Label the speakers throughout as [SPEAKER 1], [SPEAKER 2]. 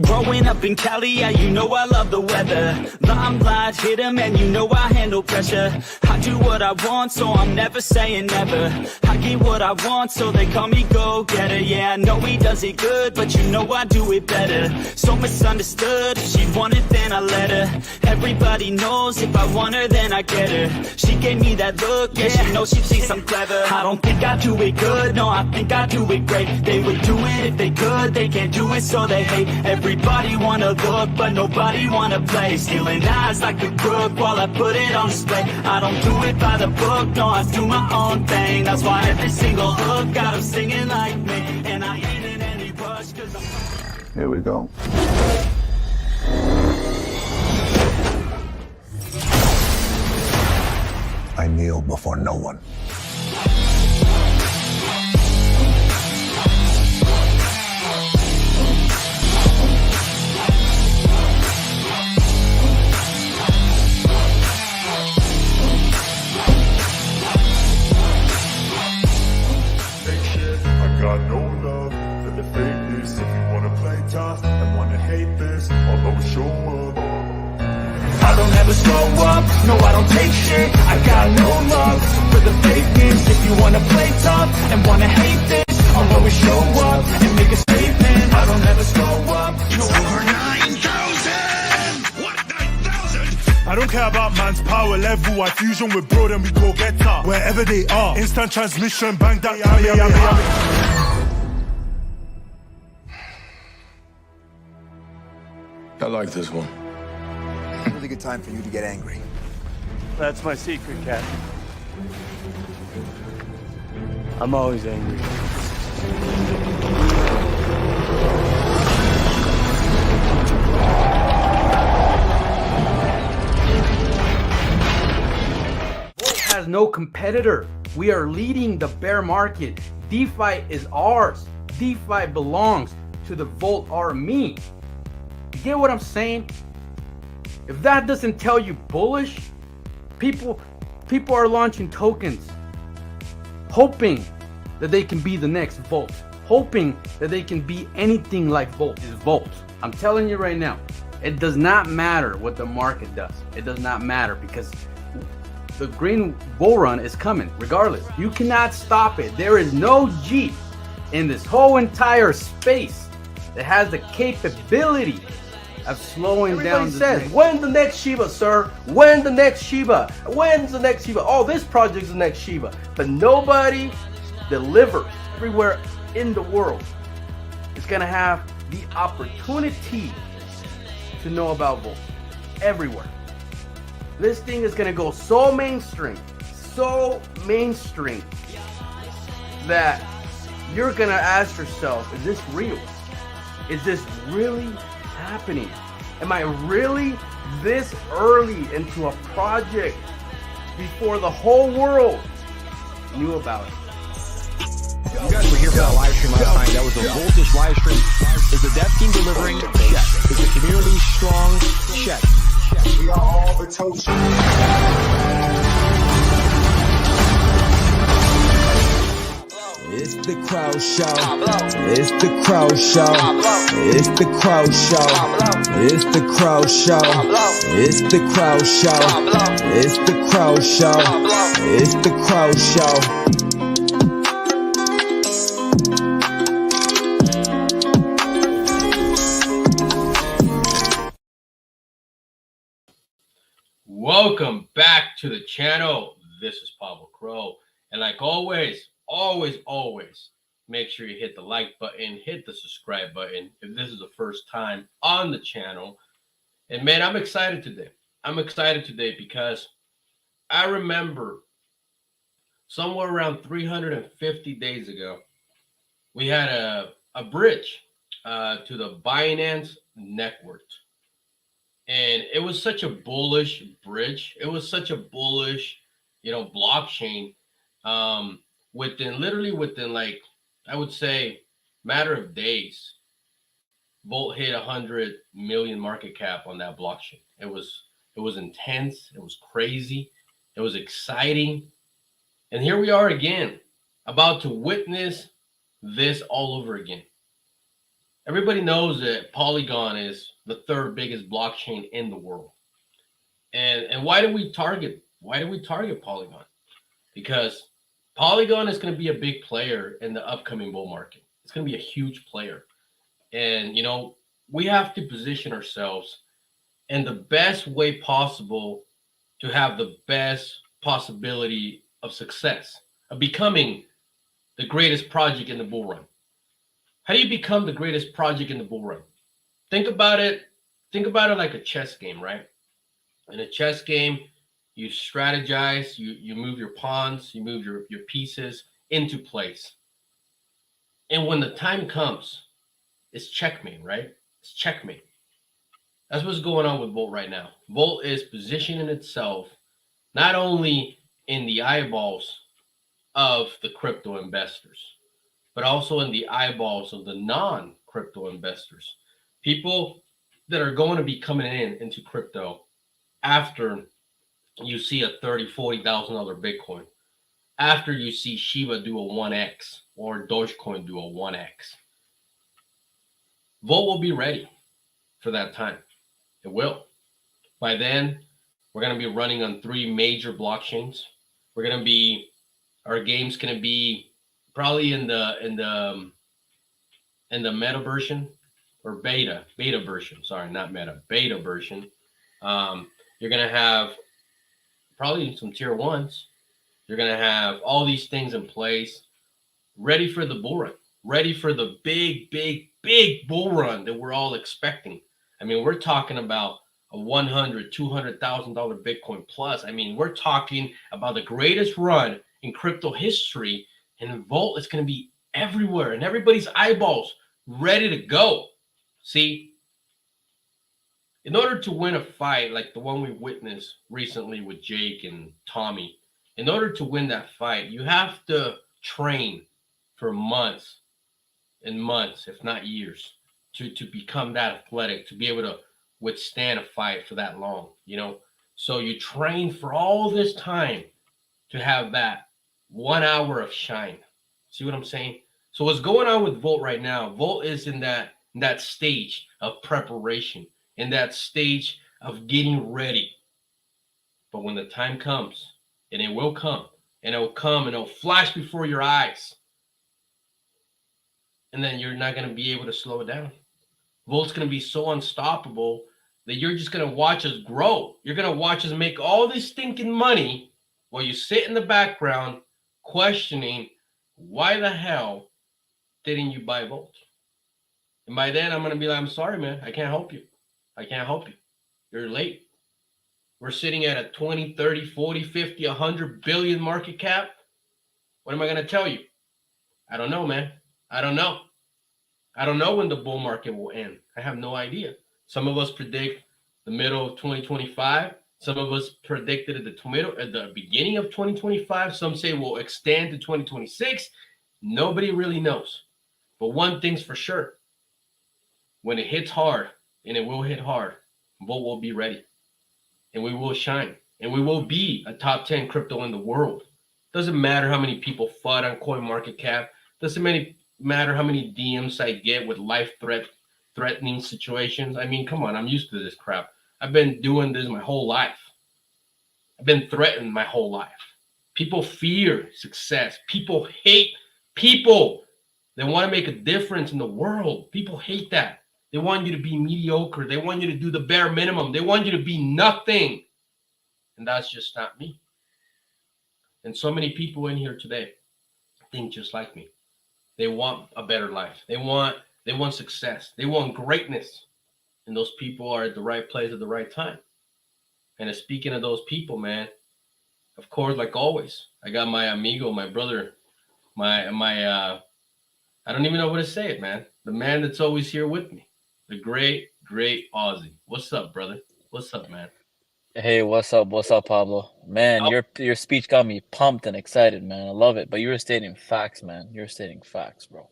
[SPEAKER 1] Growing up in Cali, yeah, you know I love the weather. Limelight hit 'em and you know I handle pressure. I do what I want, so I'm never saying never. I get what I want, so they call me go-getter. Yeah, I know he does it good, but you know I do it better. So misunderstood, if she want it, then I let her. Everybody knows if I want her, then I get her. She gave me that look, yeah, she knows she thinks I'm clever. I don't think I do it good, no, I think I do it great. They would do it if they could, they can't do it, so they hate. Everybody wanna look, but nobody wanna play. Stealing eyes like a crook while I put it on display. I don't do it by the book, no, I do my own thing. That's why every single hook got them singing like me. And I ain't in any rush, cause I'm...
[SPEAKER 2] Here we go. I kneel before no one.
[SPEAKER 3] Got no love for the fakeness. If you wanna play tough and wanna hate this, I'll always show up.
[SPEAKER 1] I don't ever slow up, no I don't take shit. I got no love for the fakeness. If you wanna play tough and wanna hate this, I'll always show up and make a statement. I don't ever slow up, no.
[SPEAKER 4] Over 9,000! What, 9,000?
[SPEAKER 3] I don't care about man's power level. I fusion with bro, then we go get up. Wherever they are, instant transmission, bang that.
[SPEAKER 4] I like this one.
[SPEAKER 5] Really good time for you to get angry.
[SPEAKER 6] That's my secret, Cat. I'm always angry.
[SPEAKER 7] Volt has no competitor. We are leading the bear market. DeFi is ours. DeFi belongs to the Volt army. You get what I'm saying? If that doesn't tell you bullish, people are launching tokens, hoping that they can be the next Volt, hoping that they can be anything like Volt is Volt. I'm telling you right now, it does not matter what the market does. It does not matter because the green bull run is coming regardless. You cannot stop it. There is no Jeep in this whole entire space that has the capability of slowing down. Says, when the next Shiba, sir? When the next Shiba? When's the next Shiba? Oh, this project's the next Shiba. But nobody delivers. Everywhere in the world is gonna have the opportunity to know about Volt. Everywhere. This thing is gonna go so mainstream that you're gonna ask yourself, is this real? Is this really happening? Am I really this early into a project before the whole world knew about it?
[SPEAKER 8] You guys were here for that live stream last night. That was a Voltish live stream. Is the dev team delivering? Check. Is the community strong? Check.
[SPEAKER 3] We are all the toast.
[SPEAKER 9] It's the crowd show. It's the crowd show. It's the crowd show. It's the crowd show. It's the crowd show. It's the crowd show. It's the crowd show.
[SPEAKER 10] Welcome back to the channel. This is Pablo Crow, and like always, make sure you hit the like button, hit the subscribe button if this is the first time on the channel. And man, I'm excited today. I'm excited today because I remember somewhere around 350 days ago, we had a bridge to the Binance network. And it was such a bullish bridge. It was such a bullish, blockchain. Within like, I would say, matter of days, Volt hit 100 million market cap on that blockchain. It was It was intense. It was crazy. It was exciting. And here we are again, about to witness this all over again. Everybody knows that Polygon is the third biggest blockchain in the world. And why do we target Polygon? Because Polygon is going to be a big player in the upcoming bull market. It's going to be a huge player. And, we have to position ourselves in the best way possible to have the best possibility of success, of becoming the greatest project in the bull run. How do you become the greatest project in the bull run? Think about it like a chess game, right? In a chess game, you strategize, you move your pawns, you move your pieces into place. And when the time comes, it's checkmate, right? It's checkmate. That's what's going on with Volt right now. Volt is positioning itself not only in the eyeballs of the crypto investors, but also in the eyeballs of the non-crypto investors. People that are going to be coming into crypto after you see a $30,000, $40,000 Bitcoin, after you see Shiba do a 1x or Dogecoin do a 1x. Volt will be ready for that time. It will. By then, we're going to be running on 3 major blockchains. Our game's going to be probably in the meta version or beta version. Sorry, not meta, beta version. You're going to have probably some tier 1s. You're going to have all these things in place, ready for the bull run, ready for the big bull run that we're all expecting. I mean, we're talking about a $100,000, $200,000 Bitcoin plus. I mean, we're talking about the greatest run in crypto history, and Volt is going to be everywhere and everybody's eyeballs ready to go. See, in order to win a fight like the one we witnessed recently with Jake and Tommy, in order to win that fight, you have to train for months and months, if not years, to become that athletic, to be able to withstand a fight for that long, So you train for all this time to have that 1 hour of shine. See what I'm saying? So what's going on with Volt right now? Volt is in that stage of preparation, in that stage of getting ready. But when the time comes, and it will come, and it'll flash before your eyes, and then you're not going to be able to slow it down. Volt's going to be so unstoppable that you're just going to watch us grow. You're going to watch us make all this stinking money while you sit in the background questioning, why the hell didn't you buy Volt? And by then, I'm going to be like, I'm sorry, man. I can't help you. I can't help you. You're late. We're sitting at a 20, 30, 40, 50, 100 billion market cap. What am I going to tell you? I don't know, man. I don't know. I don't know when the bull market will end. I have no idea. Some of us predict the middle of 2025. Some of us predicted at the beginning of 2025. Some say we'll extend to 2026. Nobody really knows. But one thing's for sure. When it hits hard, and it will hit hard, Volt will be ready. And we will shine. And we will be a top 10 crypto in the world. Doesn't matter how many people fought on CoinMarketCap. Doesn't matter how many DMs I get with life-threatening situations. I mean, come on, I'm used to this crap. I've been doing this my whole life. I've been threatened my whole life. People fear success. People hate people that want to make a difference in the world. People hate that. They want you to be mediocre. They want you to do the bare minimum. They want you to be nothing. And that's just not me. And so many people in here today think just like me. They want a better life. They want success. They want greatness. And those people are at the right place at the right time. And speaking of those people, man, of course, like always, I got my amigo, my brother, my I don't even know what to say it, man. The man that's always here with me. The great Aussie. What's up, brother? What's up, man?
[SPEAKER 11] Hey, what's up? What's up, Pablo? Man, your speech got me pumped and excited, man. I love it. But you were stating facts, man. You're stating facts, bro.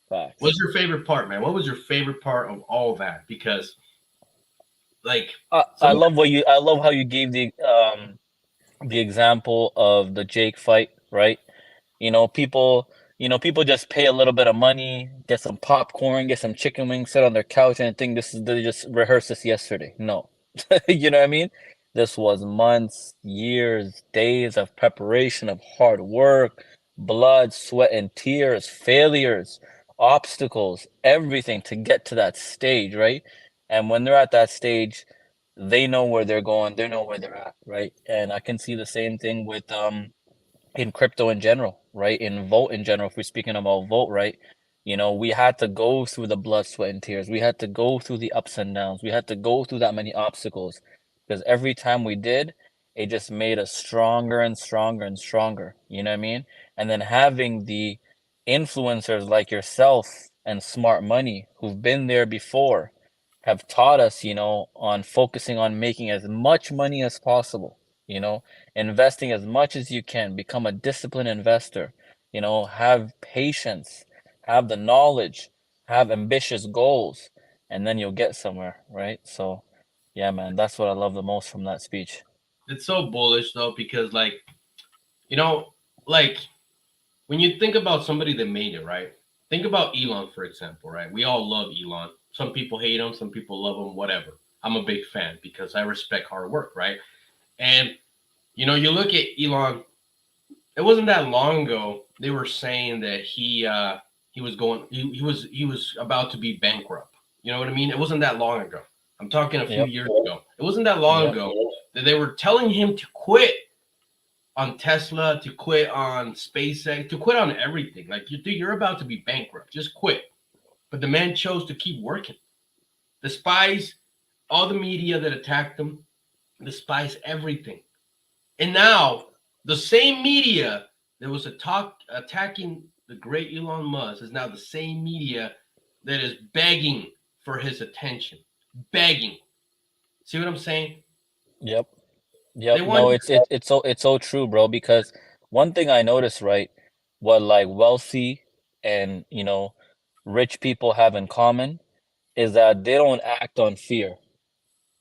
[SPEAKER 11] Facts.
[SPEAKER 10] What's your favorite part, man? What was your favorite part of all that? Because Like
[SPEAKER 11] I love I love how you gave the example of the Jake fight, right? You know, people just pay a little bit of money, get some popcorn, get some chicken wings, sit on their couch and think they just rehearsed this yesterday. No. You know what I mean? This was months, years, days of preparation, of hard work, blood, sweat, and tears, failures, obstacles, everything to get to that stage, right? And when they're at that stage, they know where they're going, they know where they're at, right? And I can see the same thing with in crypto in general, right? In Volt in general, if we're speaking about Volt, right? You know, we had to go through the blood, sweat, and tears. We had to go through the ups and downs. We had to go through that many obstacles because every time we did, it just made us stronger and stronger and stronger. You know what I mean? And then having the influencers like yourself and Smart Money who've been there before have taught us, you know, on focusing on making as much money as possible, you know, investing as much as you can, become a disciplined investor, you know, have patience, have the knowledge, have ambitious goals, and then you'll get somewhere, right? So, yeah, man, that's what I love the most from that speech.
[SPEAKER 10] it's so bullish though, because like, you know, like when you think about somebody that made it, right? Think about Elon, for example, right? We all love Elon. Some people hate him, some people love him, whatever. I'm a big fan because I respect hard work, right? And you know, you look at Elon. It wasn't that long ago they were saying that he was going he was about to be bankrupt. You know what I mean? It wasn't that long ago. I'm talking a few
[SPEAKER 11] Yep.
[SPEAKER 10] years ago. It wasn't that long
[SPEAKER 11] Yep.
[SPEAKER 10] ago that they were telling him to quit on Tesla, to quit on SpaceX, to quit on everything. Like you're about to be bankrupt. Just quit. But the man chose to keep working. Despise all the media that attacked him, despise everything. And now the same media that was attacking the great Elon Musk is now the same media that is begging for his attention. Begging. See what I'm saying?
[SPEAKER 11] Yep.
[SPEAKER 10] They
[SPEAKER 11] Yep.
[SPEAKER 10] want
[SPEAKER 11] No, it's so true, bro, because one thing I noticed, right, what like wealthy and, you know, rich people have in common is that they don't act on fear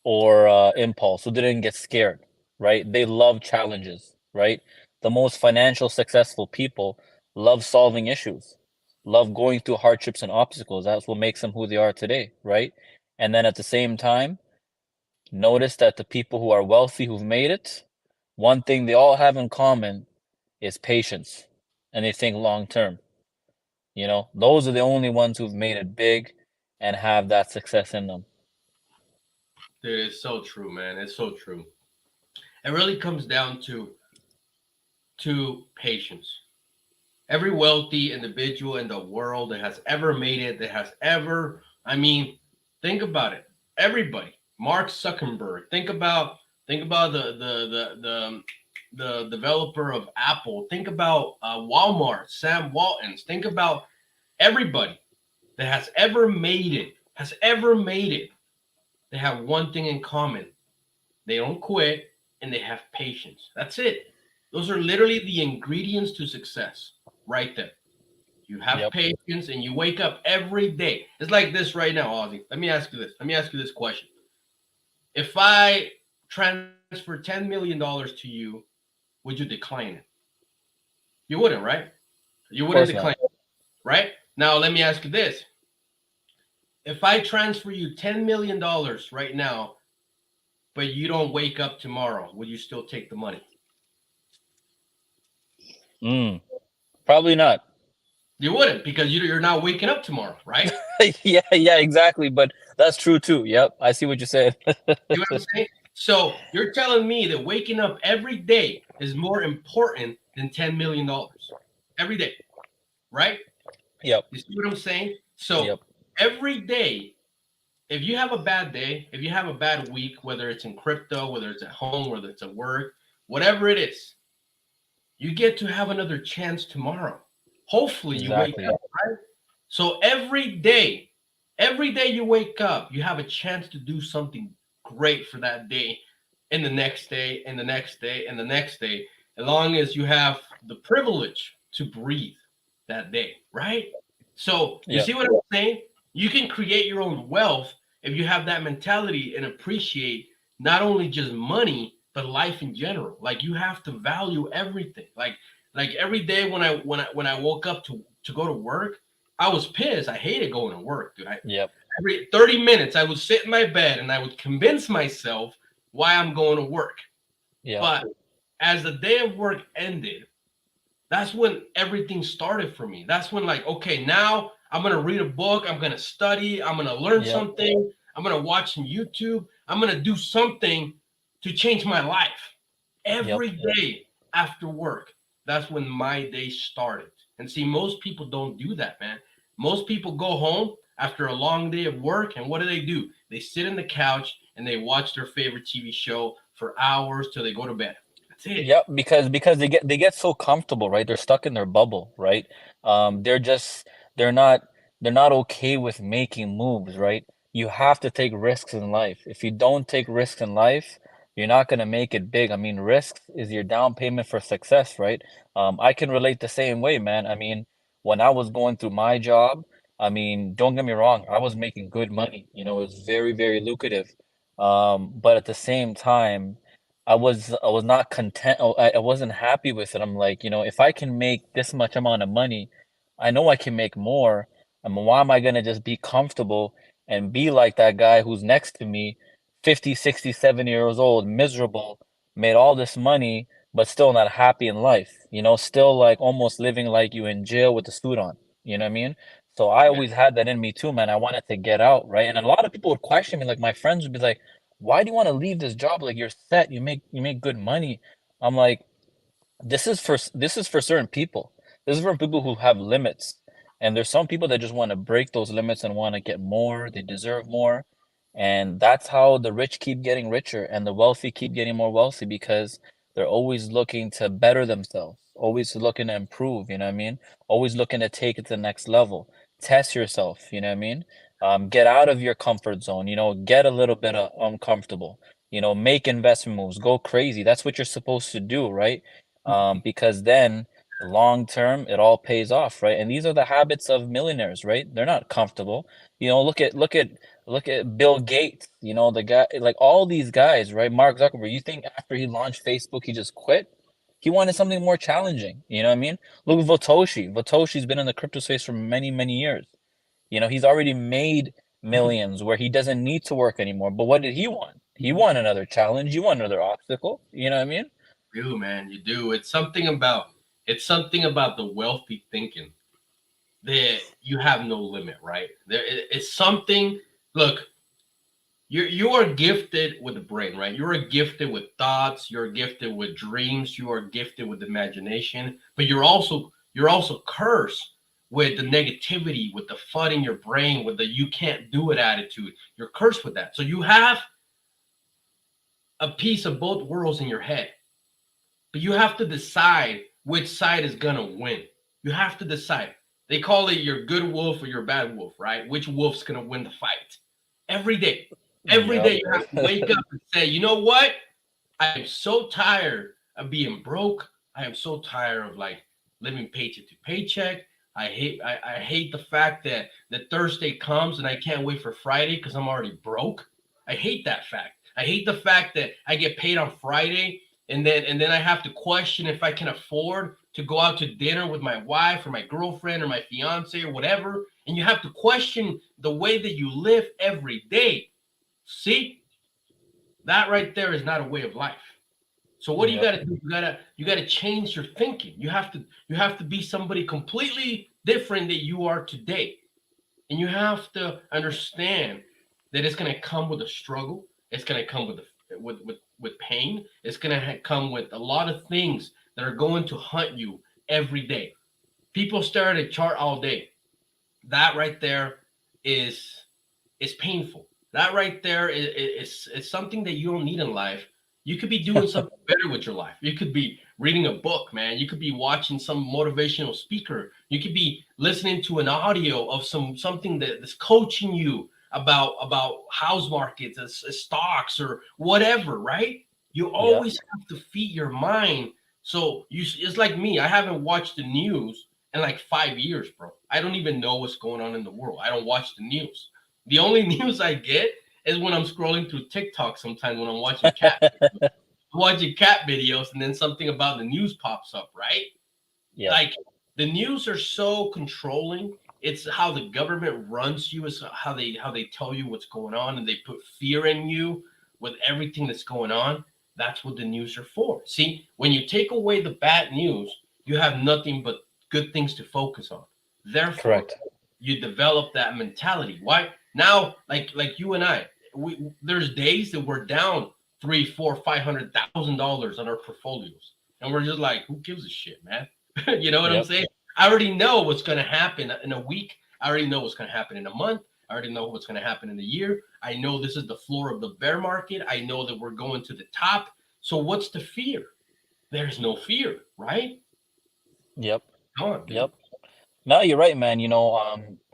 [SPEAKER 11] or impulse, so they didn't get scared, right? They love challenges, right? The most financial successful people love solving issues, love going through hardships and obstacles. That's what makes them who they are today, right? And then at the same time, notice that the people who are wealthy who've made it, one thing they all have in common is patience, and they think long term. You know, those are the only ones who've made it big and have that success in them.
[SPEAKER 10] Dude, it's so true, man. It's so true. It really comes down to patience. Every wealthy individual in the world that has ever made it, that has ever, I mean, think about it. Everybody, Mark Zuckerberg. Think about the developer of Apple. Think about Walmart, Sam Waltons. Think about everybody that has ever made it. They have one thing in common: they don't quit and they have patience. That's it. Those are literally the ingredients to success, right there. You have
[SPEAKER 11] Yep.
[SPEAKER 10] patience and you wake up every day. It's like this right now, Ozzy. Let me ask you this. Let me ask you this question. If I transfer $10 million to you, would you decline it? You wouldn't, right? You wouldn't
[SPEAKER 11] Of course
[SPEAKER 10] decline it, right? Now, let me ask you this. If I transfer you $10 million right now, but you don't wake up tomorrow, would you still take the money?
[SPEAKER 11] Probably not.
[SPEAKER 10] You wouldn't, because you're not waking up tomorrow, right?
[SPEAKER 11] Yeah, yeah, exactly. But that's true too. Yep, I see what you said.
[SPEAKER 10] You know what I'm saying? So you're telling me that waking up every day is more important than $10 million every day, right?
[SPEAKER 11] Yep.
[SPEAKER 10] You see what I'm saying? So
[SPEAKER 11] Yep.
[SPEAKER 10] every day, if you have a bad day, if you have a bad week, whether it's in crypto, whether it's at home, whether it's at work, whatever it is, you get to have another chance tomorrow. Hopefully you wake
[SPEAKER 11] Exactly.
[SPEAKER 10] up, right? So every day you wake up, you have a chance to do something great for that day, and the next day, and the next day, and the next day, as long as you have the privilege to breathe that day, right? So you
[SPEAKER 11] Yep.
[SPEAKER 10] see what I'm saying? You can create your own wealth if you have that mentality and appreciate not only just money but life in general. Like you have to value everything. Like every day when I woke up to go to work, I was pissed. I hated going to work, dude.
[SPEAKER 11] Yep.
[SPEAKER 10] Every 30 minutes I would sit in my bed and I would convince myself why I'm going to work.
[SPEAKER 11] Yeah.
[SPEAKER 10] But as the day of work ended, that's when everything started for me. That's when, like, okay, now I'm going to read a book. I'm going to study. I'm going to learn something. I'm going to watch some YouTube. I'm going to do something to change my life every day after work. That's when my day started. And see, most people don't do that, man. Most people go home after a long day of work. And what do? They sit on the couch and they watch their favorite TV show for hours till they go to bed. That's it.
[SPEAKER 11] Yep, because they get so comfortable, right? They're stuck in their bubble, right? They're just they're not okay with making moves, right? You have to take risks in life. If you don't take risks in life, you're not gonna make it big. I mean, risks is your down payment for success, right? I can relate the same way, man. I mean, when I was going through my job, I mean, don't get me wrong, I was making good money. You know, it was very, very lucrative. But at the same time, I was not content. I wasn't happy with it. I'm like, you know, if I can make this much amount of money, I know I can make more. I mean, why am I gonna just be comfortable and be like that guy who's next to me, 50, 60, 70 years old, miserable, made all this money, but still not happy in life, you know, still like almost living like you in jail with the suit on, you know what I mean? So I always had that in me too, man. I wanted to get out, right? And a lot of people would question me, like my friends would be like, why do you want to leave this job? Like you're set, you make good money. I'm like, this is for certain people. This is for people who have limits. And there's some people that just want to break those limits and want to get more, they deserve more. And that's how the rich keep getting richer and the wealthy keep getting more wealthy because they're always looking to better themselves, always looking to improve, you know what I mean? Always looking to take it to the next level. Test yourself, you know what I mean? Get out of your comfort zone, you know, get a little bit uncomfortable, you know, make investment moves, go crazy. That's what you're supposed to do, right? Because then long term it all pays off, right? And these are the habits of millionaires, right? They're not comfortable. You know, look at Bill Gates, you know, the guy, like all these guys, right? Mark Zuckerberg, you think after he launched Facebook he just quit? He wanted something more challenging, you know what I mean? Look at Votoshi's been in the crypto space for many, many years. You know, he's already made millions where he doesn't need to work anymore. But what did he want? He want another challenge. He want another obstacle. You know what I mean?
[SPEAKER 10] You do, man. You do. It's something about the wealthy thinking that you have no limit, right? It's something. Look, you are gifted with a brain, right? You are gifted with thoughts. You're gifted with dreams. You are gifted with imagination. But you're also cursed with the negativity, with the FUD in your brain, with the you can't do it attitude. You're cursed with that. So you have a piece of both worlds in your head. But you have to decide which side is going to win. You have to decide. They call it your good wolf or your bad wolf, right? Which wolf's going to win the fight? Every day. Every day you have to wake up and say, you know what? I am so tired of being broke. I am so tired of like living paycheck to paycheck. I hate the fact that Thursday comes and I can't wait for Friday because I'm already broke. I hate that fact. I hate the fact that I get paid on Friday and then I have to question if I can afford to go out to dinner with my wife or my girlfriend or my fiance or whatever. And you have to question the way that you live every day. See, that right there is not a way of life. So what do you got to do? You got to change your thinking. You have to be somebody completely different that you are today. And you have to understand that it's going to come with a struggle. It's going to come with pain. It's going to come with a lot of things that are going to hunt you every day. People stare at a chart all day. That right there is painful. That right there is something that you don't need in life. You could be doing something better with your life. You could be reading a book, man. You could be watching some motivational speaker. You could be listening to an audio of something that's coaching you about house markets, stocks, or whatever, right? You always have to feed your mind. So it's like me. I haven't watched the news in like 5 years, bro. I don't even know what's going on in the world. I don't watch the news. The only news I get is when I'm scrolling through TikTok sometimes when I'm watching cat videos, and then something about the news pops up, right?
[SPEAKER 11] Yeah.
[SPEAKER 10] Like the news are so controlling. It's how the government runs you, is how they tell you what's going on, and they put fear in you with everything that's going on. That's what the news are for. See, when you take away the bad news, you have nothing but good things to focus on. Therefore,
[SPEAKER 11] Correct.
[SPEAKER 10] you develop that mentality. Why now? Like you and I, there's days that we're down three, four, $500,000 on our portfolios, and we're just like, who gives a shit, man? You know what I'm
[SPEAKER 11] Yep.
[SPEAKER 10] saying? I already know what's going to happen in a week. I already know what's going to happen in a month. I already know what's going to happen in a year. I know this is the floor of the bear market. I know that we're going to the top. So what's the fear? There's no fear, right?
[SPEAKER 11] Yep.
[SPEAKER 10] Come on, dude.
[SPEAKER 11] Yep. No, you're right, man.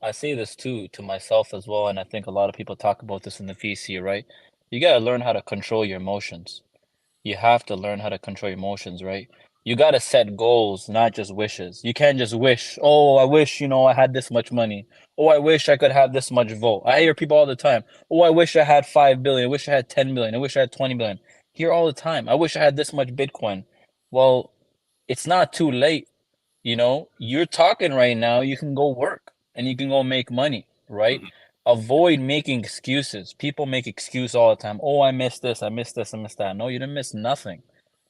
[SPEAKER 11] I say this too to myself as well, and I think a lot of people talk about this in the VC, right? You gotta learn how to control your emotions. You have to learn how to control your emotions, right? You gotta set goals, not just wishes. You can't just wish, oh, I wish, I had this much money. Oh, I wish I could have this much vote. I hear people all the time, oh, I wish I had 5 billion. I wish I had 10 million. I wish I had 20 million. Hear all the time, I wish I had this much Bitcoin. Well, it's not too late. You're talking right now, you can go work and you can go make money, right? Avoid making excuses. People make excuse all the time. Oh, I missed this, I missed this, I missed that. No, you didn't miss nothing,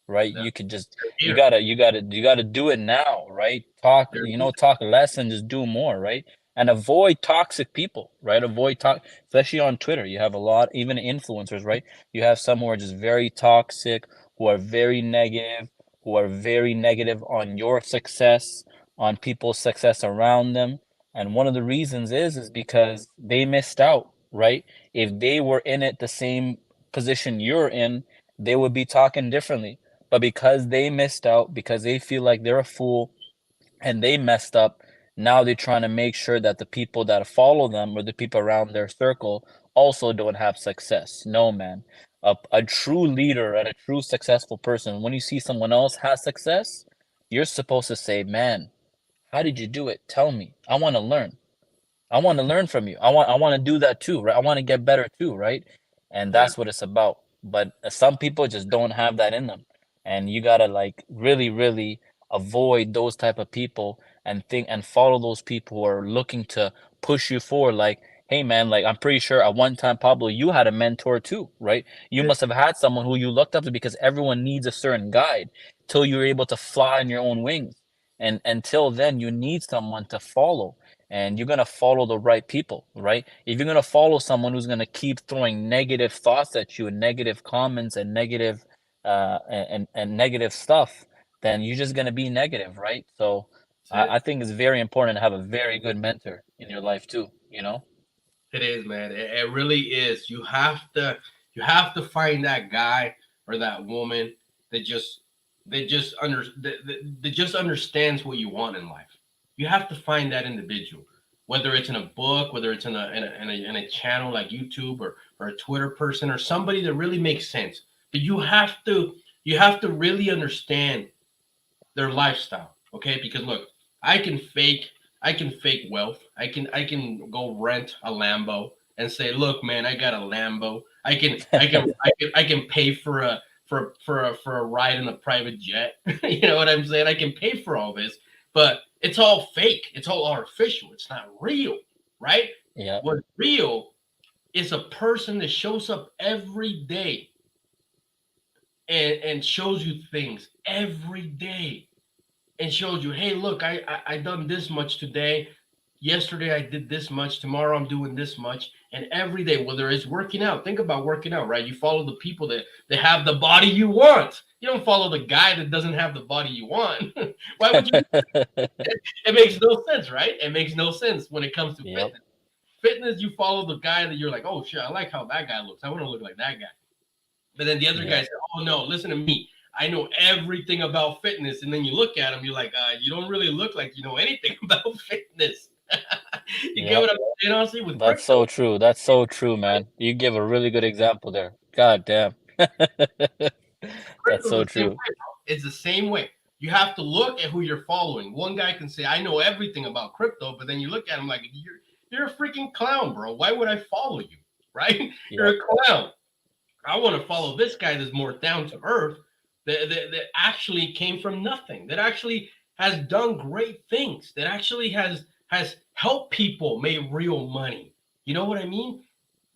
[SPEAKER 11] right?
[SPEAKER 10] Yeah.
[SPEAKER 11] You could just you
[SPEAKER 10] Here.
[SPEAKER 11] gotta do it now, right? Talk, talk less and just do more, right? And avoid toxic people, right? Avoid talk, especially on Twitter. You have a lot, even influencers, right? You have some who are just very toxic, who are very negative, on your success, on people's success around them. And one of the reasons is because they missed out, right? If they were in it the same position you're in, they would be talking differently. But because they missed out, because they feel like they're a fool and they messed up, now they're trying to make sure that the people that follow them or the people around their circle also don't have success. No, man. A true leader and a true successful person, when you see someone else has success, you're supposed to say, man, how did you do it? Tell me. I want to learn. I want to learn from you. I want to do that too, right? I want to get better too, right? And
[SPEAKER 10] Yeah.
[SPEAKER 11] that's what it's about. But some people just don't have that in them. And you got to like really, really avoid those type of people and think and follow those people who are looking to push you forward. Like, hey man, like I'm pretty sure at one time, Pablo, you had a mentor too, right? You must have had someone who you looked up to, because everyone needs a certain guide till you're able to fly on your own wings. And until then, you need someone to follow, and you're going to follow the right people, right? If you're going to follow someone who's going to keep throwing negative thoughts at you and negative comments and negative and negative stuff, then you're just going to be negative, right? So I think it's very important to have a very good mentor in your life too,
[SPEAKER 10] It is, man. It really is. You have to find that guy or that woman that just understands what you want in life. You have to find that individual, whether it's in a book, whether it's in a channel like YouTube or a Twitter person or somebody that really makes sense. But you have to really understand their lifestyle, okay? Because look, I can fake wealth. I can go rent a Lambo and say, look, man, I got a Lambo. I can pay for a ride in a private jet. You know what I'm saying? I can pay for all this, but it's all fake. It's all artificial. It's not real, right?
[SPEAKER 11] Yeah.
[SPEAKER 10] What's real is a person that shows up every day and shows you things every day and shows you, hey, look, I done this much today. Yesterday I did this much. Tomorrow I'm doing this much. And every day, whether it's working out, think about working out, right? You follow the people that have the body you want. You don't follow the guy that doesn't have the body you want. Why would you? It makes no sense, right? It makes no sense when it comes to
[SPEAKER 11] Yep.
[SPEAKER 10] fitness. Fitness, you follow the guy that you're like, oh shit, I like how that guy looks. I want to look like that guy. But then the other guy said, oh no, listen to me. I know everything about fitness. And then you look at him, you're like, you don't really look like you know anything about fitness. You get
[SPEAKER 11] Yep.
[SPEAKER 10] what I'm saying, honestly? With
[SPEAKER 11] That's
[SPEAKER 10] crypto,
[SPEAKER 11] so true. That's so true, man. You give a really good example there. God damn. That's
[SPEAKER 10] crypto's
[SPEAKER 11] so
[SPEAKER 10] the same way,
[SPEAKER 11] true.
[SPEAKER 10] bro. It's the same way. You have to look at who you're following. One guy can say, I know everything about crypto, but then you look at him like, you're a freaking clown, bro. Why would I follow you? right? You're a clown. I want to follow this guy that's more down to earth, that actually came from nothing, that actually has done great things, that actually has helped people make real money. You know what I mean?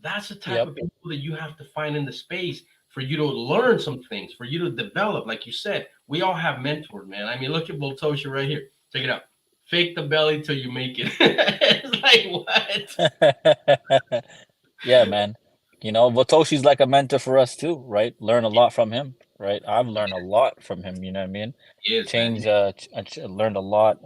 [SPEAKER 10] That's the type of people that you have to find in the space for you to learn some things, for you to develop. Like you said, we all have mentors, man. I mean, look at Voltosha right here. Check it out. Fake the belly till you make it. It's like, what?
[SPEAKER 11] Yeah, man. You know, Watoshi's like a mentor for us too, right? Learn a lot from him, right? I've learned a lot from him, you know what I mean?
[SPEAKER 10] He is, man.
[SPEAKER 11] Learned a lot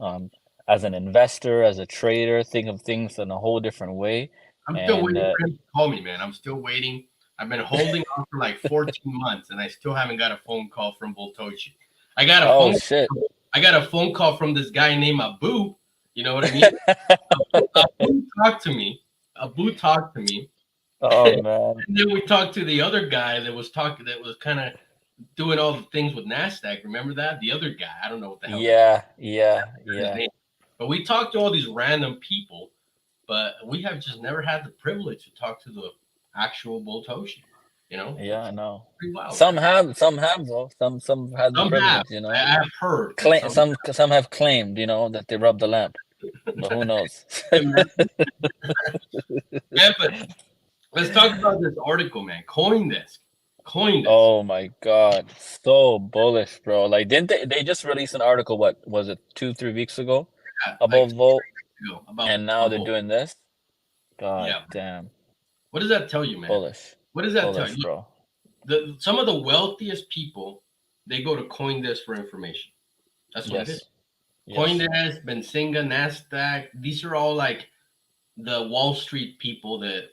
[SPEAKER 11] as an investor, as a trader, think of things in a whole different way.
[SPEAKER 10] I'm still
[SPEAKER 11] And
[SPEAKER 10] waiting for him to call me, man. I'm still waiting. I've been holding on for like 14 months, and I still haven't got a phone call from Voltoshi. I got a
[SPEAKER 11] oh
[SPEAKER 10] phone.
[SPEAKER 11] shit.
[SPEAKER 10] I got a phone call from this guy named Abu. You know what I mean? Abu talked to me. Abu talked to me.
[SPEAKER 11] Oh man.
[SPEAKER 10] And then we talked to the other guy that was kind of doing all the things with NASDAQ. Remember that? The other guy. I don't know what the hell.
[SPEAKER 11] Yeah.
[SPEAKER 10] His name. But we talked to all these random people, but we have just never had the privilege to talk to the actual Boltoshi. You know?
[SPEAKER 11] Yeah, I know.
[SPEAKER 10] Pretty wild.
[SPEAKER 11] Some have though. Some have the privilege, you know.
[SPEAKER 10] I have heard.
[SPEAKER 11] Some have claimed, you know, that they rubbed the lamp. But who knows?
[SPEAKER 10] Yeah, but let's talk about this article, man. Coindesk.
[SPEAKER 11] Oh my God, so bullish, bro. Like, didn't they just released an article, what was it, 2-3 weeks ago, about Volt? And now they're doing this? God damn.
[SPEAKER 10] What does that tell you, man?
[SPEAKER 11] Bullish.
[SPEAKER 10] What does that
[SPEAKER 11] bullish,
[SPEAKER 10] tell you?
[SPEAKER 11] Bro.
[SPEAKER 10] Some of the wealthiest people, they go to Coindesk for information. That's what it is.
[SPEAKER 11] Yes.
[SPEAKER 10] Coindesk, Benzinga, NASDAQ, these are all like the Wall Street people that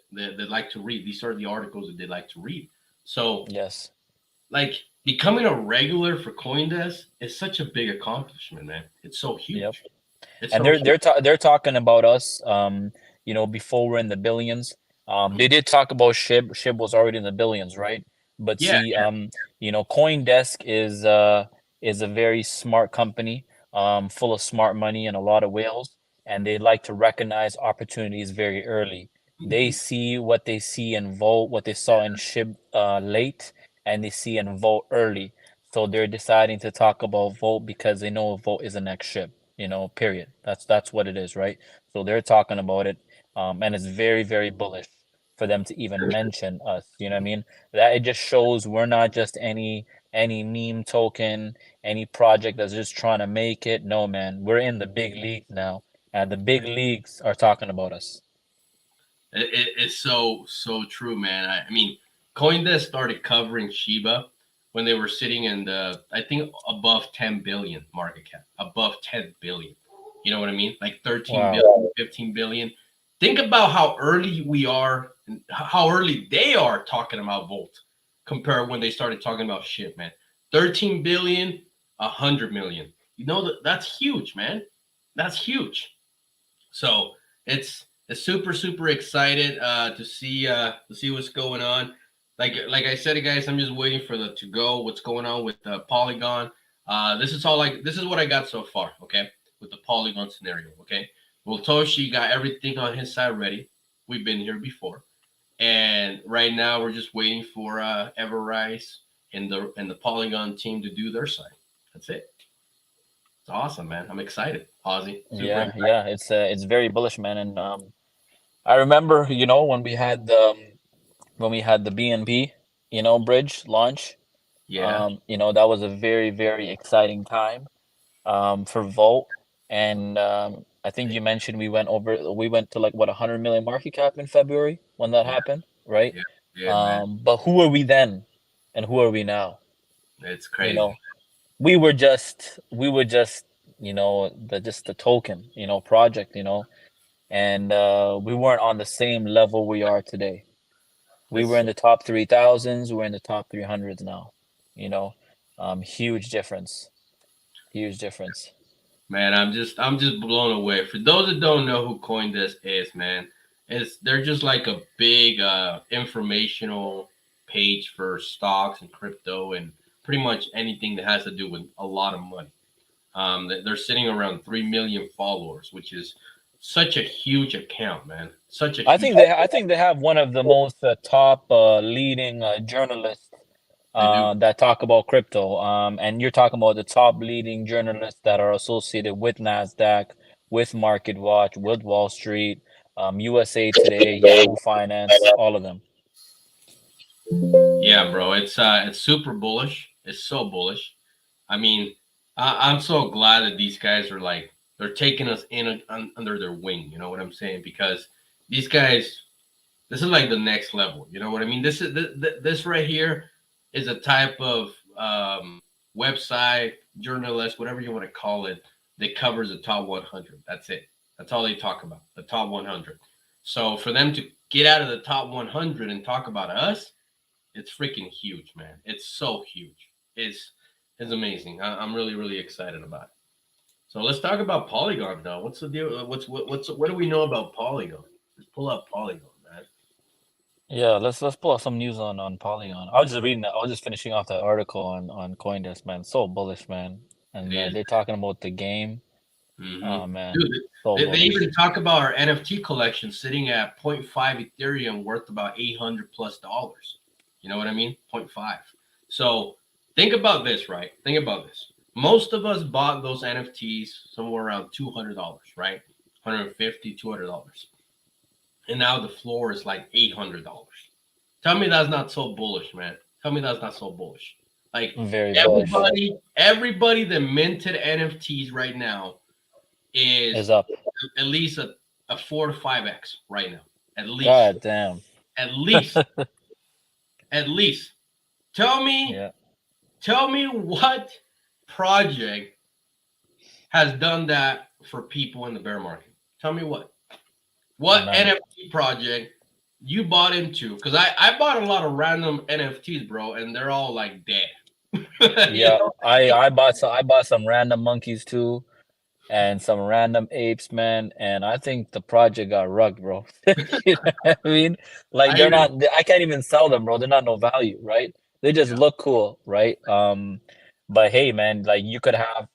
[SPEAKER 10] like to read. These are the articles that they like to read. So
[SPEAKER 11] yes,
[SPEAKER 10] like becoming a regular for Coindesk is such a big accomplishment, man. It's so huge.
[SPEAKER 11] Yep.
[SPEAKER 10] It's
[SPEAKER 11] And
[SPEAKER 10] so
[SPEAKER 11] they're talking about us, you know, before we're in the billions. They did talk about SHIB. SHIB was already in the billions, right? But see, you know, CoinDesk is a very smart company, full of smart money and a lot of whales, and they like to recognize opportunities very early. They see what they see in Volt, what they saw in SHIB late, and they see in Volt early. So they're deciding to talk about Volt because they know Volt is the next SHIB, you know, period. That's what it is, right? So they're talking about it, and it's very, very bullish for them to even mention us. You know what I mean? That it just shows we're not just any meme token, any project that's just trying to make it. No, man, we're in the big leagues now, and the big leagues are talking about us.
[SPEAKER 10] It's so true, man. I mean, CoinDesk started covering Shiba when they were sitting in I think above 10 billion market cap, above 10 billion. You know what I mean? Like 13 billion, 15 billion. Think about how early we are and how early they are talking about Volt compared when they started talking about shit, man. 13 billion, 100 million. You know, that's huge, man. That's huge. So it's super excited to see what's going on. Like I said, guys, I'm just waiting for the to go. What's going on with the Polygon? This is what I got so far. Okay, with the Polygon scenario. Okay, well, Toshi got everything on his side ready. We've been here before, and right now we're just waiting for Everrise and the Polygon team to do their side. That's it. It's awesome, man. I'm excited, Ozzy.
[SPEAKER 11] Yeah, it's very bullish, man. And I remember, you know, when we had the BNB, you know, bridge launch.
[SPEAKER 10] Yeah.
[SPEAKER 11] You know, that was a very, very exciting time for Volt. And I think you mentioned we went to like what 100 million market cap in February when that happened, right?
[SPEAKER 10] Man.
[SPEAKER 11] But who were we then, and who are we now?
[SPEAKER 10] It's crazy.
[SPEAKER 11] You know, we were just you know the token, you know, project, you know, and we weren't on the same level we are today. We were in the top 3,000s. We're in the top 300s now. You know, huge difference. Huge difference.
[SPEAKER 10] Man, I'm just blown away. For those that don't know who CoinDesk is, man, they're just like a big informational page for stocks and crypto and pretty much anything that has to do with a lot of money. They're sitting around 3 million followers, which is such a huge account, man. Such a
[SPEAKER 11] I
[SPEAKER 10] huge.
[SPEAKER 11] think they have one of the most top leading journalists
[SPEAKER 10] They do.
[SPEAKER 11] that talk about crypto. And you're talking about the top leading journalists that are associated with Nasdaq, with MarketWatch, with Wall Street, USA Today, Yahoo Finance, all of them.
[SPEAKER 10] Yeah, bro. It's super bullish. It's so bullish. I mean, I'm so glad that these guys are like they're taking us under their wing. You know what I'm saying? Because these guys, this is like the next level. You know what I mean? This right here is a type of website, journalist, whatever you want to call it, that covers the top 100. That's it. That's all they talk about, the top 100. So for them to get out of the top 100 and talk about us, it's freaking huge, man. It's so huge. It's amazing. I'm really, really excited about it. So let's talk about Polygon now. What's the deal? What do we know about Polygon? Let's pull up Polygon, man.
[SPEAKER 11] Yeah, let's pull out some news on Polygon. I was just reading that. I was just finishing off that article on Coindesk, man. So bullish, man. And they're talking about the game.
[SPEAKER 10] Mm-hmm.
[SPEAKER 11] Oh man,
[SPEAKER 10] Dude,
[SPEAKER 11] so
[SPEAKER 10] they
[SPEAKER 11] bullish.
[SPEAKER 10] even talk about our NFT collection sitting at 0.5 Ethereum, worth about $800 plus. You know what I mean? 0.5. So think about this, right? Think about this. Most of us bought those NFTs somewhere around $200, right? $150, $200. And now the floor is like $800. Tell me that's not so bullish, man. Tell me that's not so bullish. Like
[SPEAKER 11] Very bullish.
[SPEAKER 10] everybody that minted NFTs right now is
[SPEAKER 11] up
[SPEAKER 10] at least a 4 to 5x right now. At least.
[SPEAKER 11] God damn.
[SPEAKER 10] At least. At least. Tell me what project has done that for people in the bear market. Tell me what. What NFT project you bought into? Because I bought a lot of random NFTs, bro, and they're all like dead.
[SPEAKER 11] Yeah, I bought some random monkeys too, and some random apes, man. And I think the project got rugged, bro. You know what I mean? Like I can't even sell them, bro. They're not no value, right? They just look cool, right? But hey, man, like you could have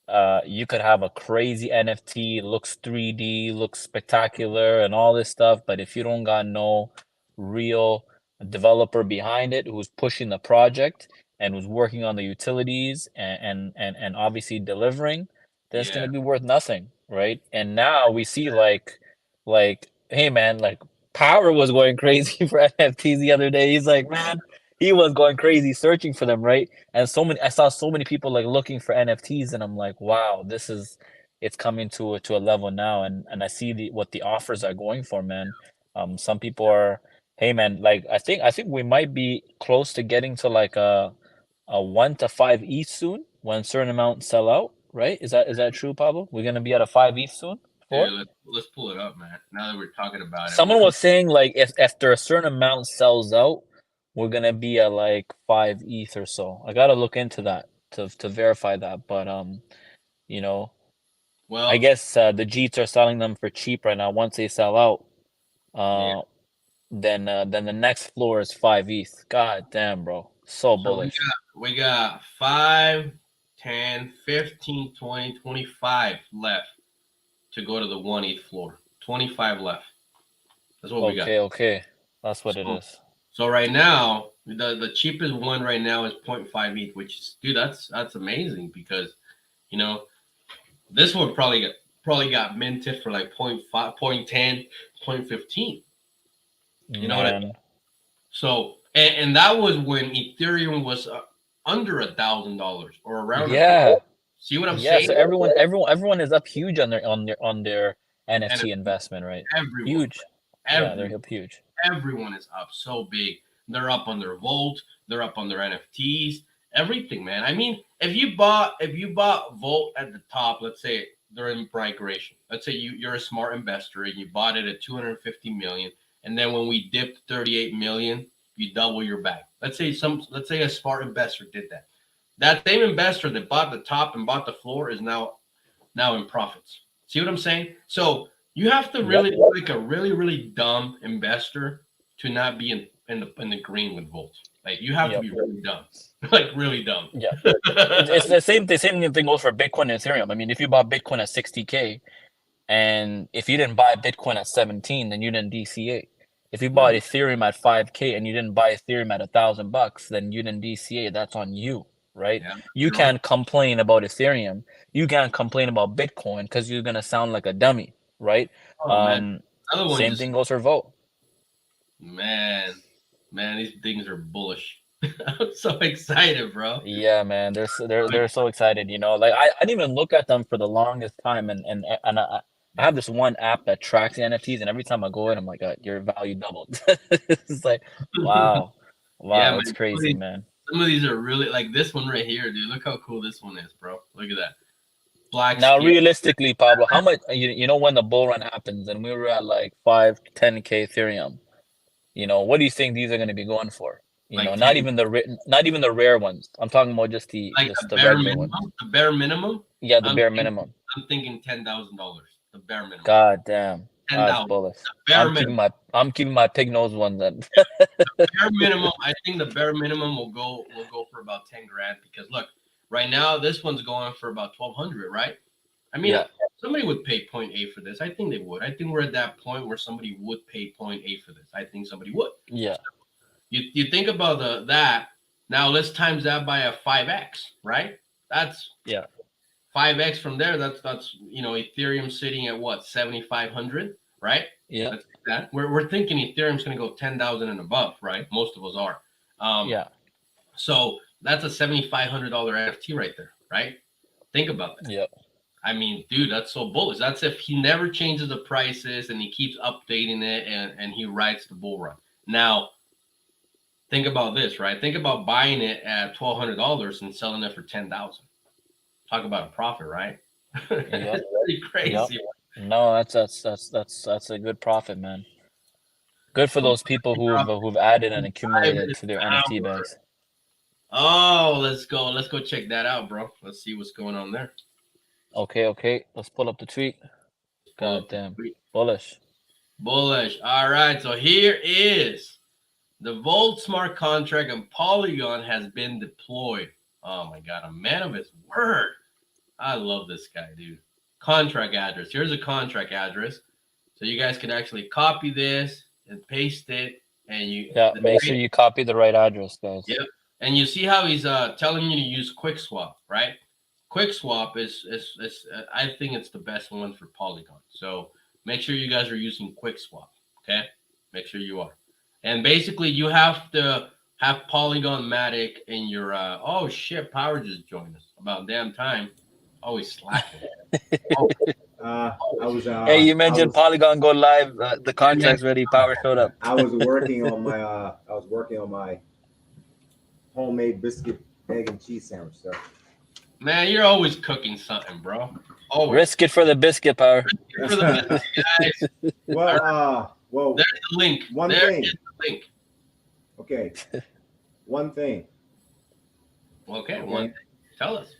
[SPEAKER 11] a crazy NFT, looks 3D, looks spectacular and all this stuff, but if you don't got no real developer behind it who's pushing the project and who's working on the utilities and obviously delivering, then it's gonna be worth nothing, right? And now we see like hey man, like Power was going crazy for NFTs the other day. He's like, man, he was going crazy searching for them, right? And I saw so many people like looking for NFTs, and I'm like, wow, it's coming to a level now, and I see what the offers are going for, man. Some people are, hey man, like I think we might be close to getting to like a 1 to 5 ETH soon when certain amounts sell out, right? Is that true, Pablo? We're gonna be at a 5 ETH soon?
[SPEAKER 10] Yeah, let's pull it up, man. Now that we're talking about it.
[SPEAKER 11] Someone was saying like if after a certain amount sells out, we're gonna be at like 5 ETH or so. I gotta look into that to verify that. But you know,
[SPEAKER 10] well,
[SPEAKER 11] I guess the Jeets are selling them for cheap right now. Once they sell out, then the next floor is 5 ETH. God damn, bro, so bullish.
[SPEAKER 10] We got 5, 10, 15, 20, 25 left to go to the 1 ETH floor. 25 left. That's what we got.
[SPEAKER 11] Okay, that's what it is.
[SPEAKER 10] So right now, the cheapest one right now is 0.5 ETH, which is, dude, that's amazing because, you know, this one probably got minted for like 0.5, 0.10, 0.15. You know what I mean? So and that was when Ethereum was under $1,000 or around.
[SPEAKER 11] Yeah.
[SPEAKER 10] See what I'm saying?
[SPEAKER 11] So everyone is up huge on their NFT investment, right?
[SPEAKER 10] Everyone.
[SPEAKER 11] Huge.
[SPEAKER 10] Everyone.
[SPEAKER 11] Yeah, they're up huge.
[SPEAKER 10] Everyone is up so big. They're up on their Volt. They're up on their NFTs. Everything, man. I mean, if you bought Volt at the top, let's say during migration, let's say you're a smart investor and you bought it at 250 million, and then when we dipped 38 million, you double your bag. Let's say a smart investor did that. That same investor that bought the top and bought the floor is now in profits. See what I'm saying? So you have to really be like a really, really dumb investor to not be in the green with Volt. Like you have to be really dumb, like really dumb.
[SPEAKER 11] Yeah, it's the same thing goes for Bitcoin and Ethereum. I mean, if you bought Bitcoin at 60K, And if you didn't buy Bitcoin at 17, then you didn't DCA. If you bought Ethereum at 5K and you didn't buy Ethereum at $1,000, then you didn't DCA. That's on you, right?
[SPEAKER 10] Yeah,
[SPEAKER 11] You can't complain about Ethereum. You can't complain about Bitcoin because you're gonna sound like a dummy, right?
[SPEAKER 10] Oh man, another one
[SPEAKER 11] Same
[SPEAKER 10] just
[SPEAKER 11] thing goes for Volt.
[SPEAKER 10] man, these things are bullish. I'm so excited, bro.
[SPEAKER 11] Yeah, man, they're so excited. You know, like I didn't even look at them for the longest time, and I have this one app that tracks the NFTs, and every time I go in, I'm like, your value doubled. It's like, wow,
[SPEAKER 10] Yeah,
[SPEAKER 11] wow,
[SPEAKER 10] man.
[SPEAKER 11] it's crazy, man.
[SPEAKER 10] Some of these are really like this one right here, dude. Look how cool this one is, bro. Look at that. Black
[SPEAKER 11] Now,
[SPEAKER 10] skin.
[SPEAKER 11] realistically, Pablo, how much you know when the bull run happens, and we were at like 5-10K Ethereum. You know, what do you think these are going to be going for? You
[SPEAKER 10] Like
[SPEAKER 11] know,
[SPEAKER 10] 10,
[SPEAKER 11] not even the rare ones. I'm talking about just
[SPEAKER 10] like
[SPEAKER 11] the
[SPEAKER 10] bare
[SPEAKER 11] regular
[SPEAKER 10] minimum.
[SPEAKER 11] ones.
[SPEAKER 10] The bare minimum.
[SPEAKER 11] Yeah, the
[SPEAKER 10] I'm
[SPEAKER 11] bare
[SPEAKER 10] thinking,
[SPEAKER 11] minimum.
[SPEAKER 10] I'm thinking $10,000. The bare minimum.
[SPEAKER 11] God damn, that's
[SPEAKER 10] 10,000.
[SPEAKER 11] bullish.
[SPEAKER 10] Bare minimum.
[SPEAKER 11] I'm keeping my pig nose one then.
[SPEAKER 10] Bare minimum. I think the bare minimum will go for about 10 grand because look, right now this one's going for about 1,200, right? I mean,
[SPEAKER 11] Yeah.
[SPEAKER 10] somebody would pay 0.8 for this. I think they would. I think we're at that point where somebody would pay 0.8 for this. I think somebody would.
[SPEAKER 11] Yeah.
[SPEAKER 10] You think about that. Now let's times that by a 5x, right? That's 5x from there. That's you know, Ethereum sitting at what, 7,500, right?
[SPEAKER 11] Yeah.
[SPEAKER 10] That's that. We're thinking Ethereum's going to go 10,000 and above, right? Most of us are.
[SPEAKER 11] Yeah.
[SPEAKER 10] So that's a $7,500 NFT right there, right? Think about that.
[SPEAKER 11] Yeah.
[SPEAKER 10] I mean, dude, that's so bullish. That's if he never changes the prices and he keeps updating it and he rides the bull run. Now, think about this, right? Think about buying it at $1,200 and selling it for $10,000. Talk about a profit, right?
[SPEAKER 11] Yeah.
[SPEAKER 10] It's pretty crazy.
[SPEAKER 11] Yep. No, that's a good profit, man. Good for those people who've added and accumulated to their NFT bags.
[SPEAKER 10] Oh, let's go check that out, bro. Let's see what's going on there.
[SPEAKER 11] Okay. Let's pull up the tweet. God damn. Bullish.
[SPEAKER 10] All right, so here is the Volt smart contract and Polygon has been deployed. Oh my God, a man of his word. I love this guy, dude. Contract address. Here's a contract address. So you guys can actually copy this and paste it. And
[SPEAKER 11] make sure you copy the right address, guys.
[SPEAKER 10] Yep. And you see how he's telling you to use QuickSwap, right? QuickSwap is I think it's the best one for Polygon. So make sure you guys are using QuickSwap. Okay, make sure you are. And basically, you have to have Polygon Matic in your. Oh shit! Power just joined us. About damn time. Always slacking.
[SPEAKER 11] Hey, you mentioned Polygon go live. The contract's ready. Power showed up.
[SPEAKER 12] I was working on my homemade biscuit, egg, and cheese sandwich, sir.
[SPEAKER 10] Man, you're always cooking something, bro. Always.
[SPEAKER 11] Risk it for the biscuit, Power.
[SPEAKER 10] Risk it for the biscuit, guys.
[SPEAKER 12] Well,
[SPEAKER 10] there's the link. There is the link.
[SPEAKER 12] Okay. One thing.
[SPEAKER 10] Okay, one thing. Tell us.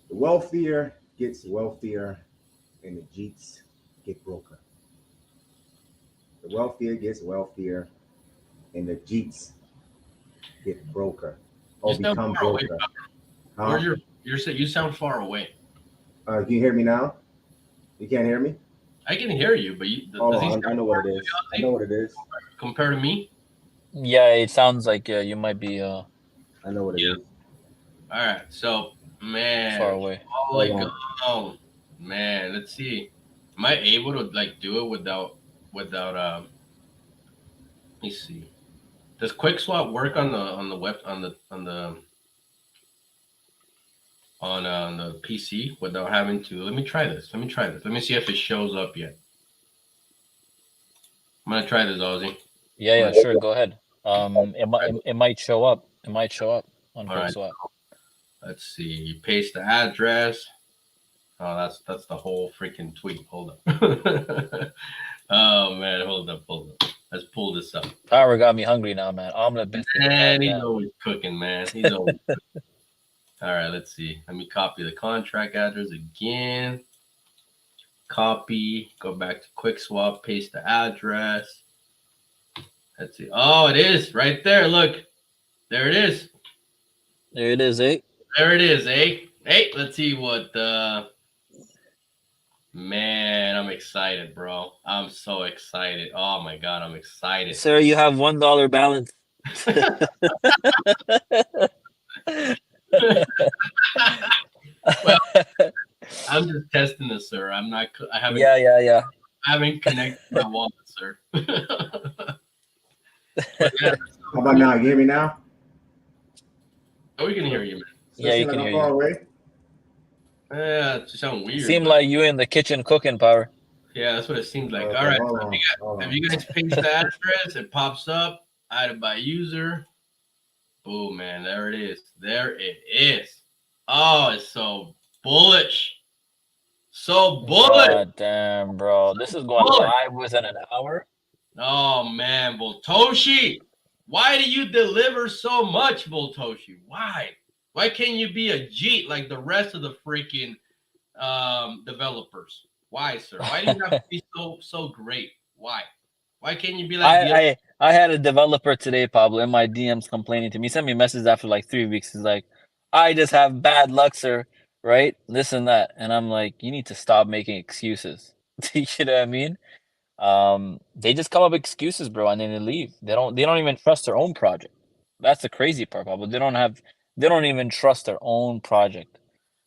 [SPEAKER 12] The wealthier gets wealthier, and the Jeets get broker. The wealthier gets wealthier, and the Jeets get broker. Or become broker.
[SPEAKER 10] You sound far away.
[SPEAKER 12] Can you hear me now? You can't hear me?
[SPEAKER 10] I can hear you, but
[SPEAKER 12] I know what it is. I know what it is.
[SPEAKER 10] Compared to me?
[SPEAKER 11] Yeah, it sounds like you might be.
[SPEAKER 12] I know what it is.
[SPEAKER 10] All right, so man,
[SPEAKER 11] far away.
[SPEAKER 10] Oh man, let's see. Am I able to like do it without? Let me see. Does QuickSwap work on the PC without having to? Let me try this. Let me see if it shows up yet. I'm gonna try this, Ozzy.
[SPEAKER 11] Yeah, sure. Go ahead. It might show up. It might show up on QuickSwap. Right.
[SPEAKER 10] Let's see. You paste the address. Oh, that's the whole freaking tweet. Hold up. Oh man, hold up. Let's pull this up.
[SPEAKER 11] Power got me hungry now, man. Omelet biscuit.
[SPEAKER 10] Man, he's always cooking, man. He's always cooking. All right, let's see. Let me copy the contract address again. Copy. Go back to QuickSwap. Paste the address. Let's see. Oh, it is right there. Look, there it is.
[SPEAKER 11] There it is, eh?
[SPEAKER 10] There it is, eh? Hey, let's see what. Man, I'm excited, bro. I'm so excited. Oh my god, I'm excited.
[SPEAKER 11] Sir, you have $1 balance.
[SPEAKER 10] Well, I'm just testing this, sir. I'm not. I haven't.
[SPEAKER 11] Yeah.
[SPEAKER 10] I haven't connected my wallet, sir. But yeah,
[SPEAKER 12] How about now? You hear me now?
[SPEAKER 10] oh, we can hear you, man.
[SPEAKER 11] Yeah, you
[SPEAKER 12] Especially
[SPEAKER 11] can
[SPEAKER 12] like I'm
[SPEAKER 11] hear
[SPEAKER 12] far
[SPEAKER 11] you.
[SPEAKER 12] away.
[SPEAKER 10] Yeah, it sounds weird.
[SPEAKER 11] Seem
[SPEAKER 10] But
[SPEAKER 11] like you in the kitchen cooking, Power.
[SPEAKER 10] yeah, that's what it seems like.
[SPEAKER 12] Okay,
[SPEAKER 10] All right,
[SPEAKER 12] hold
[SPEAKER 10] so
[SPEAKER 12] on, hold
[SPEAKER 10] if
[SPEAKER 12] on.
[SPEAKER 10] you guys paste the address, it pops up. Added by user. Boom, man. There it is. There it is. Oh, it's so bullish. So bullish.
[SPEAKER 11] God damn, bro. This is going
[SPEAKER 10] Bullish.
[SPEAKER 11] live within an hour.
[SPEAKER 10] Oh man, Voltoshi. Why do you deliver so much, Voltoshi? Why? Why can't you be a Jeet like the rest of the freaking developers? Why, sir? Why do you have to be so great? Why? Why can't you be like the
[SPEAKER 11] I had a developer today, Pablo, in my DMs complaining to me. He sent me a message after like 3 weeks. He's like, I just have bad luck, sir. Right? This and that. And I'm like, you need to stop making excuses. You know what I mean? They just come up with excuses, bro, and then they leave. They don't even trust their own project. That's the crazy part, Pablo. They don't even trust their own project.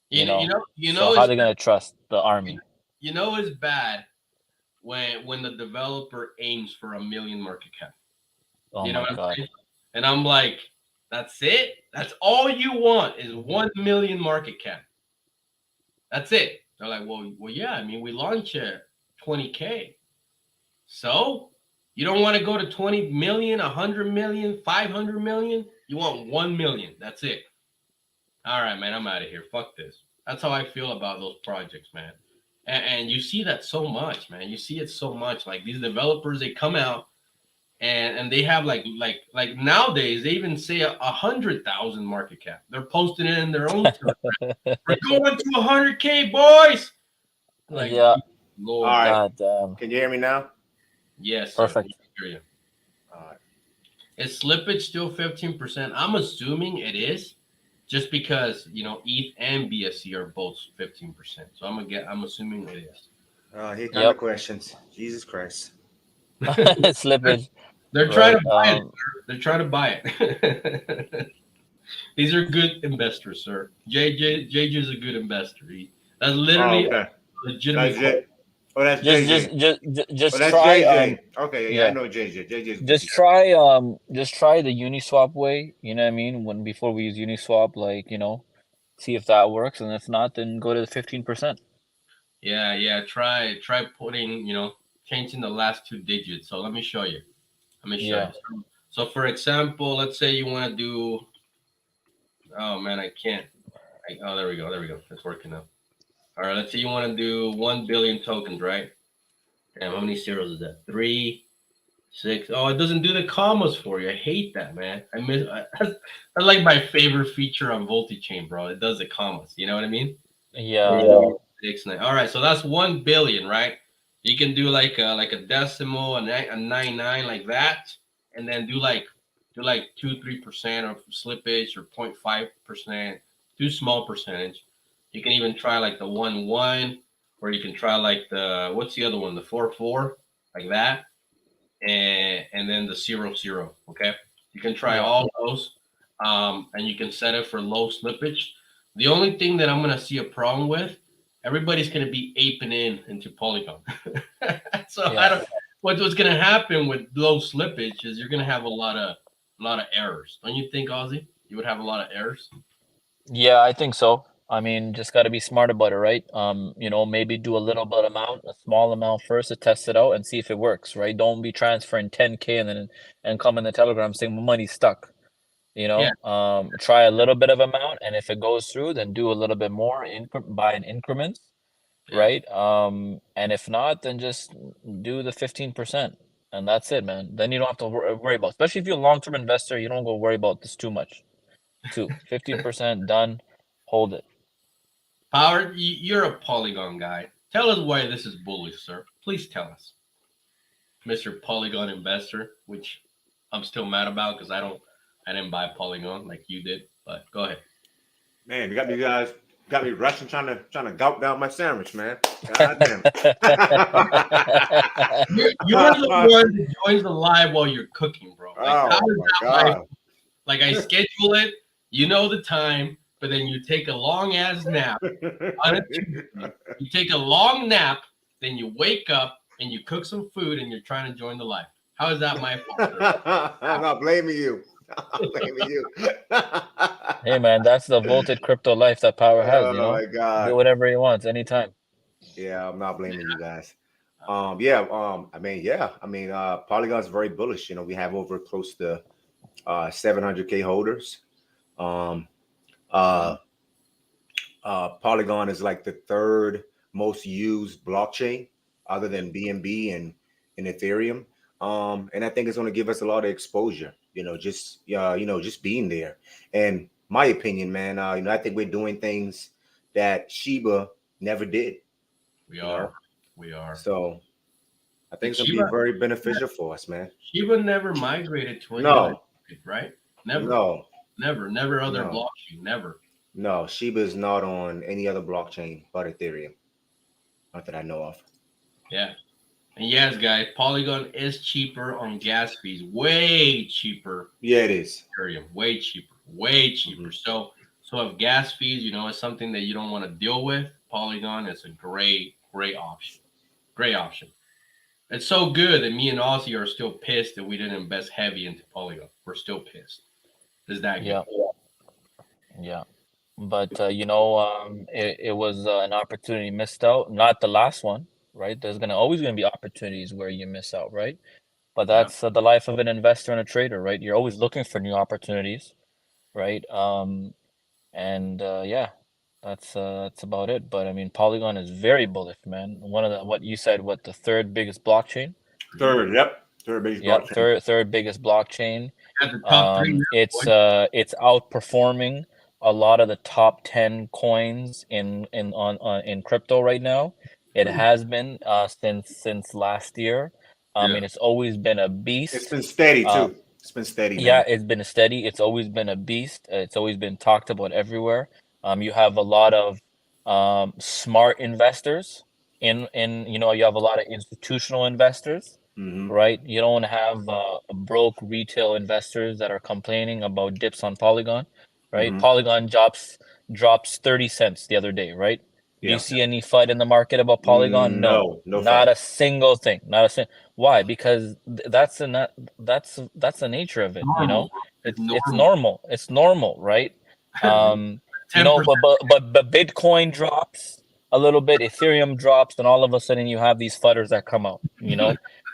[SPEAKER 11] You know?
[SPEAKER 10] you
[SPEAKER 11] So
[SPEAKER 10] know
[SPEAKER 11] how
[SPEAKER 10] it's
[SPEAKER 11] they gonna trust the army?
[SPEAKER 10] you know it's bad when the developer aims for 1 million market cap.
[SPEAKER 11] Oh
[SPEAKER 10] You know
[SPEAKER 11] my
[SPEAKER 10] what I'm
[SPEAKER 11] god.
[SPEAKER 10] saying? And I'm like, that's it? That's all you want is 1 million market cap. That's it. They're like, well, yeah. I mean, we launch at 20K. So you don't want to go to 20 million, 100 million, 500 million. You want 1 million. That's it. All right, man. I'm out of here. Fuck this. That's how I feel about those projects, man. And you see that so much, man. You see it so much. Like these developers, they come out and they have like nowadays they even say 100,000 market cap. They're posting it in their own. We're going to 100K, boys. Like,
[SPEAKER 11] Yeah.
[SPEAKER 10] Lord.
[SPEAKER 12] All right.
[SPEAKER 11] God damn.
[SPEAKER 12] Can you hear me now?
[SPEAKER 10] Yes, sir.
[SPEAKER 11] Perfect.
[SPEAKER 10] We hear you.
[SPEAKER 12] All right.
[SPEAKER 10] Is slippage still 15%? I'm assuming it is, just because ETH and BSC are both 15%. So I'm assuming it is.
[SPEAKER 12] Here come the
[SPEAKER 11] Yep.
[SPEAKER 12] questions. Jesus Christ.
[SPEAKER 11] Slippage.
[SPEAKER 10] They're trying
[SPEAKER 11] Right,
[SPEAKER 10] to buy it. Sir. They're trying to buy it. These are good investors, sir. JJ is a good investor. That's literally
[SPEAKER 12] okay.
[SPEAKER 10] legitimate.
[SPEAKER 12] That's it. Oh, that's JJ.
[SPEAKER 11] Just
[SPEAKER 12] that's
[SPEAKER 11] try
[SPEAKER 12] JJ. Okay, yeah,
[SPEAKER 11] yeah.
[SPEAKER 12] I know JJ. JJ's
[SPEAKER 11] Just try the Uniswap way, you know what I mean? When before we use Uniswap, like, see if that works, and if not, then go to the 15%.
[SPEAKER 10] Yeah. Try putting, changing the last two digits. So let me show you.
[SPEAKER 11] Yeah.
[SPEAKER 10] So for example, let's say you want to do. Oh man, I can't. Oh, there we go. It's working now. All right, let's say you want to do 1 billion tokens, right? Damn, how many zeros is that? 3, 6. Oh, it doesn't do the commas for you. I hate that, man. That's like my favorite feature on Chain, bro. It does the commas. You know what I mean?
[SPEAKER 11] Yeah.
[SPEAKER 10] 6, 9. All right, so that's 1 billion, right? You can do like a decimal, a 99 like that, and then do like 2-3% of slippage or 0.5%, do small percentage. You can even try like the 1-1, or you can try like the what's the other one, the 4-4, like that, and then the 0-0. Okay, you can try all those, and you can set it for low slippage. The only thing that I'm gonna see a problem with, everybody's gonna be aping into Polygon. So I don't. What's gonna happen with low slippage is you're gonna have a lot of errors. Don't you think, Ozzy? You would have a lot of errors.
[SPEAKER 11] Yeah, I think so. I mean, just got to be smart about it, right? Maybe do a little bit amount, a small amount first to test it out and see if it works, right? Don't be transferring 10K and come in the Telegram saying my money's stuck. Try a little bit of amount, and if it goes through, then do a little bit more buy in increments, right? And if not, then just do the 15%, and that's it, man. Then you don't have to worry about, especially if you're a long-term investor, you don't go worry about this too much. 15% done, hold it.
[SPEAKER 10] Power, you're a Polygon guy. Tell us why this is bullish, sir. Please tell us, Mr. Polygon investor, which I'm still mad about because I didn't buy Polygon like you did. But go ahead.
[SPEAKER 12] Man, we got you guys
[SPEAKER 13] Got me rushing, trying to gulp down my sandwich, man. God damn.
[SPEAKER 10] You're the one that joins the live while you're cooking, bro. Like, how
[SPEAKER 13] Oh
[SPEAKER 10] is
[SPEAKER 13] my
[SPEAKER 10] that live?
[SPEAKER 13] God.
[SPEAKER 10] Like, I schedule it, you know the time, but then you take a long ass nap on a Tuesday. You take a long nap, then you wake up and you cook some food and you're trying to join the live. How is that my fault?
[SPEAKER 13] I'm not blaming you. I'm blaming you.
[SPEAKER 11] Hey man, that's the vaulted crypto life that Power has, you
[SPEAKER 13] Oh
[SPEAKER 11] know?
[SPEAKER 13] my God.
[SPEAKER 11] Do whatever he wants anytime.
[SPEAKER 13] Yeah, I'm not blaming you guys. Yeah, Polygon's very bullish. You know, we have over close to 700K holders. Polygon is like the third most used blockchain other than BNB and Ethereum. And I think it's going to give us a lot of exposure, just being there. And my opinion, man, I think we're doing things that Shiba never did.
[SPEAKER 10] We are.
[SPEAKER 13] So I think it's going to be very beneficial for us, man.
[SPEAKER 10] Shiba never migrated to any
[SPEAKER 13] No.
[SPEAKER 10] other market, right? Never.
[SPEAKER 13] No.
[SPEAKER 10] Never other
[SPEAKER 13] No.
[SPEAKER 10] blockchain, never.
[SPEAKER 13] No, Shiba is not on any other blockchain but Ethereum. Not that I know of.
[SPEAKER 10] Yeah. And yes, guys, Polygon is cheaper on gas fees. Way cheaper.
[SPEAKER 13] Yeah, it is.
[SPEAKER 10] Ethereum. Way cheaper. Way cheaper. So if gas fees, is something that you don't want to deal with, Polygon is a great option. Great option. It's so good that me and Ozzy are still pissed that we didn't invest heavy into Polygon. We're still pissed. Is that good?
[SPEAKER 11] Yeah. But it was an opportunity missed out. Not the last one, right? There's always gonna be opportunities where you miss out, right? But that's the life of an investor and a trader, right? You're always looking for new opportunities, right? That's about it. But I mean, Polygon is very bullish, man. One of what you said, the third biggest blockchain?
[SPEAKER 13] Third biggest blockchain.
[SPEAKER 11] Third biggest blockchain.
[SPEAKER 10] At the top three.
[SPEAKER 11] It's outperforming a lot of the top 10 coins in crypto right now. It has been since last year. I mean, it's always been a beast.
[SPEAKER 13] It's been steady too. It's been steady.
[SPEAKER 11] Yeah,
[SPEAKER 13] Man.
[SPEAKER 11] it's been steady. It's always been a beast. It's always been talked about everywhere. You have a lot of smart investors you have a lot of institutional investors. Right? You don't have broke retail investors that are complaining about dips on Polygon, right? Polygon drops 30 cents the other day, right? Do you see any FUD in the market about Polygon?
[SPEAKER 13] No,
[SPEAKER 11] not a single thing. Why? Because that's the nature of it. It's normal. It's normal, right? But Bitcoin drops a little bit, Ethereum drops, and all of a sudden you have these FUDders that come out,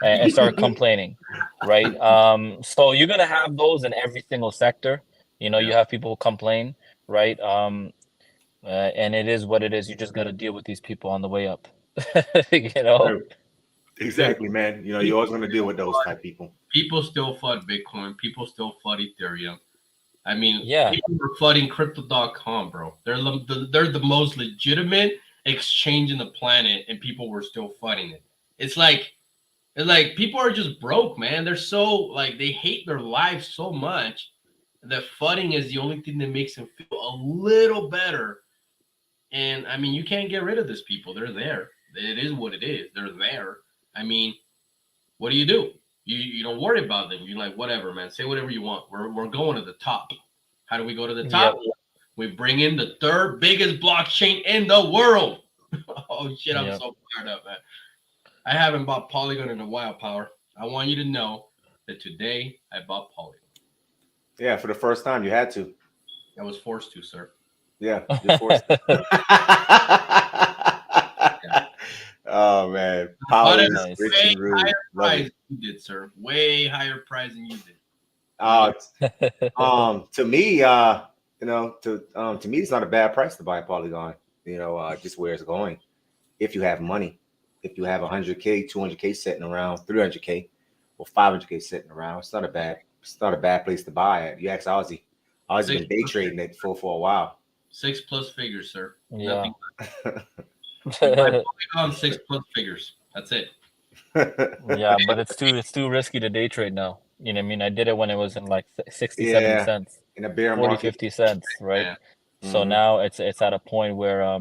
[SPEAKER 11] and start complaining, right? So you're gonna have those in every single sector. You have people complain, right? And it is what it is. You just got to deal with these people on the way up.
[SPEAKER 13] Exactly, man. You're always gonna deal with those type people.
[SPEAKER 10] People still FUD Bitcoin. People still FUD Ethereum. I mean,
[SPEAKER 11] yeah,
[SPEAKER 10] people were flooding crypto.com, bro. They're the most legitimate exchange in the planet, and people were still flooding it. It's like people are just broke, man. They're so they hate their life so much that flooding is the only thing that makes them feel a little better. And I mean, you can't get rid of these people. They're there. It is what it is. They're there. I mean, what do? You don't worry about them. You're like, whatever, man. Say whatever you want. We're going to the top. How do we go to the top?
[SPEAKER 11] Yep.
[SPEAKER 10] We bring in the third biggest blockchain in the world. Oh shit, I'm so fired up, man. I haven't bought Polygon in a while, Power. I want you to know that today I bought Polygon.
[SPEAKER 13] Yeah, for the first time you had to.
[SPEAKER 10] I was forced to, sir.
[SPEAKER 13] Yeah, you're forced to. Oh man,
[SPEAKER 10] Power is rich and rude. Higher price you did, sir. Way higher price than you did.
[SPEAKER 13] To me, to me, it's not a bad price to buy Polygon. Just where it's going. If you have money, if you have 100K, 200K sitting around, 300K, or 500K sitting around, it's not a bad place to buy it. You ask Ozzy. Ozzy's been day trading it for a while.
[SPEAKER 10] 6+ figures, sir.
[SPEAKER 11] Yeah.
[SPEAKER 10] On 6+ figures. That's it.
[SPEAKER 11] Yeah, but it's too risky to day trade now. You know what I mean? I did it when it was in 67 cents.
[SPEAKER 13] In a bear
[SPEAKER 11] 40,
[SPEAKER 13] market.
[SPEAKER 11] 50 cents, right? So now it's at a point where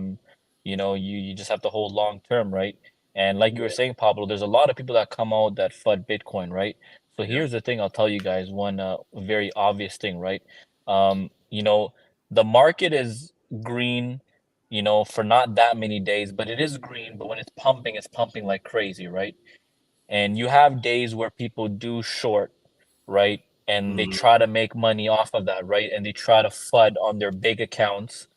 [SPEAKER 11] you know, you just have to hold long term, right? And like you were saying, Pablo, there's a lot of people that come out that FUD Bitcoin, right? So here's the thing, I'll tell you guys one very obvious thing, right? You know, the market is green, you know, for not that many days, but it is green. But when it's pumping like crazy, right? And you have days where people do short, right? And they try to make money off of that, right? And they try to FUD on their big accounts,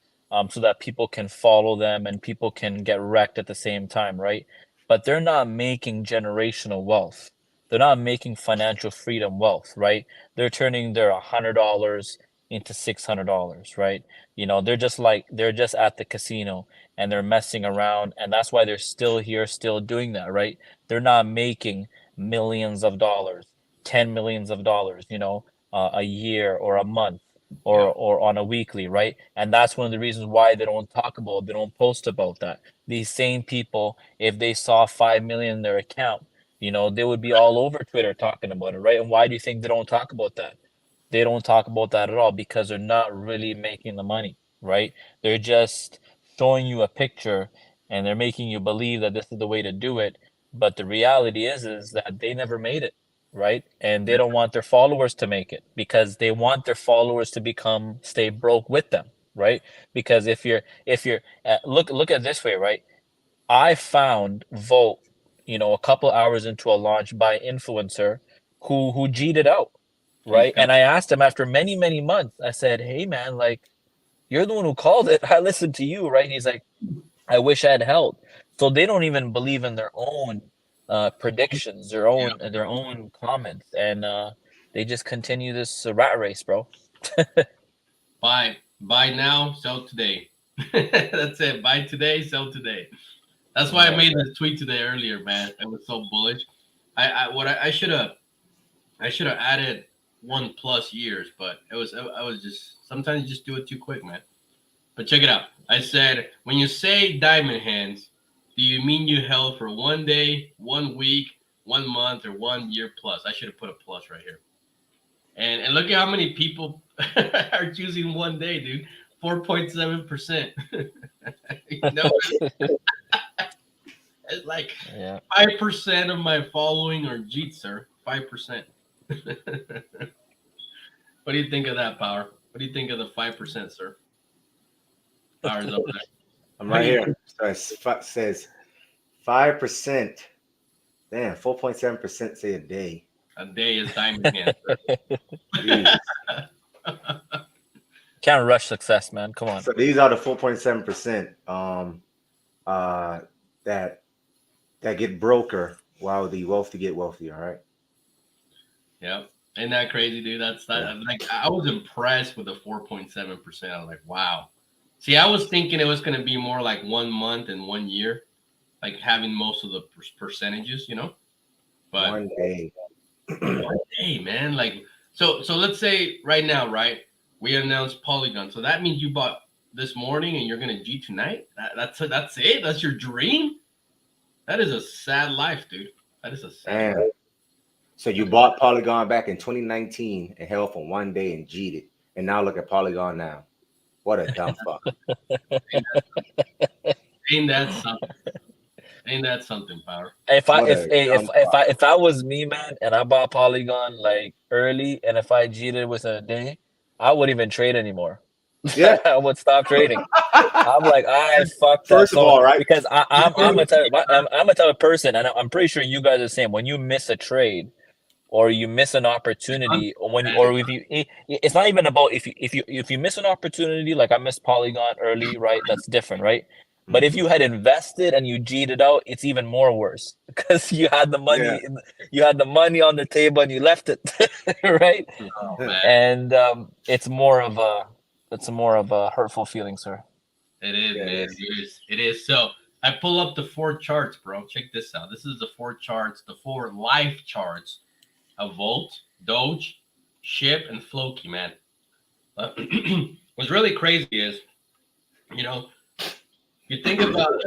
[SPEAKER 11] so that people can follow them and people can get wrecked at the same time, right? But they're not making generational wealth. They're not making financial freedom wealth, right? They're turning their $100 into $600, right? You know, they're just at the casino and they're messing around, and that's why they're still here, still doing that, right? They're not making millions of dollars, 10 millions of dollars, you know, a year or a month or on a weekly, right? And that's one of the reasons why they don't post about that. These same people, if they saw 5 million in their account, you know, they would be all over Twitter talking about it, right? And why do you think they don't talk about that? They don't talk about that at all because they're not really making the money, right? They're just showing you a picture and they're making you believe that this is the way to do it. But the reality is that they never made it, right? And they don't want their followers to make it because they want their followers to stay broke with them, right? Because if you're look at it this way, right? I found Volt, you know, a couple hours into a launch by influencer who G'd out, right? And I asked him after many, many months, I said, hey man, like, you're the one who called it. I listened to you, right? And he's like, I wish I had held. So they don't even believe in their own predictions, their own comments, and they just continue this rat race, bro.
[SPEAKER 10] Buy now, sell today. That's it. Buy today, sell today. That's why I made this tweet today earlier, man. It was so bullish. I should have added 1+ years, but I was just sometimes you just do it too quick, man. But check it out. I said, when you say diamond hands, do you mean you held for 1 day, 1 week, 1 month, or 1 year plus? I should have put a plus right here. And look at how many people are choosing 1 day, dude. 4.7%. You know, it's like 5% of my following are Jeets, sir. 5%. What do you think of that, Power? What do you think of the 5%, sir? Power's over there.
[SPEAKER 13] I'm right here. So it says 5%. Damn, 4.7% say a day.
[SPEAKER 10] A day is diamond hands.
[SPEAKER 11] Can't rush success, man. Come on.
[SPEAKER 13] So these are the 4.7% that get broker while the wealthy get wealthier, right?
[SPEAKER 10] Yep. Isn't that crazy, dude? Like I was impressed with the 4.7%. I was like, wow. See, I was thinking it was going to be more like 1 month and 1 year, like having most of the percentages, you know. But
[SPEAKER 13] 1 day.
[SPEAKER 10] 1 day, man. Like so let's say right now, right? We announced Polygon. So that means you bought this morning and you're going to G tonight? That's it? That's your dream? That is a sad life, dude. That is a sad life.
[SPEAKER 13] So you bought Polygon back in 2019 and held for 1 day and G'd it. And now look at Polygon now. What a dumb fuck.
[SPEAKER 10] Ain't that something? Ain't that something, Power?
[SPEAKER 11] If I was me, man, and I bought Polygon like early, and if I G'd it within a day, I wouldn't even trade anymore.
[SPEAKER 13] Yeah,
[SPEAKER 11] I would stop trading. I'm like, I fucked that.
[SPEAKER 13] First of all, right?
[SPEAKER 11] Because I'm a type of person, and I'm pretty sure you guys are the same. When you miss a trade, or you miss an opportunity, it's not even about if you miss an opportunity, like I missed Polygon early, right? That's different, right? But if you had invested and you G'd it out, it's even more worse because you had the money, you had the money on the table and you left it, right?
[SPEAKER 10] Oh,
[SPEAKER 11] and it's more of a hurtful feeling, sir.
[SPEAKER 10] It is, man. It is. So I pull up the 4 charts, bro. Check this out. This is the 4 charts, the 4 life charts of Volt, Doge, Ship, and Floki, man. What's really crazy is, you know, you think about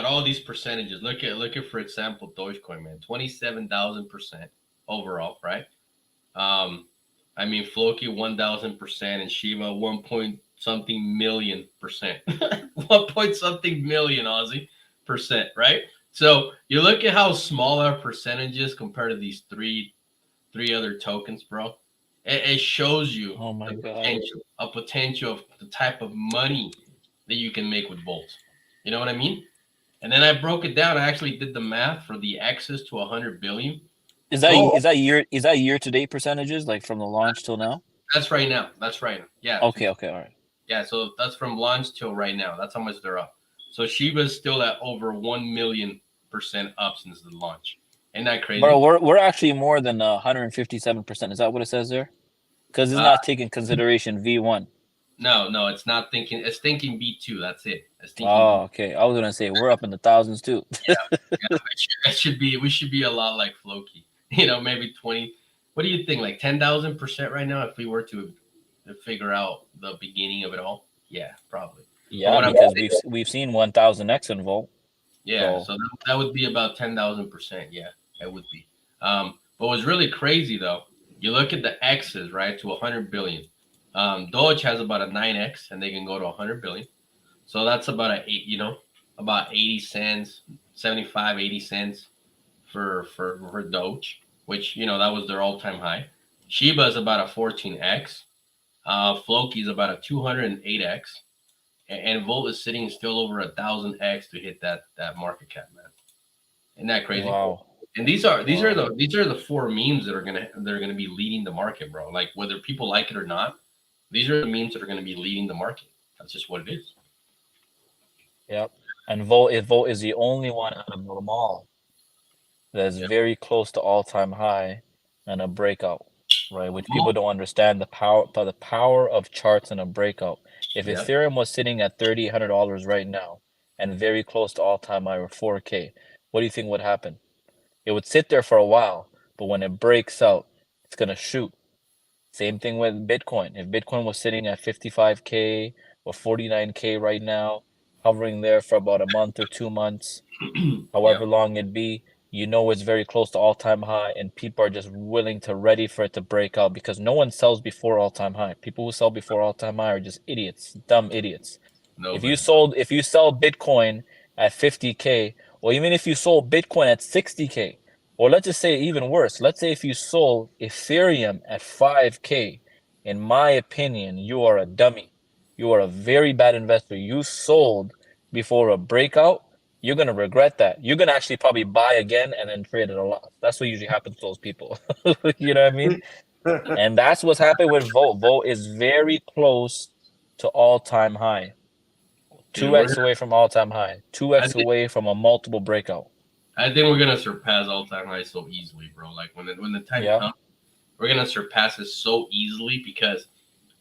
[SPEAKER 10] all these percentages. Look at for example, Dogecoin, man, 27,000% overall, right? I mean, Floki 1,000% and Shiba 1 point something million percent. 1 point something million Aussie percent, right? So you look at how small our percentages compared to these three other tokens, bro. It shows you
[SPEAKER 11] Oh my
[SPEAKER 10] the
[SPEAKER 11] god.
[SPEAKER 10] potential of the type of money that you can make with Volt. You know what I mean? And then I broke it down. I actually did the math for the access to 100 billion.
[SPEAKER 11] Is that
[SPEAKER 10] Gold,
[SPEAKER 11] year to date percentages, like from the launch till now?
[SPEAKER 10] that's right now. That's right now. Yeah.
[SPEAKER 11] Okay, all right.
[SPEAKER 10] Yeah, so that's from launch till right now. That's how much they're up. So Shiba's still at over 1,000,000% up since the launch. Ain't that crazy?
[SPEAKER 11] Bro, we're actually more than 157%. Is that what it says there? Because it's not taking consideration V1.
[SPEAKER 10] No, it's not thinking. It's thinking B2. That's it. It's thinking.
[SPEAKER 11] Oh, okay. I was gonna say we're up in the thousands too.
[SPEAKER 10] Yeah, it should be. We should be a lot like Floki. You know, maybe 20. What do you think? Like 10,000% right now, if we were to figure out the beginning of it all. Yeah, probably.
[SPEAKER 11] Yeah, because we've seen 1,000x in Volt.
[SPEAKER 10] Yeah, so that would be about 10,000%. Yeah, it would be. But what's really crazy though, you look at the X's, right, to 100 billion. Doge has about a 9x, and they can go to 100 billion. So that's about about 80 cents, 75, 80 cents for Doge, which that was their all-time high. Shiba is about a 14x. Floki is about a 208x, and Volt is sitting still over 1,000x to hit that market cap, man. Isn't that crazy?
[SPEAKER 11] Wow.
[SPEAKER 10] And these are the four memes that are gonna be leading the market, bro. Like whether people like it or not, these are the memes that are gonna be leading the market. That's just what it is.
[SPEAKER 11] Yep. And Volt is the only one out of them all that's very close to all-time high and a breakout, right? Which people don't understand the power of charts and a breakout. If Ethereum was sitting at $3,800 right now and very close to all-time high or 4K, what do you think would happen? It would sit there for a while, but when it breaks out, it's gonna shoot. Same thing with Bitcoin. If Bitcoin was sitting at 55K or 49K right now, hovering there for about a month or 2 months, however long it be, it's very close to all-time high, and people are just ready for it to break out because no one sells before all-time high. People who sell before all-time high are just idiots, dumb idiots. If you sell Bitcoin at 50K, or even if you sold Bitcoin at 60K, or let's just say even worse, let's say if you sold Ethereum at 5K, in my opinion, you are a dummy. You are a very bad investor. You sold before a breakout. You're going to regret that. You're going to actually probably buy again and then trade at a loss. That's what usually happens to those people. You know what I mean? And that's what's happened with Volt. Volt is very close to all-time high. 2x away from all-time high. 2x away from a multiple breakout.
[SPEAKER 10] I think we're going to surpass all-time high so easily, bro. Like when the time comes, we're going to surpass it so easily because,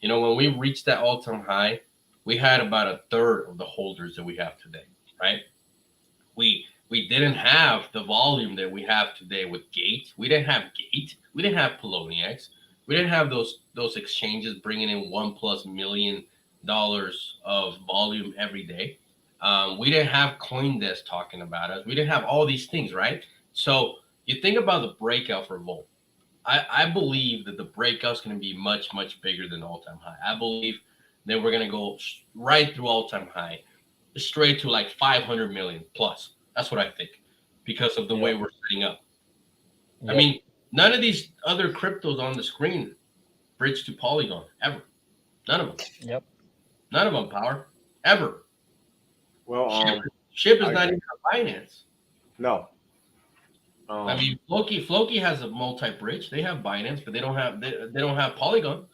[SPEAKER 10] when we reached that all-time high, we had about a third of the holders that we have today, right? We didn't have the volume that we have today with Gate. We didn't have Gate. We didn't have Poloniex. We didn't have those exchanges bringing in $1+ million of volume every day. We didn't have Coindesk talking about us. We didn't have all these things, right? So you think about the breakout for Volt. I believe that the breakout's going to be much, much bigger than all-time high. I believe that we're going to go right through all-time high, straight to like 500 million plus. That's what I think because of the way we're setting up. I mean, none of these other cryptos on the screen bridge to Polygon ever. None of them.
[SPEAKER 11] Yep.
[SPEAKER 10] None of them, Power. Ever.
[SPEAKER 13] Well,
[SPEAKER 10] Ship is not even a Binance.
[SPEAKER 13] No.
[SPEAKER 10] I mean, Floki has a multi-bridge. They have Binance, but they don't have Polygon.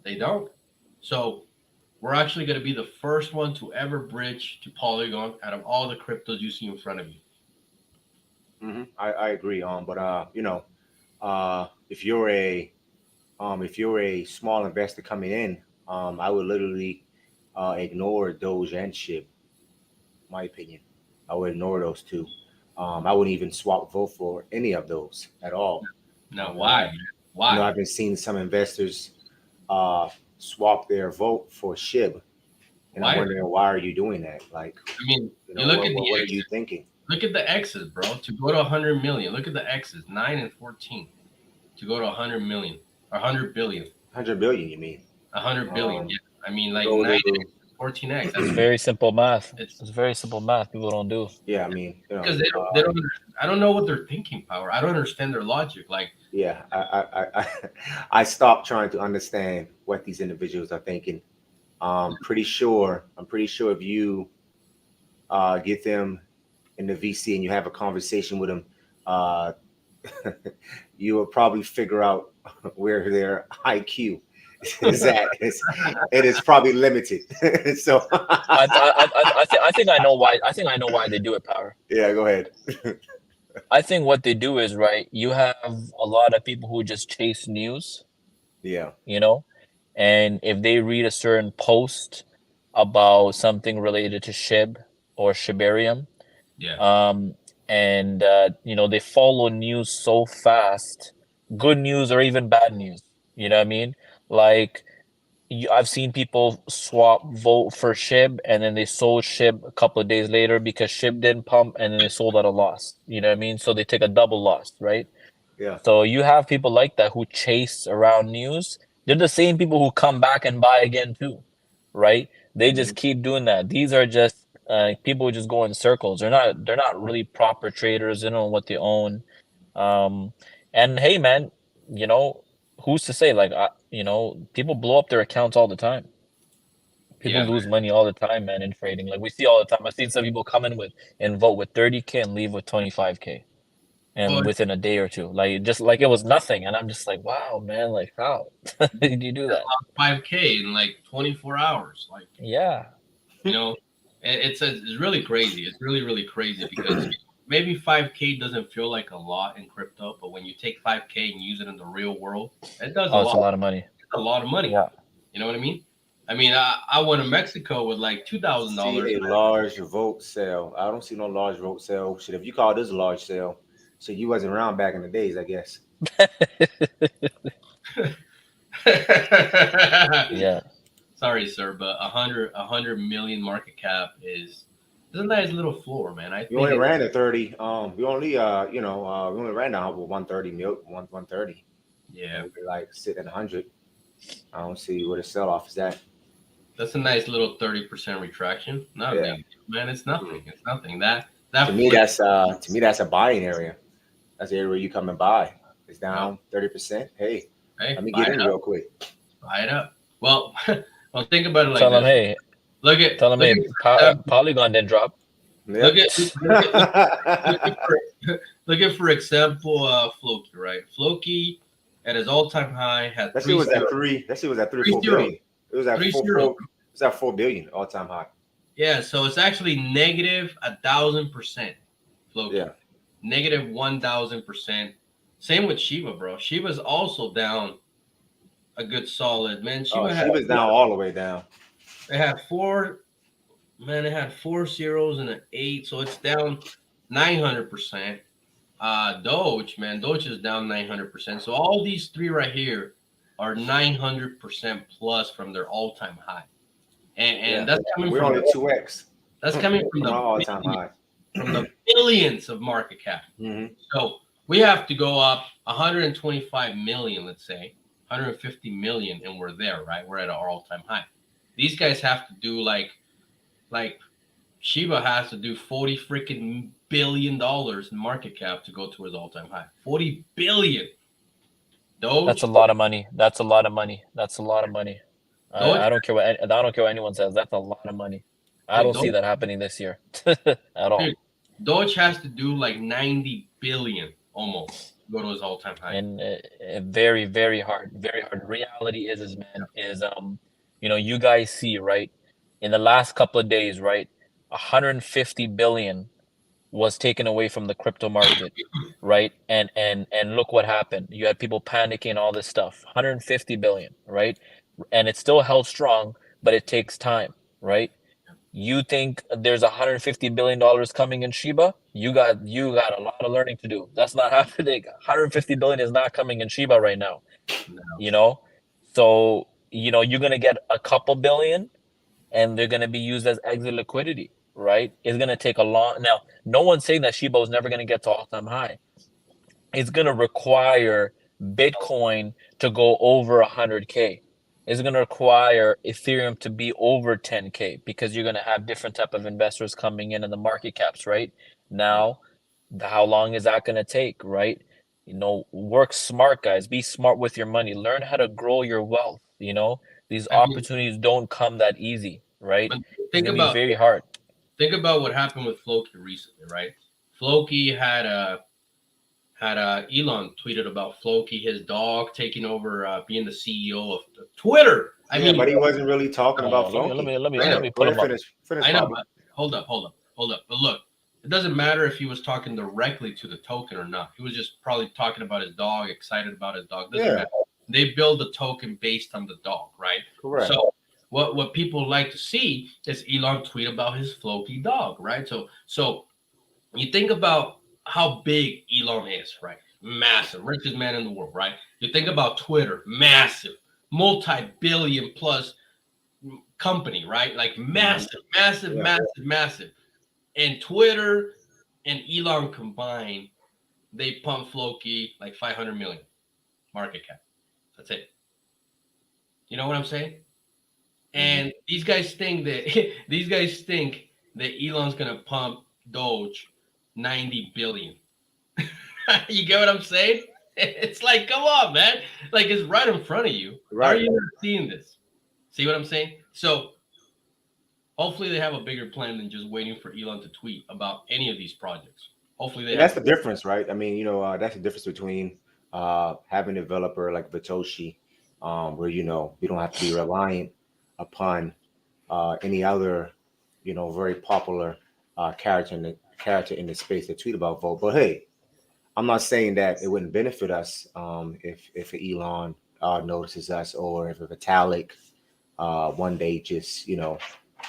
[SPEAKER 10] They don't. So we're actually going to be the first one to ever bridge to Polygon out of all the cryptos you see in front of you.
[SPEAKER 13] Mm-hmm. I agree. But if you're a small investor coming in, I would literally ignore Doge and SHIB. My opinion, I would ignore those two. I wouldn't even vote for any of those at all.
[SPEAKER 10] No, why? Why?
[SPEAKER 13] I've been seeing some investors swap their vote for SHIB, and I'm wondering why are you doing that? Like,
[SPEAKER 10] I mean, look at
[SPEAKER 13] what are you thinking?
[SPEAKER 10] Look at the X's, bro. To go to 100 million, look at the X's, 9 and 14. To go to 100 million or 100 billion,
[SPEAKER 13] 100 billion, you mean?
[SPEAKER 10] 100 billion. Yeah, I mean like
[SPEAKER 13] go
[SPEAKER 10] 9x,
[SPEAKER 13] to-
[SPEAKER 10] 14x.
[SPEAKER 11] It's very simple math.
[SPEAKER 10] It's
[SPEAKER 11] It's very simple math. People don't do.
[SPEAKER 13] Yeah, I mean, you know,
[SPEAKER 10] because they don't. I don't know what their thinking power. I don't understand their logic. Like,
[SPEAKER 13] yeah, I stopped trying to understand what these individuals are thinking. I'm pretty sure if you get them in the VC and you have a conversation with them, you will probably figure out where their IQ is at. It is probably limited. So
[SPEAKER 11] I think I know why. I think I know why they do it, Power.
[SPEAKER 13] yeah, go ahead.
[SPEAKER 11] I think what they do is, right, you have a lot of people who just chase news,
[SPEAKER 13] Yeah.
[SPEAKER 11] you know, and if they read a certain post about something related to SHIB or Shibarium,
[SPEAKER 10] yeah,
[SPEAKER 11] and you know, they follow news so fast, good news or even bad news. You know what I mean? Like I've seen people vote for SHIB and then they sold SHIB a couple of days later because SHIB didn't pump and then they sold at a loss. You know what I mean? So they take a double loss, right?
[SPEAKER 13] Yeah.
[SPEAKER 11] So you have people like that who chase around news. They're the same people who come back and buy again too, right? They just keep doing that. These are just people who just go in circles. They're not really proper traders. They don't know what they own. And hey, man, you know, who's to say? Like, you know, people blow up their accounts all the time. People
[SPEAKER 10] yeah,
[SPEAKER 11] lose money all the time, man, in trading. Like we see all the time. I've seen some people come in with and vote with 30K and leave with 25K,
[SPEAKER 10] Well,
[SPEAKER 11] and within a day or two, like just like it was nothing. And I'm just like, wow, man, like how did you do that?
[SPEAKER 10] 5K in like 24 hours. Like,
[SPEAKER 11] Yeah,
[SPEAKER 10] you know, it's really crazy. It's really crazy because maybe 5K doesn't feel like a lot in crypto, but when you take 5K and use it in the real world, it does
[SPEAKER 11] oh, it's a lot of money.
[SPEAKER 10] It's a lot of money.
[SPEAKER 11] Yeah.
[SPEAKER 10] You know what I mean? I mean, I went to Mexico with like
[SPEAKER 13] See
[SPEAKER 10] $2,000.
[SPEAKER 13] a large vote sale. I don't see no large vote sale. Shit, if you call this a large sale, so you wasn't around back in the days, I guess.
[SPEAKER 11] Yeah.
[SPEAKER 10] Sorry, sir, but 100 million market cap is a nice little floor, man. I
[SPEAKER 13] We only ran at 30. We only we only ran down with 130.
[SPEAKER 10] Yeah,
[SPEAKER 13] we like sitting at 100. I don't see where the sell off is at.
[SPEAKER 10] that's a nice little 30% retraction. Not a big deal, man. It's nothing. It's nothing. That
[SPEAKER 13] To me, that's a buying area. That's the area where you come and buy. It's down 30%. Hey, let me get in real quick.
[SPEAKER 10] Buy it up. Well, well, think about it like
[SPEAKER 11] Tell
[SPEAKER 10] this.
[SPEAKER 11] them, hey,
[SPEAKER 10] Tell
[SPEAKER 11] them, hey, Polygon didn't drop.
[SPEAKER 10] Look at for example, Floki, right? Floki at his all-time high had
[SPEAKER 13] That shit was at 3. That shit was at 4 billion. It was at 4 billion all-time high.
[SPEAKER 10] Yeah, so it's actually negative 1,000%. Floki.
[SPEAKER 13] Yeah.
[SPEAKER 10] Negative 1,000%. Same with Shiba, bro. Shiba's also down a good solid, man.
[SPEAKER 13] Shiba's down all the way down.
[SPEAKER 10] It had 4 zeros and an 8, so it's down 900%. Doge is down 900%. So all these three right here are 900% plus from their all-time high, and that's coming
[SPEAKER 13] we're
[SPEAKER 10] from
[SPEAKER 13] only 2x.
[SPEAKER 10] That's coming from the
[SPEAKER 13] all-time high.
[SPEAKER 10] From the billions of market cap. So we have to go up 125 million, let's say 150 million, and we're there, right? We're at our all-time high. These guys have to do like Shiba has to do 40 freaking billion dollars in market cap to go to his all-time high. 40 billion. Doge,
[SPEAKER 11] That's a lot of money. That's a lot of money. That's a lot of money. I don't care what anyone says. That's a lot of money. I don't see that happening this year at all.
[SPEAKER 10] Doge has to do like 90 billion almost to go to his all-time high.
[SPEAKER 11] And very, very hard. Very hard. Reality is you know, you guys see, right? In the last couple of days, right? 150 billion was taken away from the crypto market, right? And look what happened. You had people panicking, all this stuff. 150 billion, right? And it's still held strong, but it takes time, right? You think there's $150 billion coming in Shiba? You got a lot of learning to do. That's not happening. 150 billion is not coming in Shiba right now.
[SPEAKER 10] No.
[SPEAKER 11] You know, so you know you're gonna get a couple billion, and they're gonna be used as exit liquidity, right? It's gonna take a long. Now, no one's saying that Shiba is never gonna get to all-time high. It's gonna require Bitcoin to go over 100K. It's going to require Ethereum to be over 10K because you're going to have different type of investors coming in the market caps, right? Now, how long is that going to take, right? Work smart, guys. Be smart with your money. Learn how to grow your wealth. These opportunities don't come that easy, right? It's going to be very hard.
[SPEAKER 10] Think about what happened with Floki recently, right? Floki had Elon tweeted about Floki, his dog taking over, being the CEO of Twitter. I mean,
[SPEAKER 13] but he wasn't really talking about
[SPEAKER 11] let
[SPEAKER 13] Floki.
[SPEAKER 11] me pull him up.
[SPEAKER 13] Finish.
[SPEAKER 10] I know, but hold up. But look, it doesn't matter if he was talking directly to the token or not. He was just probably talking about his dog, excited about his dog. Doesn't matter. They build the token based on the dog, right?
[SPEAKER 13] Correct.
[SPEAKER 10] So what people like to see is Elon tweet about his Floki dog, right? So you think about how big Elon is, right? Massive, richest man in the world, right? You think about Twitter, massive, multi-billion plus company, right? Like massive. And Twitter and Elon combined, they pump Floki like 500 million market cap. That's it. You know what I'm saying? And these guys think that Elon's gonna pump Doge 90 billion. You get what I'm saying? It's like, come on, man. Like, it's right in front of you. Right. How are you not seeing this? See what I'm saying? So hopefully they have a bigger plan than just waiting for Elon to tweet about any of these projects. Hopefully they.
[SPEAKER 13] That's the difference, right? I mean, that's the difference between having a developer like Vitoshi, where we don't have to be reliant upon any other, very popular character in the space that tweet about Volt. But hey, I'm not saying that it wouldn't benefit us if Elon notices us, or if a Vitalik one day just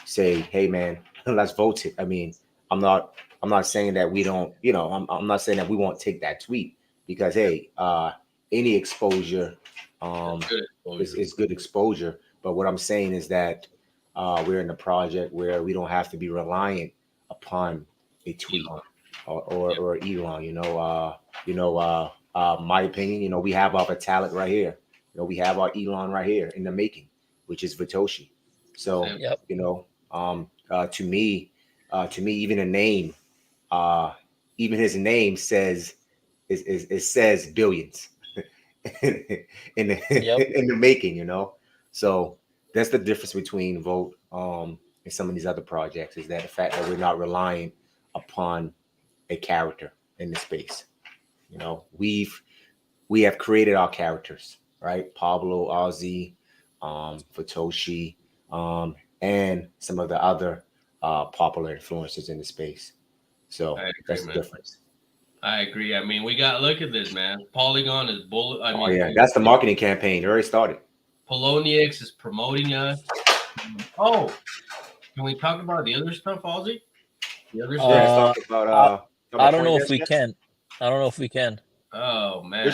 [SPEAKER 13] say, hey man, let's vote it. I mean, I'm not saying that we don't, I'm not saying that we won't take that tweet, because hey, any exposure is good exposure. But what I'm saying is that we're in a project where we don't have to be reliant upon a tweet or Elon. My opinion, we have our Vitalik right here. We have our Elon right here in the making, which is Vitoshi. So to me, even a name, even his name says it says billions in the making. So that's the difference between Volt and some of these other projects, is that the fact that we're not relying upon a character in the space. We have created our characters, right? Pablo, Ozzy, Vitoshi, and some of the other popular influencers in the space. So that's the difference.
[SPEAKER 10] I agree. I mean, look at this, man. Polygon is
[SPEAKER 13] that's the marketing campaign. It already started.
[SPEAKER 10] Poloniex is promoting us. Oh, can we talk about the other stuff, Ozzy? The other stuff?
[SPEAKER 11] I don't know if we can. I don't know if we can.
[SPEAKER 10] Oh man.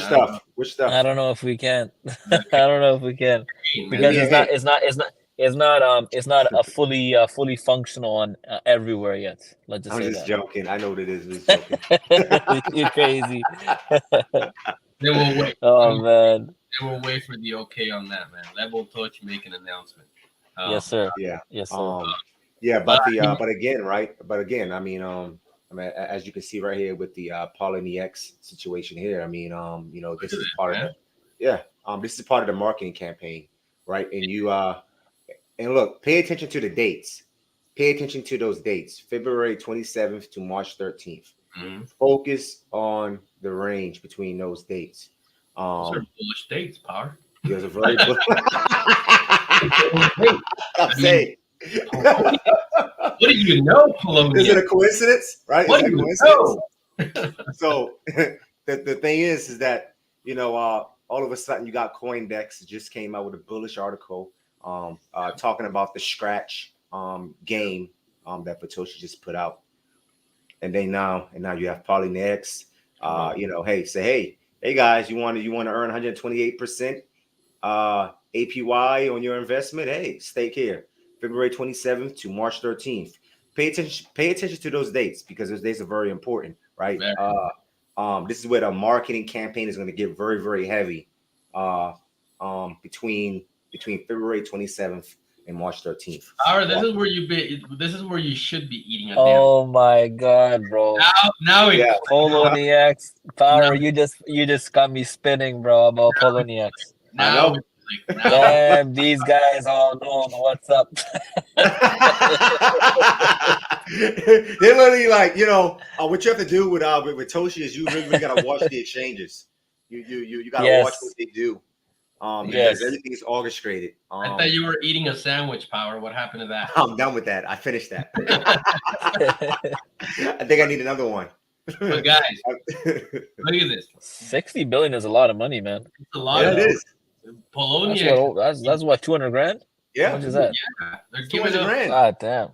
[SPEAKER 13] Which stuff?
[SPEAKER 11] I don't know if we can. I don't know if we can. Because it's not a fully functional on everywhere yet. Let's just say that.
[SPEAKER 13] I'm just joking. I know what it is. I'm just joking.
[SPEAKER 11] You're crazy.
[SPEAKER 10] Then we'll wait.
[SPEAKER 11] Oh man.
[SPEAKER 10] Then we'll wait for the okay on that, man. Level Touch make an announcement.
[SPEAKER 11] Yes, sir.
[SPEAKER 13] Yeah.
[SPEAKER 11] Yes, sir.
[SPEAKER 13] But again, right? But again, I mean, as you can see right here with the Polygon situation here, I mean, this is part of this is part of the marketing campaign, right? And look, pay attention to the dates. Pay attention to those dates: February 27th to March 13th.
[SPEAKER 10] Mm-hmm.
[SPEAKER 13] Focus on the range between those dates.
[SPEAKER 10] Those are bullish dates, Power.
[SPEAKER 13] There's a very I'm saying.
[SPEAKER 10] What do you know, Polonia?
[SPEAKER 13] Is it a coincidence, right?
[SPEAKER 10] What do you know?
[SPEAKER 13] So the thing is that all of a sudden you got Coindesk just came out with a bullish article talking about the scratch game that Vitoshi just put out, and now you have Polygon. Hey guys, you want to earn 128% APY on your investment? Hey, stake here. February 27th to March 13th. Pay attention to those dates, because those dates are very important, right? This is where the marketing campaign is going to get very, very heavy. Between February 27th and March 13th.
[SPEAKER 10] Power, this is where you should be eating a
[SPEAKER 11] Oh my god, bro.
[SPEAKER 10] Now it
[SPEAKER 13] Yeah.
[SPEAKER 11] Poloniex. Power, you just got me spinning, bro, about Poloniex.
[SPEAKER 13] I know.
[SPEAKER 11] Damn, these guys all know what's up.
[SPEAKER 13] They're literally like, what you have to do with Toshi is you really gotta watch the exchanges. You gotta watch what they do. Because everything is orchestrated.
[SPEAKER 10] I thought you were eating a sandwich, Power. What happened to that?
[SPEAKER 13] I'm done with that. I finished that. I think I need another one.
[SPEAKER 10] But guys, look at this.
[SPEAKER 11] 60 billion is a lot of money, man.
[SPEAKER 10] It's a lot.
[SPEAKER 13] It is.
[SPEAKER 10] Poloniex.
[SPEAKER 11] That's what, 200 grand?
[SPEAKER 13] Yeah.
[SPEAKER 11] How much is that?
[SPEAKER 10] Yeah, they're giving
[SPEAKER 13] $200 grand.
[SPEAKER 11] God damn.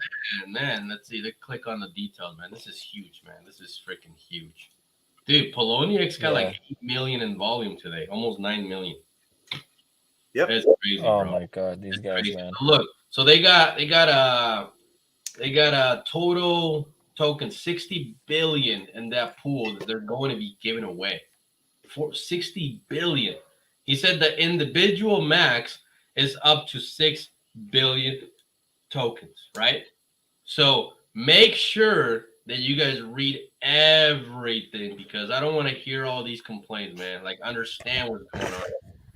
[SPEAKER 10] Man, let's see. Let's click on the details, man. This is huge, man. This is freaking huge. Dude, Poloniex got like 8 million in volume today, almost 9 million.
[SPEAKER 13] Yep.
[SPEAKER 10] That's crazy,
[SPEAKER 11] Oh
[SPEAKER 10] bro.
[SPEAKER 11] my god, these guys,
[SPEAKER 10] Crazy.
[SPEAKER 11] man.
[SPEAKER 10] Look, so they got a total token 60 billion in that pool that they're going to be giving away. For 60 billion. He said the individual max is up to 6 billion tokens, right? So make sure that you guys read everything, because I don't want to hear all these complaints, man. Like, understand what's going on.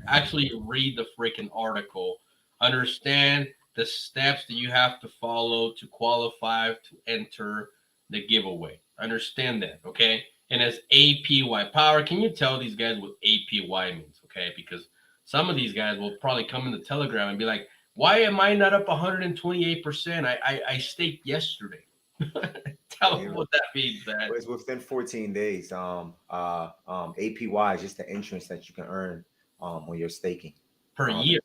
[SPEAKER 10] Actually read the freaking article. Understand the steps that you have to follow to qualify to enter the giveaway. Understand that, okay? And as APY Power, can you tell these guys what APY means, okay? Because some of these guys will probably come in the Telegram and be like, why am I not up 128%? I staked yesterday. Tell them what that means, man.
[SPEAKER 13] It's within 14 days. APY is just the interest that you can earn when you're staking.
[SPEAKER 10] Per year,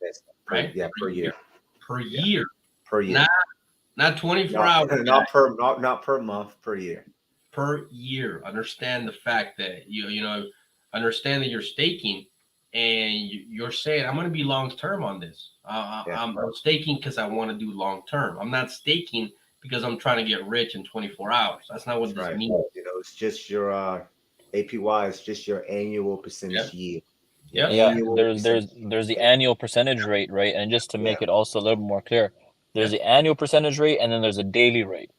[SPEAKER 10] right?
[SPEAKER 13] Yeah, per year.
[SPEAKER 10] Per year.
[SPEAKER 13] Per year.
[SPEAKER 10] Not 24 hours.
[SPEAKER 13] Not per month, per year.
[SPEAKER 10] Per year. Understand the fact that understand that you're staking and you're saying, I'm going to be long term on this. I'm staking because I want to do long term. I'm not staking because I'm trying to get rich in 24 hours. That's not what this means.
[SPEAKER 13] It's just your APY is just your annual percentage yield.
[SPEAKER 11] Yeah, there's the annual percentage rate, right? And just to make it also a little more clear, there's the annual percentage rate and then there's a daily rate.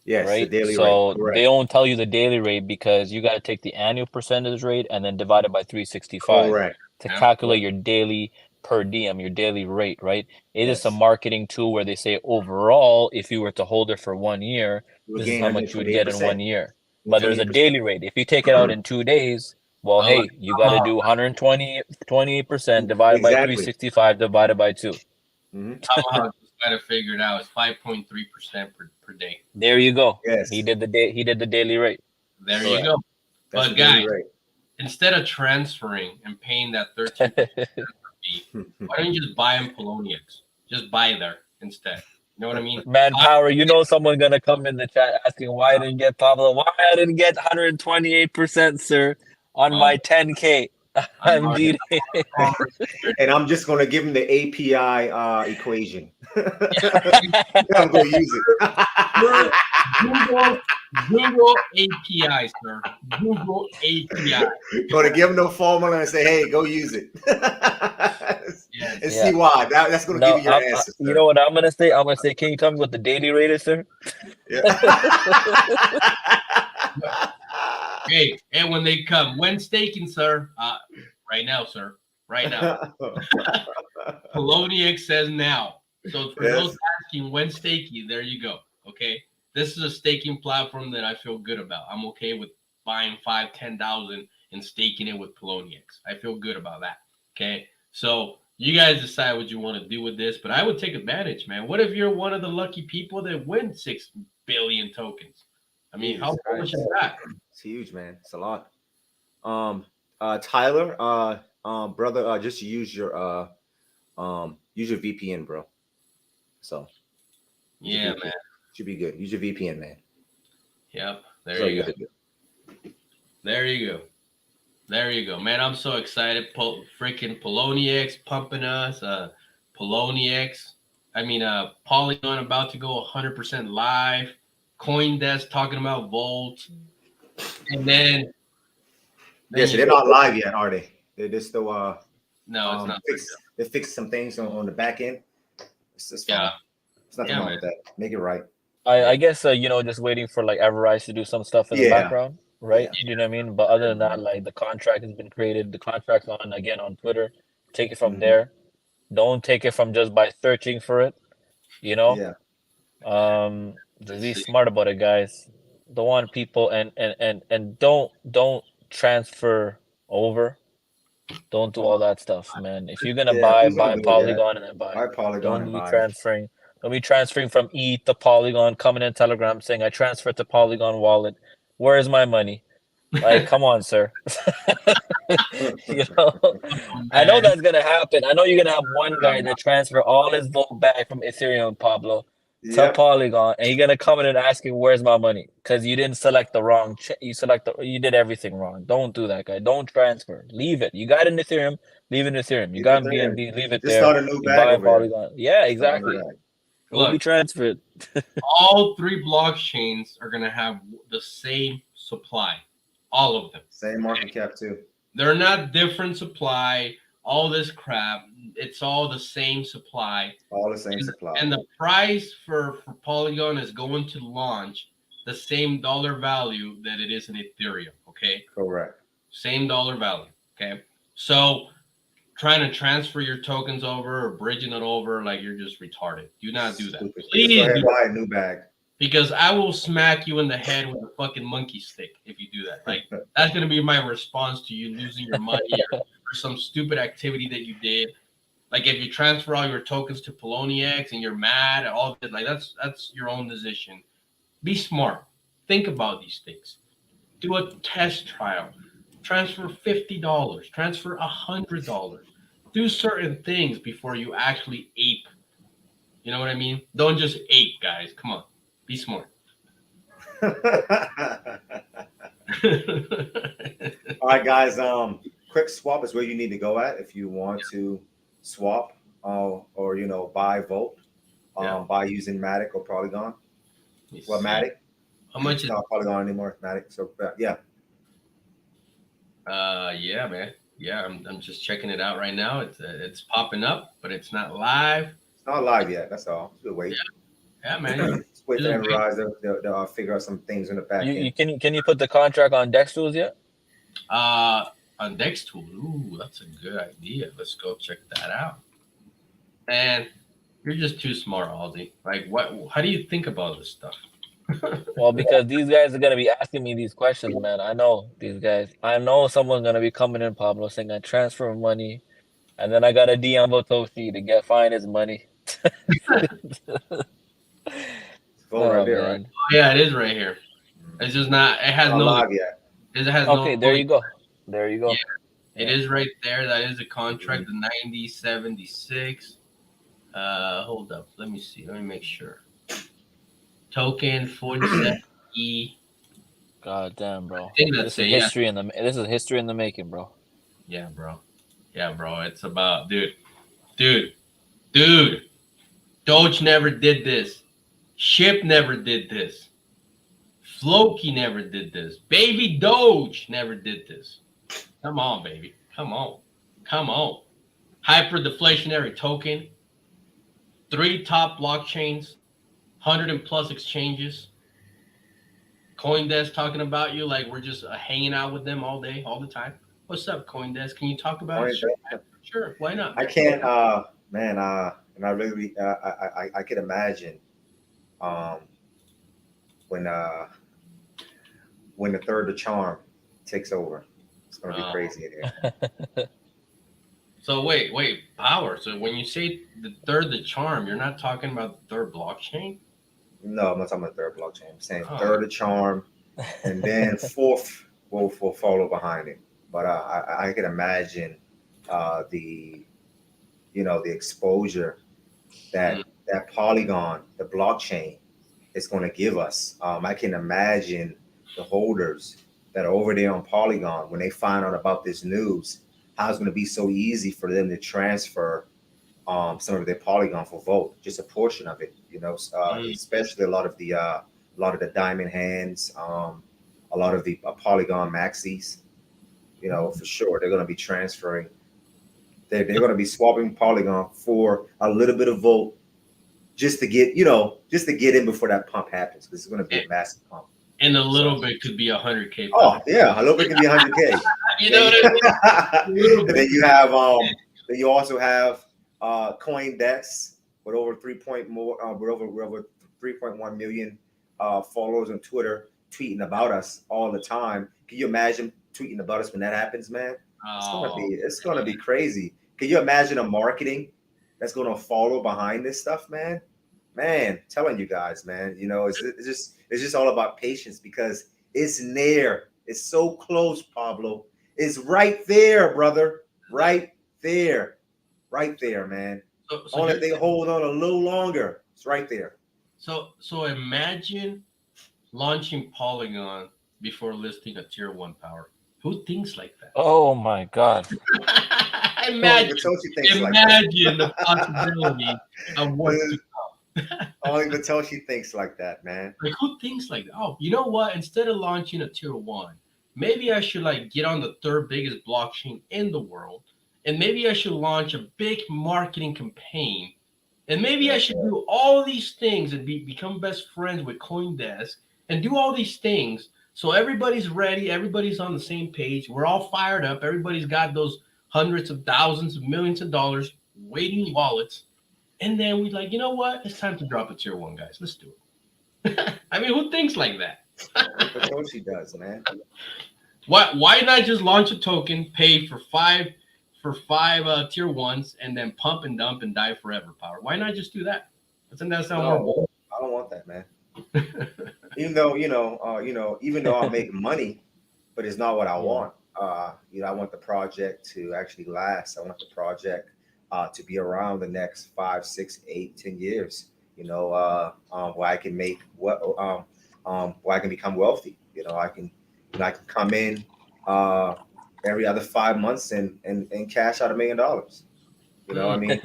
[SPEAKER 13] Yes,
[SPEAKER 11] right.
[SPEAKER 13] The daily
[SPEAKER 11] so
[SPEAKER 13] rate.
[SPEAKER 11] They don't tell you the daily rate because you got to take the annual percentage rate and then divide it by 365 to calculate your daily per diem, your daily rate, right? It is a marketing tool where they say overall, if you were to hold it for 1 year, this is how much you would get in 1 year. But there's a daily rate. If you take it out in 2 days, well, hey, you got to do 128% divided by 365 divided by 2.
[SPEAKER 10] Got to figure it out. It's 5.3% per day.
[SPEAKER 11] There you go.
[SPEAKER 13] Yes,
[SPEAKER 11] he did the daily rate.
[SPEAKER 10] There you go. But guys, instead of transferring and paying that 13% fee, why don't you just buy in Poloniex? Just buy there instead. You know what I mean?
[SPEAKER 11] Manpower, someone gonna come in the chat asking why I didn't get Pablo, why I didn't get 128%, sir, on my 10K. I'm cheating.
[SPEAKER 13] And I'm just gonna give him the API equation. I'm gonna use it.
[SPEAKER 10] Google API, sir. Google API.
[SPEAKER 13] Gonna give him the formula and say, hey, go use it. And see why. That's gonna give you your answer.
[SPEAKER 11] You know what I'm gonna say? I'm gonna say, can you tell me what the daily rate is, sir?
[SPEAKER 10] Hey, and when they come, when staking, sir? Right now, sir. Right now. Poloniex says now. So for those asking when staking, there you go. Okay. This is a staking platform that I feel good about. I'm okay with buying 5,000-10,000 and staking it with Poloniex. I feel good about that. Okay. So you guys decide what you want to do with this, but I would take advantage, man. What if you're one of the lucky people that win 6 billion tokens? I mean, how much is that?
[SPEAKER 13] It's huge, man. It's a lot. Tyler, brother, just use your VPN, bro. So
[SPEAKER 10] yeah, man.
[SPEAKER 13] Should be good. Use your VPN, man.
[SPEAKER 10] Yep. There you go. There you go. There you go, man. I'm so excited. Freaking Poloniex pumping us. Poloniex. Polygon about to go 100% live. Coindesk talking about Volt. And then Then
[SPEAKER 13] Yes,
[SPEAKER 10] you
[SPEAKER 13] they're
[SPEAKER 10] go-
[SPEAKER 13] not live yet, are they? They're still
[SPEAKER 10] No, it's not.
[SPEAKER 13] they fixed some things on the back end. It's fine.
[SPEAKER 10] Yeah.
[SPEAKER 13] There's nothing
[SPEAKER 10] Yeah,
[SPEAKER 13] wrong
[SPEAKER 10] man.
[SPEAKER 13] with that. Make it right.
[SPEAKER 11] I guess you know, just waiting for like Everrise to do some stuff in the
[SPEAKER 13] Yeah.
[SPEAKER 11] background, right?
[SPEAKER 13] Yeah.
[SPEAKER 11] You know what I mean? But other than that, like the contract has been created. The contract's on again on Twitter. Take it from
[SPEAKER 13] Mhm.
[SPEAKER 11] there. Don't take it from just by searching for it. You know,
[SPEAKER 13] Yeah.
[SPEAKER 11] just be smart about it, guys. Don't want people and don't transfer over. Don't do all that stuff, man. If you're gonna
[SPEAKER 13] Yeah, please don't
[SPEAKER 11] buy
[SPEAKER 13] do it yet.
[SPEAKER 11] Polygon and then buy.
[SPEAKER 13] Buy Polygon
[SPEAKER 11] Don't
[SPEAKER 13] and
[SPEAKER 11] be
[SPEAKER 13] buy.
[SPEAKER 11] transferring. Don't be transferring from ETH to Polygon, coming in Telegram saying I transferred to Polygon wallet. Where is my money? Like, come on, sir. You know, I know that's gonna happen. I know you're gonna have one guy that transfer all his vote back from Ethereum, Pablo, to
[SPEAKER 13] Yep.
[SPEAKER 11] Polygon, and you're gonna come in and asking where's my money because you didn't select the wrong. You did everything wrong. Don't do that, guy. Don't transfer. Leave it. You got it in Ethereum. Leave it in Ethereum. You got in BNB. Leave it
[SPEAKER 13] Just
[SPEAKER 11] there.
[SPEAKER 13] start a new
[SPEAKER 11] You
[SPEAKER 13] bag
[SPEAKER 11] buy
[SPEAKER 13] over there.
[SPEAKER 11] Polygon. Yeah,
[SPEAKER 13] Start a new
[SPEAKER 11] exactly.
[SPEAKER 13] bag.
[SPEAKER 11] It will be
[SPEAKER 10] Look.
[SPEAKER 11] transferred.
[SPEAKER 10] All 3 blockchains are gonna have the same supply. All of them.
[SPEAKER 13] Same market cap too.
[SPEAKER 10] They're not different supply. All this crap. It's all the same supply.
[SPEAKER 13] All the same supply.
[SPEAKER 10] And the price for Polygon is going to launch the same dollar value that it is in Ethereum. Okay.
[SPEAKER 13] Correct.
[SPEAKER 10] Same dollar value. Okay. So trying to transfer your tokens over or bridging it over, like you're just retarded. Do not do that.
[SPEAKER 13] Stupid. Just
[SPEAKER 10] Please
[SPEAKER 13] go ahead and
[SPEAKER 10] do
[SPEAKER 13] buy a new bag.
[SPEAKER 10] because I will smack you in the head with a fucking monkey stick if you do that. Like that's gonna be my response to you losing your money or some stupid activity that you did. Like if you transfer all your tokens to Poloniex and you're mad at all that, like that's your own decision. Be smart. Think about these things. Do a test trial. Transfer $50. Transfer $100. Do certain things before you actually ape. You know what I mean? Don't just ape, guys. Come on. Be smart.
[SPEAKER 13] All right, guys. Quick swap is where you need to go at if you want to swap or you know buy Volt by using Matic or Polygon. Well, Matic.
[SPEAKER 10] How much
[SPEAKER 13] it's
[SPEAKER 10] is
[SPEAKER 13] not Polygon anymore? Matic. So yeah.
[SPEAKER 10] Yeah, man. Yeah, I'm just checking it out right now. It's popping up, but it's not live.
[SPEAKER 13] It's not live yet. That's all. We'll wait.
[SPEAKER 10] Yeah, man.
[SPEAKER 13] Just wait for Everrise. They'll figure out some things in the back end.
[SPEAKER 11] Can you put the contract on Dex tools yet?
[SPEAKER 10] On Dex tool. Ooh, that's a good idea. Let's go check that out. Man, you're just too smart, Aldi. Like, what? How do you think about this stuff?
[SPEAKER 11] Well, because these guys are gonna be asking me these questions, man. I know these guys. I know someone's gonna be coming in, Pablo, saying I transfer money, and then I got a DM Botoshi to find his money.
[SPEAKER 13] Right there, right?
[SPEAKER 10] Oh, yeah, it is right here. It's just not. It has
[SPEAKER 13] Not
[SPEAKER 10] no.
[SPEAKER 13] live yet.
[SPEAKER 10] It has
[SPEAKER 11] Okay,
[SPEAKER 10] no.
[SPEAKER 11] there you go. There you go.
[SPEAKER 10] Yeah, it is right there. That is a contract. The 9076. Hold up. Let me see. Let me make sure. Token 47E.
[SPEAKER 11] God damn, bro.
[SPEAKER 10] I think that's
[SPEAKER 11] This is
[SPEAKER 10] it,
[SPEAKER 11] history in the this is history in the making, bro.
[SPEAKER 10] Yeah, bro. Yeah, bro. It's about dude. Doge never did this. Ship never did this. Floki never did this. Baby Doge never did this. Come on, baby. Come on. Hyper deflationary token. 3 top blockchains. 100 and plus exchanges. Coindesk talking about you like we're just hanging out with them all day, all the time. What's up, Coindesk? Can you talk about it? Sure. Why not?
[SPEAKER 13] I can't, man. And I really, I could imagine, when the third of charm takes over, it's gonna be crazy in here.
[SPEAKER 10] So wait, power. So when you say the third, the charm, you're not talking about the third blockchain?
[SPEAKER 13] No, I'm not talking about third blockchain. I'm saying third of charm, and then fourth will follow behind it. But I can imagine the exposure that Polygon, the blockchain, is going to give us. I can imagine the holders that are over there on Polygon when they find out about this news, how it's going to be so easy for them to transfer some of their Polygon for Volt, just a portion of it, especially a lot of the diamond hands, a lot of the Polygon maxis. you know, for sure they're going to be transferring. They're going to be swapping Polygon for a little bit of Volt just to get, you know, just to get in before that pump happens, because it's going to be a massive pump.
[SPEAKER 10] And a little bit could be 100K.
[SPEAKER 13] Oh yeah, a little bit can be 100K.
[SPEAKER 10] You know what I mean?
[SPEAKER 13] And then you have then you also have Coindesk with over 3.1 million followers on Twitter tweeting about us all the time. Can you imagine tweeting about us when that happens, man? It's gonna be crazy. Can you imagine a marketing that's gonna follow behind this stuff, man? Man, telling you guys, man, you know, it's just all about patience, because it's near. It's so close, Pablo. It's right there, brother. Right there. Right there, man. Only if they hold on a little longer. It's right there.
[SPEAKER 10] So imagine launching Polygon before listing a tier 1 power. Who thinks like that?
[SPEAKER 11] Oh my God.
[SPEAKER 10] Imagine the possibility of what to come.
[SPEAKER 13] Only Matoshi thinks like that, man.
[SPEAKER 10] Like, who thinks like that? Oh, you know what? Instead of launching a tier 1, maybe I should like get on the 3rd biggest blockchain in the world, and maybe I should launch a big marketing campaign, and maybe I should do all these things and become best friends with Coindesk and do all these things so everybody's ready, everybody's on the same page, we're all fired up, everybody's got those hundreds of thousands of millions of dollars waiting in wallets, and then we're like, you know what? It's time to drop a tier 1, guys. Let's do it. I mean, who thinks like that?
[SPEAKER 13] Matoshi does, man.
[SPEAKER 10] Why not just launch a token, pay for five tier 1s, and then pump and dump and die forever power? Why not just do that? Doesn't that sound horrible?
[SPEAKER 13] I don't want that, man. Even though even though I'm making money, but it's not what I want. You know, I want the project to actually last. I want the project to be around the next 5, 6, 8, 10 years. You know, where I can make where I can become wealthy. You know, I can come in every other 5 months and cash out $1 million. You know, I mean,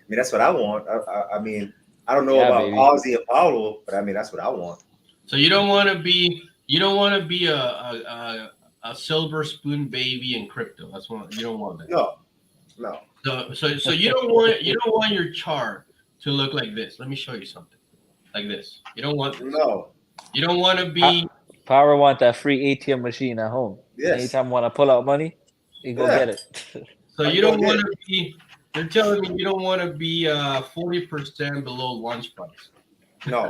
[SPEAKER 13] that's what I want. I mean, I don't know about Ozzy and Paulo, but I mean, that's what I want.
[SPEAKER 10] So you don't want to be a silver spoon baby in crypto. That's what you don't want that.
[SPEAKER 13] No.
[SPEAKER 10] So you don't want your chart to look like this. Let me show you something like this. You don't want this.
[SPEAKER 13] No.
[SPEAKER 10] You don't want to be.
[SPEAKER 11] Power want that free ATM machine at home.
[SPEAKER 13] Yes.
[SPEAKER 11] Anytime want to pull out money, you go get it.
[SPEAKER 10] So you don't want to be. You're telling me you don't want to be 40% below launch price.
[SPEAKER 13] No.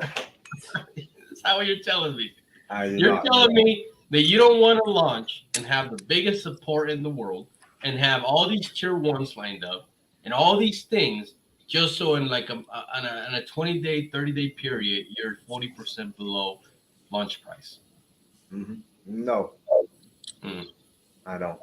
[SPEAKER 10] That's not what you're telling me.
[SPEAKER 13] You're
[SPEAKER 10] telling me that you don't want to launch and have the biggest support in the world and have all these tier 1s lined up and all these things just so in like on a 20-day, 30-day period, you're 40% below launch price.
[SPEAKER 13] Mm-hmm. No. I don't.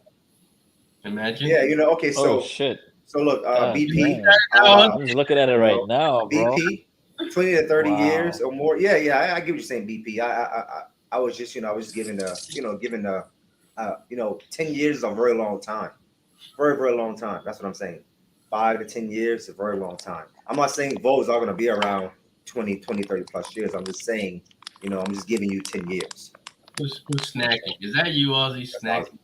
[SPEAKER 10] Imagine.
[SPEAKER 13] Yeah, you know, okay, so
[SPEAKER 11] shit.
[SPEAKER 13] So look, BP.
[SPEAKER 11] I'm just looking at it right now, bro.
[SPEAKER 13] BP, 20 to 30 years or more. Yeah, I get what you're saying, BP. I was just, I was just giving 10 years is a very long time. Very, very long time. That's what I'm saying. 5 to 10 years is a very long time. I'm not saying votes are going to be around 20, 30 plus years. I'm just saying, I'm just giving you 10 years.
[SPEAKER 10] Who's snacking? Is that you, Ozzy, snacking?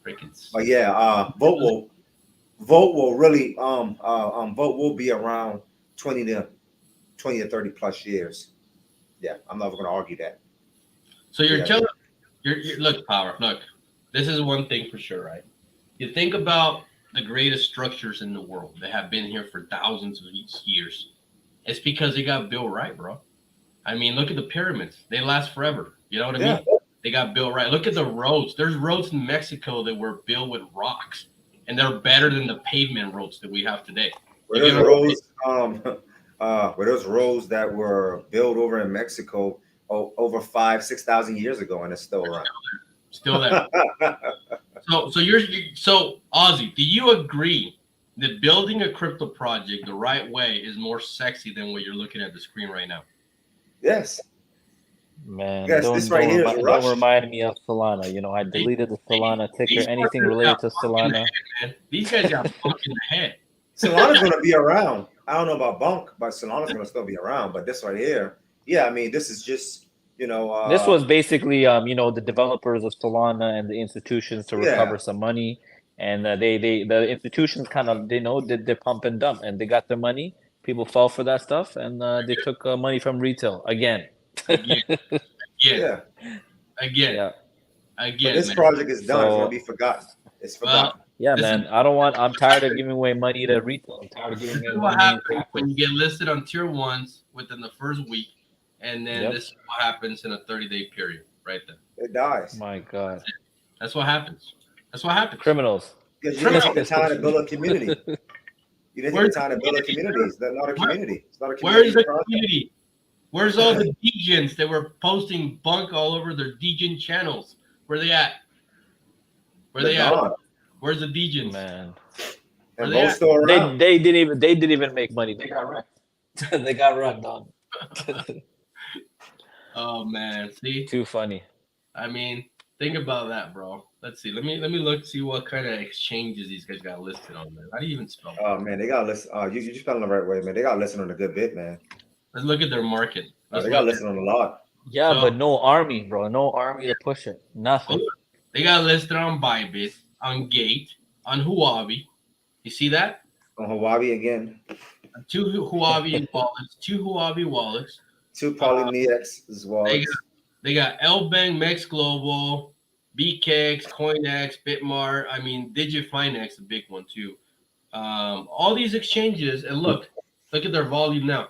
[SPEAKER 10] Freaking.
[SPEAKER 13] But yeah, vote will really vote will be around 20 to 30 plus years. Yeah, I'm not going to argue that.
[SPEAKER 10] So you're telling you're look, Power, look, this is one thing for sure, right? You think about the greatest structures in the world that have been here for thousands of years. It's because they got built right, bro. I mean, look at the pyramids. They last forever. You know what I mean? They got built right. Look at the roads. There's roads in Mexico that were built with rocks, and they're better than the pavement roads that we have today.
[SPEAKER 13] Were those roads that were built over in Mexico over 5,000-6,000 years ago, and it's still around.
[SPEAKER 10] Still there. So Ozzy, do you agree that building a crypto project the right way is more sexy than what you're looking at the screen right now?
[SPEAKER 13] Yes.
[SPEAKER 11] Man,
[SPEAKER 13] yes,
[SPEAKER 11] don't remind me of Solana. I deleted the Solana ticker. Anything related to Solana.
[SPEAKER 10] Head, these guys got bunk in the head.
[SPEAKER 13] Solana's going to be around. I don't know about bunk, but Solana's going to still be around. But this right here, yeah, I mean, this is just You know,
[SPEAKER 11] This was basically, the developers of Solana and the institutions to recover some money, and the institutions kind of did their pump and dump, and they got their money. People fell for that stuff, and they took money from retail again.
[SPEAKER 10] Again,
[SPEAKER 13] yeah.
[SPEAKER 10] again,
[SPEAKER 13] But this
[SPEAKER 10] man.
[SPEAKER 13] project is done. It's gonna
[SPEAKER 11] So
[SPEAKER 13] be forgotten. It's
[SPEAKER 10] Well,
[SPEAKER 13] forgotten.
[SPEAKER 11] yeah,
[SPEAKER 10] this is
[SPEAKER 11] man, I'm tired of giving away money to retail. I'm tired of
[SPEAKER 10] this
[SPEAKER 11] giving
[SPEAKER 10] is
[SPEAKER 11] away
[SPEAKER 10] what
[SPEAKER 11] money in
[SPEAKER 10] happens when you
[SPEAKER 11] crypto.
[SPEAKER 10] get listed on tier ones within the first week, and then
[SPEAKER 11] Yep.
[SPEAKER 10] this is what happens in a 30-day period, right there.
[SPEAKER 13] It dies.
[SPEAKER 11] My God,
[SPEAKER 10] That's what happens. That's what happens.
[SPEAKER 11] criminals.
[SPEAKER 13] Because you didn't take the time to build a community. You didn't take
[SPEAKER 10] Where's
[SPEAKER 13] the time to build a community. It's not a community. It's not a community.
[SPEAKER 10] Where's the
[SPEAKER 13] project.
[SPEAKER 10] community? Where's all the degens that were posting bunk all over their degen channels? Where they at? Where
[SPEAKER 13] They're
[SPEAKER 10] they at?
[SPEAKER 13] gone.
[SPEAKER 10] Where's the degens?
[SPEAKER 11] Man,
[SPEAKER 10] Where
[SPEAKER 13] And
[SPEAKER 10] they
[SPEAKER 13] both
[SPEAKER 10] at?
[SPEAKER 13] still around.
[SPEAKER 11] they didn't even make money. They got wrecked. They got wrecked on.
[SPEAKER 10] Oh man, see?
[SPEAKER 11] Too funny.
[SPEAKER 10] I mean, think about that, bro. Let's see. Let me look, see what kind of exchanges these guys got listed on there. How do you even spell it?
[SPEAKER 13] Oh man, they got listen. You spelling the right way, man. They got listen on a good bit, man.
[SPEAKER 10] Let's look at their market.
[SPEAKER 13] They got listen on a lot.
[SPEAKER 11] Yeah,
[SPEAKER 10] So-
[SPEAKER 11] but no army, bro. No army to push it. Nothing.
[SPEAKER 10] They got listed on Bybit, on Gate, on Huobi. You see that?
[SPEAKER 13] On Hawaii again.
[SPEAKER 10] 2 Huobi wallets, 2 Huobi wallets.
[SPEAKER 13] 2 Polynex as well.
[SPEAKER 10] They got Lbank, Mex Global, BKX, Coindesk, Bitmart. I mean, Digifinex, a big one too. All these exchanges, and look at their volume now.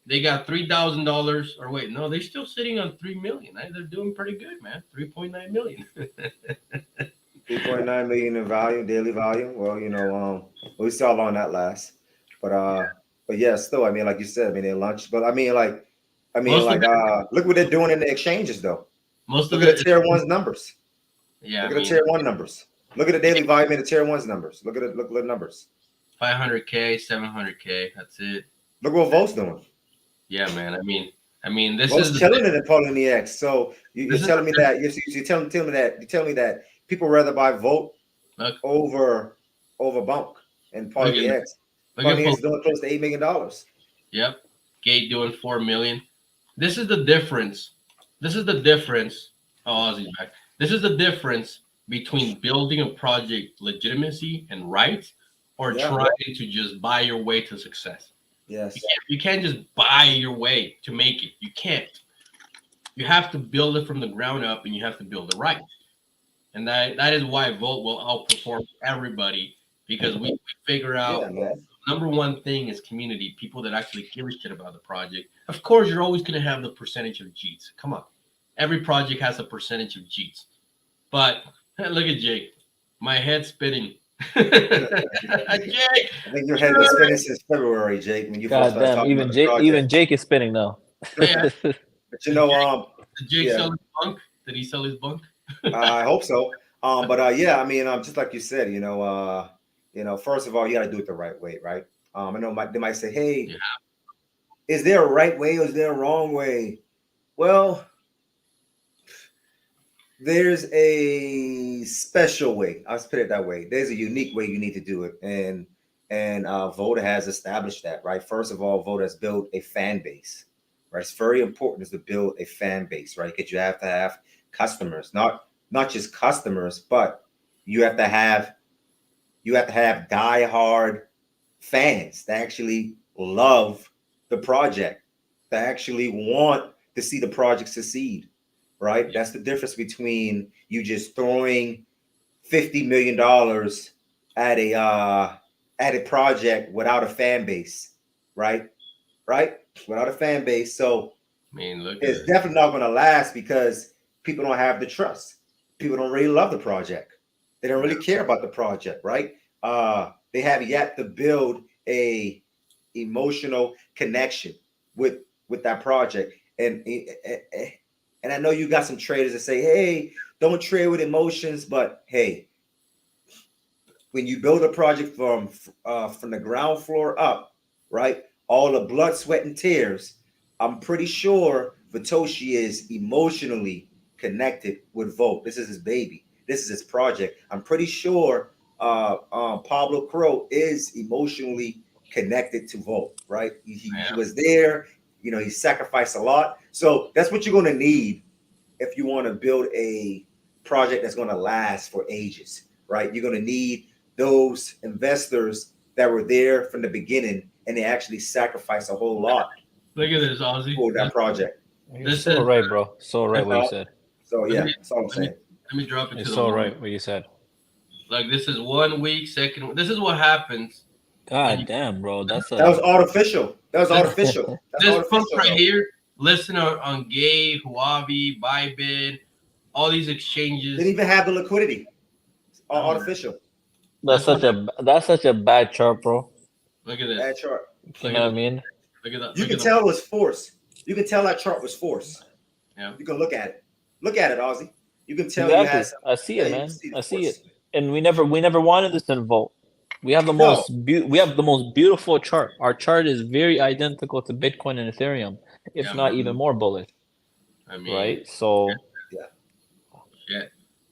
[SPEAKER 10] They got $3,000, or wait, no, they're still sitting on 3 million. They're doing pretty good, man. 3.9 million.
[SPEAKER 13] 3.9 million in value, daily volume. Well, we saw how long that lasts. But yeah, still, I mean, like you said, I mean, they launched, but look what they're doing in the exchanges though. Look at the tier ones numbers.
[SPEAKER 10] Yeah.
[SPEAKER 13] Look at the tier one numbers. Look at the daily volume in the tier ones numbers. Look at the numbers.
[SPEAKER 10] 500K, 700K. That's it.
[SPEAKER 13] Look what Volt's doing.
[SPEAKER 10] Yeah, man. I mean, this
[SPEAKER 13] Volt's
[SPEAKER 10] is
[SPEAKER 13] killing it in Polynex. So you're telling me that you're telling me that people rather buy Volt over Bunk and Polynex. Polynex is doing close to $8 million.
[SPEAKER 10] Yep. Gate doing 4 million. This is the difference. This is the difference. Oh, Ozzy's back. This is the difference between building a project legitimacy and right, or trying to just buy your way to success.
[SPEAKER 13] Yes.
[SPEAKER 10] You can't just buy your way to make it. You can't. You have to build it from the ground up, and you have to build it right. And that is why Volt will outperform everybody, because we figure out number one thing is community, people that actually give a shit about the project. Of course, you're always going to have the percentage of Jeets. Come on. Every project has a percentage of Jeets. But look at Jake. My head's spinning. Jake!
[SPEAKER 13] I think your head was spinning since February, Jake, when you first started talking about the project.
[SPEAKER 11] Even Jake is spinning now.
[SPEAKER 10] Yeah.
[SPEAKER 13] But
[SPEAKER 10] Did Jake sell his bunk? Did he sell his bunk?
[SPEAKER 13] I hope so. Yeah, I mean, just like you said, first of all, you got to do it the right way, right? I know they might say, hey, is there a right way or is there a wrong way? Well, there's a special way. I'll put it that way. There's a unique way you need to do it. And Voda has established that, right? First of all, Voda has built a fan base, right? It's very important to build a fan base, right? Because you have to have customers, not just customers, but you have to have diehard fans that actually love the project, that actually want to see the project succeed, right? That's the difference between you just throwing $50 million at a project without a fan base, right? Without a fan base. So it's definitely not going to last because people don't have the trust. People don't really love the project. They don't really care about the project, right? They have yet to build a emotional connection with that project. And I know you got some traders that say, hey, don't trade with emotions, but hey, when you build a project from the ground floor up, right? All the blood, sweat, and tears, I'm pretty sure Vitoshi is emotionally connected with Volt. This is his baby. This is his project. I'm pretty sure Pablo Crow is emotionally connected to Volt, right? He was there. You know, he sacrificed a lot. So that's what you're going to need if you want to build a project that's going to last for ages, right? You're going to need those investors that were there from the beginning, and they actually sacrificed a whole lot.
[SPEAKER 10] Look at this, Ozzy.
[SPEAKER 13] For that project.
[SPEAKER 11] This is right, bro. So right what you said.
[SPEAKER 13] So yeah, that's all I'm saying.
[SPEAKER 10] Let me drop it to
[SPEAKER 11] It's
[SPEAKER 10] the
[SPEAKER 11] so
[SPEAKER 10] line.
[SPEAKER 11] right what you said.
[SPEAKER 10] Like this is 1 week, second. This is what happens.
[SPEAKER 11] God damn, bro. That
[SPEAKER 13] was artificial. That was artificial. That's
[SPEAKER 10] this
[SPEAKER 13] artificial,
[SPEAKER 10] pump right
[SPEAKER 13] though.
[SPEAKER 10] here. Listen on Gay, Huobi, Bybit, all these exchanges.
[SPEAKER 13] Didn't even have the liquidity. It's all artificial.
[SPEAKER 11] That's such a bad chart, bro.
[SPEAKER 10] Look at this.
[SPEAKER 13] Bad chart.
[SPEAKER 11] You know what I mean?
[SPEAKER 10] Look at that.
[SPEAKER 13] You can tell it was forced. You can tell that chart was forced.
[SPEAKER 10] Yeah.
[SPEAKER 13] You can look at it. Look at it, Ozzy. You can tell
[SPEAKER 11] Exactly.
[SPEAKER 13] you had some,
[SPEAKER 11] I see it, man. I see
[SPEAKER 13] force.
[SPEAKER 11] it. And we never wanted this in Volt. We have the most beautiful chart. Our chart is very identical to Bitcoin and Ethereum, if not even more bullish.
[SPEAKER 10] I mean,
[SPEAKER 11] right? So
[SPEAKER 10] yeah.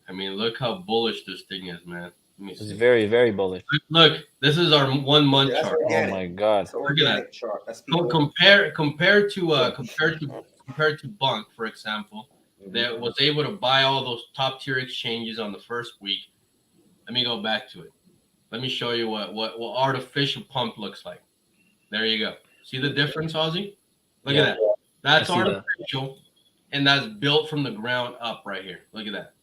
[SPEAKER 10] I mean, look how bullish this thing is, man. Let me see.
[SPEAKER 11] it's very, very bullish.
[SPEAKER 10] Look, this is our 1 month chart.
[SPEAKER 11] Oh my god.
[SPEAKER 10] Look at that
[SPEAKER 13] chart. That's
[SPEAKER 10] compared to Bunk, for example, that was able to buy all those top tier exchanges on the first week. Let me go back to it. Let me show you what artificial pump looks like. There you go. See the difference, Ozzy? Look at that. That's artificial, and that's built from the ground up right here. Look at that.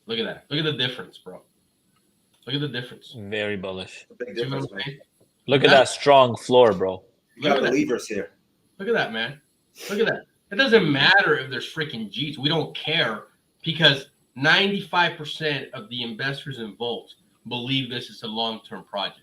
[SPEAKER 10] Look at that. Look at the difference, bro. Look at the difference.
[SPEAKER 11] Very bullish.
[SPEAKER 13] Big difference, man.
[SPEAKER 11] Look at that strong floor, bro.
[SPEAKER 13] You got believers here.
[SPEAKER 10] Look at that, man. Look at that. It doesn't matter if there's freaking G's. We don't care because 95% of the investors in Volt believe this is a long-term project.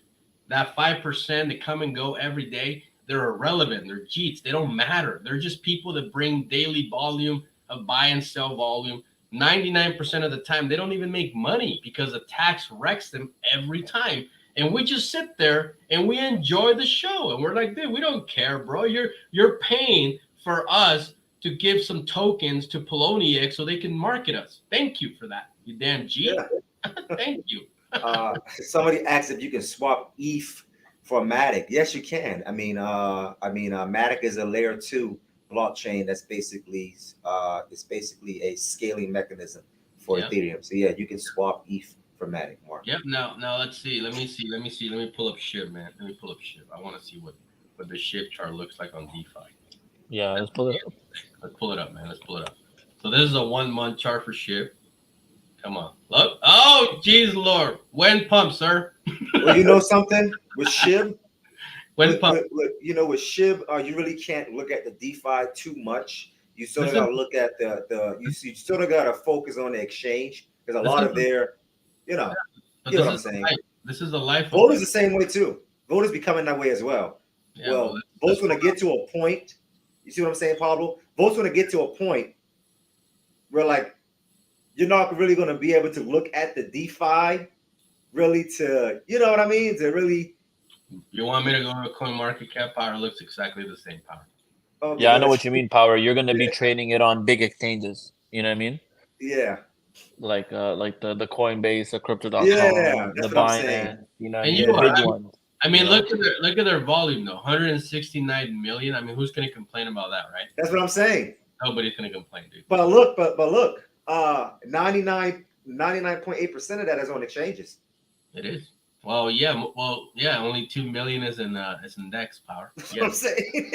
[SPEAKER 10] That 5% that come and go every day, they're irrelevant. They're G's. They don't matter. They're just people that bring daily volume of buy and sell volume. 99% of the time, they don't even make money because the tax wrecks them every time. And we just sit there and we enjoy the show. And we're like, dude, we don't care, bro. You're paying for us to give some tokens to Poloniex so they can market us. Thank you for that, you damn G. Yeah. Thank you.
[SPEAKER 13] Somebody asked if you can swap ETH for Matic. Yes, you can. I mean, Matic is a layer 2 blockchain that's basically a scaling mechanism for Ethereum. So yeah, you can swap ETH for Matic. Mark.
[SPEAKER 10] Yep. Now let's see. Let me pull up SHIB, man. Let me pull up SHIB. I want to see what the SHIB chart looks like on DeFi.
[SPEAKER 11] Yeah, let's pull it up.
[SPEAKER 10] Let's pull it up, man. Let's pull it up. So this is a 1 month chart for SHIB. Come on. Look. Oh, geez, Lord. When pump, sir?
[SPEAKER 13] Well, you know something? With SHIB,
[SPEAKER 10] when pump.
[SPEAKER 13] with SHIB, you really can't look at the DeFi too much. You sort of got to look at you sort of got to focus on the exchange because a lot of their, you know what I'm saying?
[SPEAKER 10] This is the life.
[SPEAKER 13] Volt is the same way too. Volt is becoming that way as well.
[SPEAKER 10] Yeah,
[SPEAKER 13] well, Volt's going to get to a point. You see what I'm saying, Pablo? Volt's going to get to a point where like you're not really going to be able to look at the DeFi really to, you know what I mean? To really.
[SPEAKER 10] You want me to go to CoinMarketCap? Power looks exactly the same, Power.
[SPEAKER 13] Okay,
[SPEAKER 11] yeah, I know what you mean, Power. You're going to be trading it on big exchanges. You know what I mean?
[SPEAKER 13] Yeah.
[SPEAKER 11] Like the Coinbase, the Crypto.com, the Binance, you know,
[SPEAKER 10] and
[SPEAKER 11] the big ones.
[SPEAKER 10] I mean, look at their volume though, 169 million. I mean, who's going to complain about that, right?
[SPEAKER 13] That's what I'm saying.
[SPEAKER 10] Nobody's going to complain, dude.
[SPEAKER 13] But look, 99.8% of that is on exchanges.
[SPEAKER 10] It is. Well, yeah. Only 2 million is in DEX, Power.
[SPEAKER 13] That's what I'm saying.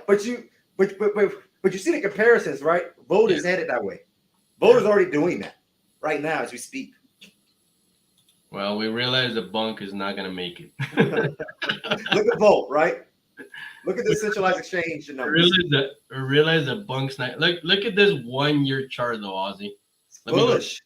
[SPEAKER 13] but you see the comparisons, right? Volt is headed that way. Volt is already doing that right now as we speak.
[SPEAKER 10] Well, we realize the Bunk is not going to make it.
[SPEAKER 13] Look at Volt, right? Look at the centralized exchange numbers.
[SPEAKER 10] Realize that Bunk's not. Look at this 1 year chart though, Ozzy.
[SPEAKER 13] Bullish.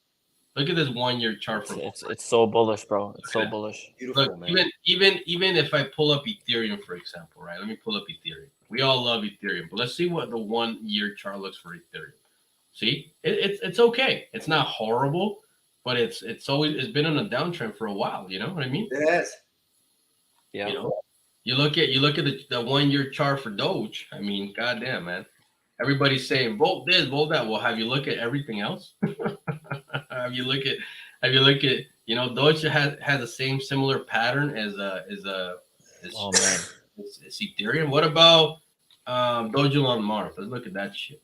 [SPEAKER 10] Look at this 1 year chart for
[SPEAKER 11] it's so bullish, bro. It's so bullish.
[SPEAKER 10] Beautiful, look, man. Even if I pull up Ethereum, for example, right? Let me pull up Ethereum. We all love Ethereum, but let's see what the 1 year chart looks for Ethereum. See, it's okay. It's not horrible, but it's been on a downtrend for a while. You know what I mean?
[SPEAKER 13] It has.
[SPEAKER 11] Yeah.
[SPEAKER 10] You know, you look at the 1 year chart for Doge. I mean, goddamn, man. Everybody's saying vote this, vote that. Well, have you look at everything else? Have you look at Doge has the same similar pattern as
[SPEAKER 11] oh man.
[SPEAKER 10] It's Ethereum. What about Dojo on Mars? Let's look at that shit.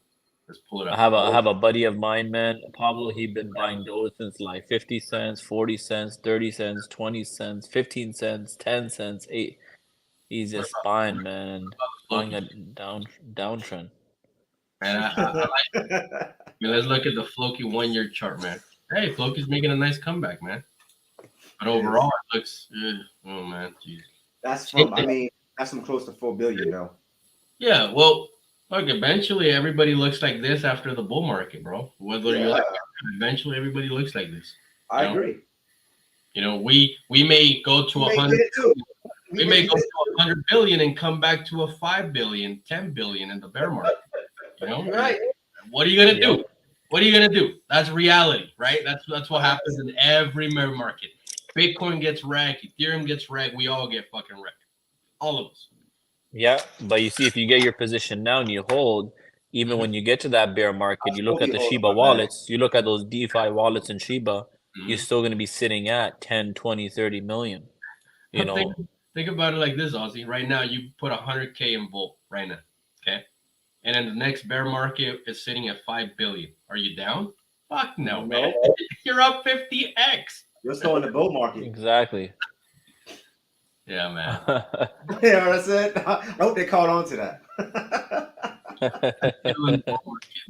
[SPEAKER 10] Let's pull it up.
[SPEAKER 11] I have a buddy of mine, man, Pablo. He been buying Doge since like 50 cents, 40 cents, 30 cents, 20 cents, 15 cents, 10 cents, 8. He's just buying, man, buying a downtrend.
[SPEAKER 10] And I mean, let's look at the Floki 1-year chart, man. Hey, Floki's making a nice comeback, man. But overall, it looks, oh man, geez.
[SPEAKER 13] That's from, I mean, that's from close to 4 billion, though.
[SPEAKER 10] Yeah, well, look, eventually everybody looks like this after the bull market, bro. Whether you like it, eventually everybody looks like this.
[SPEAKER 13] I agree.
[SPEAKER 10] You know, we may go to 100. We may go to 100 billion and come back to a 5 billion, 10 billion in the bear market. You know,
[SPEAKER 13] right?
[SPEAKER 10] What are you gonna do? What are you gonna do? That's reality, right? That's what happens in every bear market. Bitcoin gets wrecked, Ethereum gets wrecked, we all get fucking wrecked. All of us.
[SPEAKER 11] Yeah, but you see, if you get your position now and you hold, even when you get to that bear market, you look at the Shiba wallets, you look at those DeFi wallets in Shiba, you're still going to be sitting at 10, 20, 30 million. You know,
[SPEAKER 10] think about it like this, Ozzy. Right now, you put 100K in Volt right now, okay? And then the next bear market is sitting at 5 billion. Are you down? Fuck no, man. You're up 50x.
[SPEAKER 13] You're still in the bull market.
[SPEAKER 11] Exactly.
[SPEAKER 10] Yeah, man.
[SPEAKER 13] Yeah, what I said. I hope they caught on to that.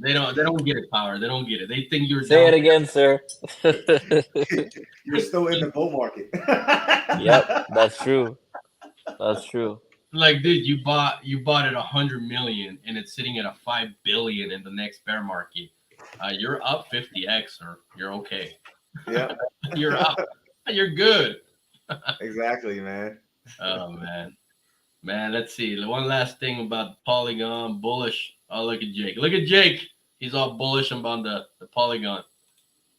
[SPEAKER 10] They don't get it, Power. They don't get it. They think you're
[SPEAKER 11] Say it again, sir.
[SPEAKER 13] You're still in the bull market.
[SPEAKER 11] Yep, that's true. That's true.
[SPEAKER 10] Like, dude, you bought it 100 million and it's sitting at a 5 billion in the next bear market. You're up 50x, sir. You're okay.
[SPEAKER 13] Yeah.
[SPEAKER 10] You're up. You're good.
[SPEAKER 13] Exactly, man.
[SPEAKER 10] Oh man. Man, let's see. One last thing about Polygon, bullish. Oh, look at Jake. Look at Jake. He's all bullish about the Polygon.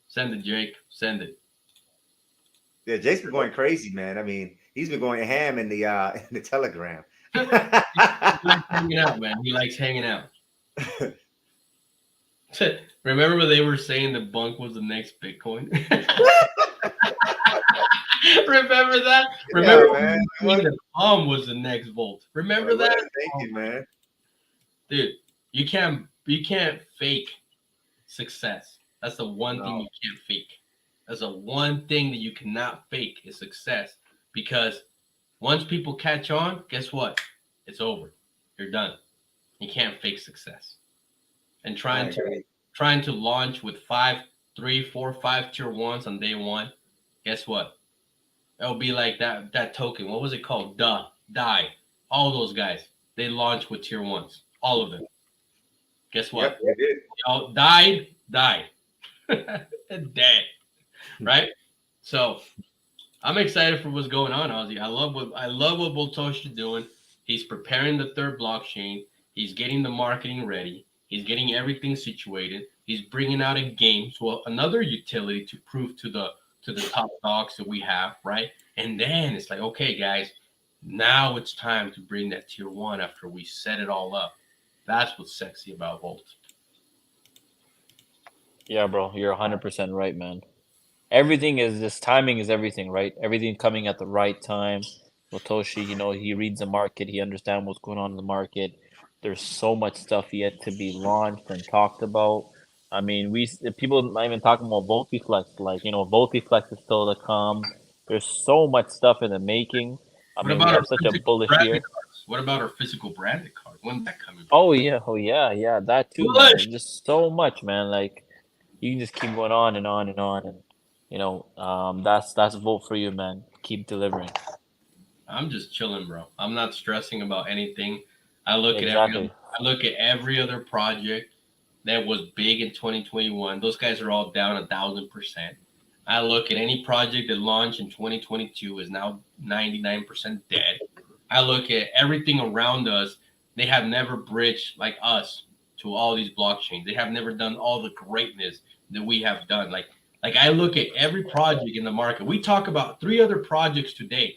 [SPEAKER 10] Send it, Jake. Send it.
[SPEAKER 13] Yeah, Jake's been going crazy, man. I mean, he's been going ham in the Telegram.
[SPEAKER 10] He likes hanging out, man. He likes hanging out. Remember when they were saying the bunk was the next Bitcoin? Remember that? Remember when the was the next Volt? Remember that?
[SPEAKER 13] Thank you, man.
[SPEAKER 10] Dude, you can't fake success. That's the one thing you can't fake. That's the one thing that you cannot fake is success. Because once people catch on, guess what? It's over. You're done. You can't fake success. And trying to launch with 3, 4, 5 tier ones on day one, guess what? It'll be like that token. What was it called? Die. All those guys, they launched with tier ones. All of them. Guess what?
[SPEAKER 13] Yep, they did.
[SPEAKER 10] They all died. Dead. Right? So I'm excited for what's going on, Ozzy. I love what Boltosh is doing. He's preparing the third blockchain. He's getting the marketing ready. He's getting everything situated. He's bringing out a game, so another utility to prove to the top dogs that we have, right? And then it's like, okay, guys, now it's time to bring that tier one after we set it all up. That's what's sexy about Volt.
[SPEAKER 11] Yeah, bro, you're 100% right, man. Everything is this timing is everything, right? Everything coming at the right time. Motoshi, he reads the market. He understands what's going on in the market. There's so much stuff yet to be launched and talked about. I mean, people not even talking about Voltiflex. Like, Voltiflex is still to come. There's so much stuff in the making. I mean, we have such a bullish year.
[SPEAKER 10] What about our physical branded cards? When's that coming?
[SPEAKER 11] Oh yeah, that too. Man. Just so much, man. Like, you can just keep going on and on and on, and that's Volt for you, man. Keep delivering.
[SPEAKER 10] I'm just chilling, bro. I'm not stressing about anything. I look at every other project that was big in 2021. Those guys are all down 1,000%. I look at any project that launched in 2022 is now 99% dead. I look at everything around us. They have never bridged like us to all these blockchains. They have never done all the greatness that we have done. Like I look at every project in the market. We talk about 3 other projects today.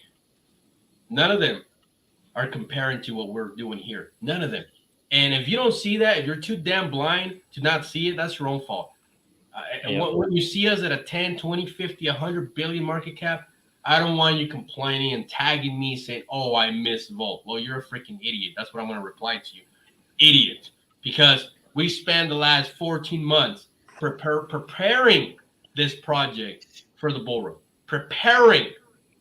[SPEAKER 10] None of them are comparing to what we're doing here. None of them. And if you don't see that, if you're too damn blind to not see it, that's your own fault. When you see us at a 10, 20, 50, 100 billion market cap, I don't want you complaining and tagging me saying, "Oh, I missed Volt." Well, you're a freaking idiot. That's what I'm going to reply to you, idiot. Because we spent the last 14 months preparing this project for the bull run, preparing,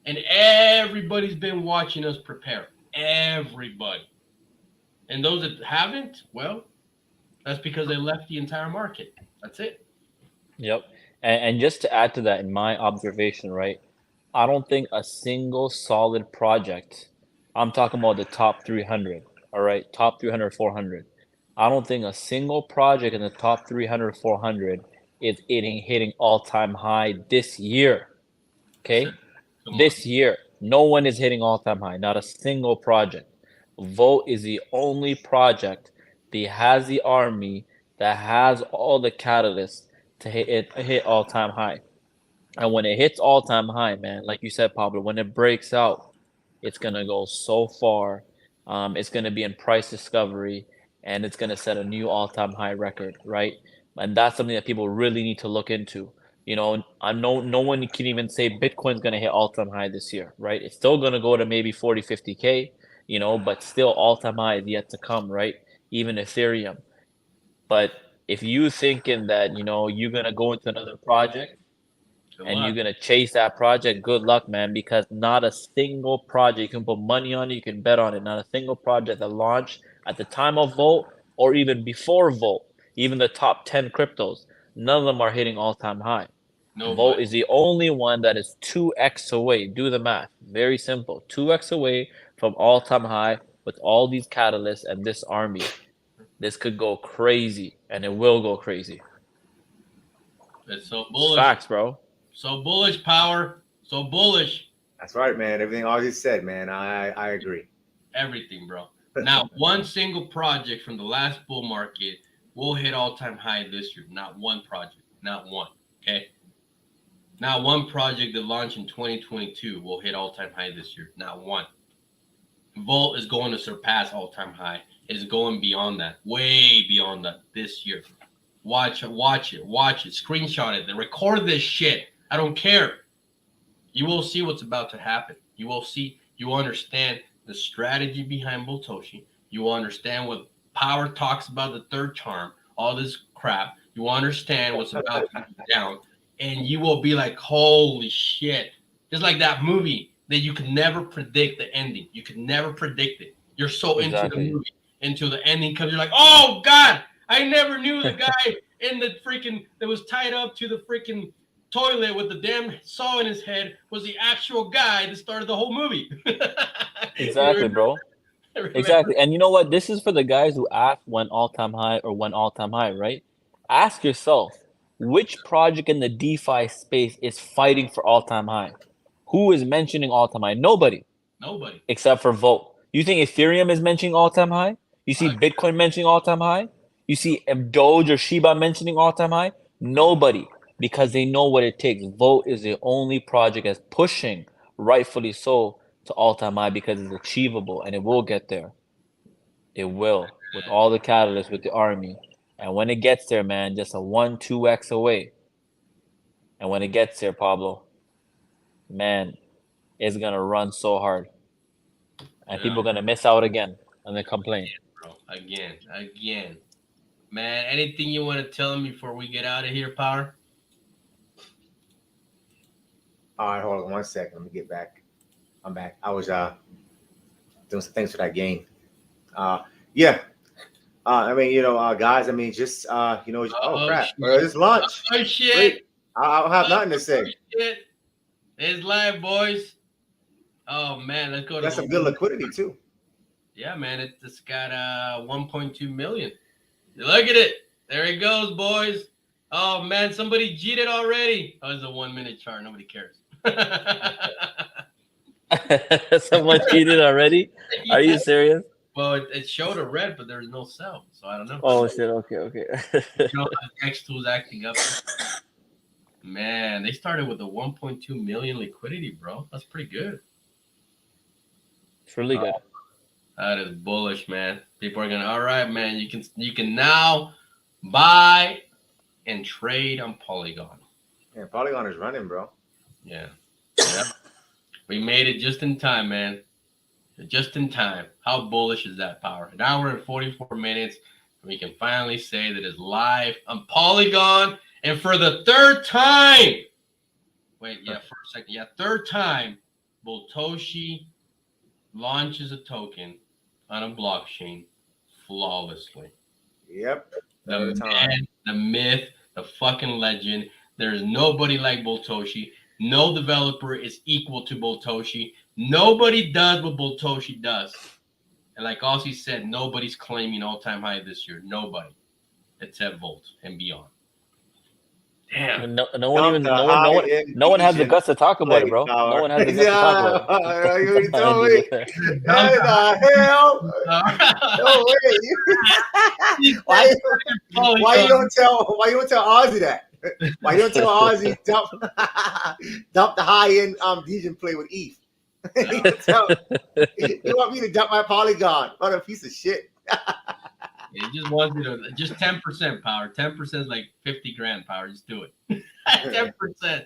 [SPEAKER 10] and everybody's been watching us prepare. Everybody, and those that haven't, well, that's because they left the entire market. That's it.
[SPEAKER 11] Yep. And just to add to that, in my observation, right, I don't think a single solid project, I'm talking about the top 300, all right, top 300, 400. I don't think a single project in the top 300, 400 is hitting all-time high this year. Okay? This year, no one is hitting all-time high, not a single project. Volt is the only project that has the army, that has all the catalysts to hit all-time high. And when it hits all-time high, man, like you said, Pablo, when it breaks out, it's gonna go so far. It's gonna be in price discovery, and it's gonna set a new all-time high record, right? And that's something that people really need to look into. You know, I know no one can even say Bitcoin's gonna hit all-time high this year, right? It's still gonna go to maybe 40, 50K, you know, but still all-time high is yet to come, right? Even Ethereum. But if you thinking that, you know, you're gonna go into another project and you're gonna chase that project, good luck, man, because not a single project you can put money on it, you can bet on it. Not a single project that launched at the time of Volt or even before Volt, even the top 10 cryptos, none of them are hitting all-time high. Volt is the only one that is 2x away. Do the math. Very simple. 2x away from all-time high with all these catalysts and this army. This could go crazy, and it will go crazy.
[SPEAKER 10] It's so bullish.
[SPEAKER 11] Facts, bro.
[SPEAKER 10] So bullish, power. So bullish.
[SPEAKER 13] That's right, man. Everything all you said, man. I agree.
[SPEAKER 10] Everything, bro. Now, one single project from the last bull market will hit all-time high this year. Not one project. Not one. Okay. Not one project that launched in 2022 will hit all-time high this year. Not one. Volt is going to surpass all-time high. It's going beyond that. Way beyond that this year. Watch it. Screenshot it. Then record this shit. I don't care. You will see what's about to happen. You will see. You will understand the strategy behind Boltoshi. You will understand what Power talks about, the third charm, all this crap. You will understand what's about to go down. And you will be like, holy shit. Just like that movie that you could never predict the ending. You could never predict it. You're so into the movie, into the ending, because you're like, oh, God, I never knew the guy in the freaking, that was tied up to the freaking toilet with the damn saw in his head was the actual guy that started the whole movie.
[SPEAKER 11] Exactly, bro. Exactly. And you know what? This is for the guys who ask when all-time high or when all-time high, right? Ask yourself, which project in the DeFi space is fighting for all-time high? Who is mentioning all-time high? Nobody.
[SPEAKER 10] Nobody.
[SPEAKER 11] Except for Volt. You think Ethereum is mentioning all-time high? You see Bitcoin mentioning all-time high? You see Doge or Shiba mentioning all-time high? Nobody. Because they know what it takes. Volt is the only project that's pushing, rightfully so, to all-time high because it's achievable and it will get there. It will. With all the catalysts, with the army. And when it gets there, man, just a 1-2x away. And when it gets there, Pablo, man, it's going to run so hard. And people are going to miss out again and they complain.
[SPEAKER 10] Bro, again. Man, anything you want to tell me before we get out of here, Power?
[SPEAKER 13] All right, hold on 1 second. Let me get back. I'm back. I was doing some things for that game. Yeah. I mean, guys, I mean, just oh crap. It's lunch.
[SPEAKER 10] Oh shit.
[SPEAKER 13] Wait, I don't have nothing to say.
[SPEAKER 10] Shit. It's live, boys. Oh man, let's go.
[SPEAKER 13] That's some good liquidity too.
[SPEAKER 10] Yeah, man, it's got 1.2 million. Look at it. There it goes, boys. Oh man, somebody cheated already. Oh, it's a 1 minute chart. Nobody cares.
[SPEAKER 11] Someone cheated already? Are you serious?
[SPEAKER 10] Well, it showed a red, but there's no sell, so I don't know.
[SPEAKER 11] Oh shit! Okay.
[SPEAKER 10] X2 is acting up. Man, they started with a 1.2 million liquidity, bro. That's pretty good.
[SPEAKER 11] It's really good.
[SPEAKER 10] That is bullish, man. People are gonna. All right, man. You can now buy and trade on Polygon.
[SPEAKER 13] Yeah, Polygon is running, bro.
[SPEAKER 10] Yeah. We made it just in time, man. Just in time. How bullish is that, Power? An hour and 44 minutes. We can finally say that it's live on Polygon. And for the third time, wait, yeah, for a second. Yeah, third time, Boltoshi launches a token on a blockchain flawlessly.
[SPEAKER 13] Yep.
[SPEAKER 10] The man, the myth, the fucking legend. There's nobody like Boltoshi. No developer is equal to Boltoshi. Nobody does what Boltoshi does. And like Ozzy said, nobody's claiming all-time high this year. Nobody. Except Volt and beyond. Damn.
[SPEAKER 11] No one has the guts to talk about it, bro. No one has the guts to talk about it.
[SPEAKER 13] You told me. The hell? No way. Why you don't tell Ozzy that? Why you don't tell Ozzy dump the high-end Degen play with ETH? You want me to dump my Polygon? What a piece of shit.
[SPEAKER 10] He just wants you to just 10% Power. 10% is like 50 grand Power. Just do it. 10%.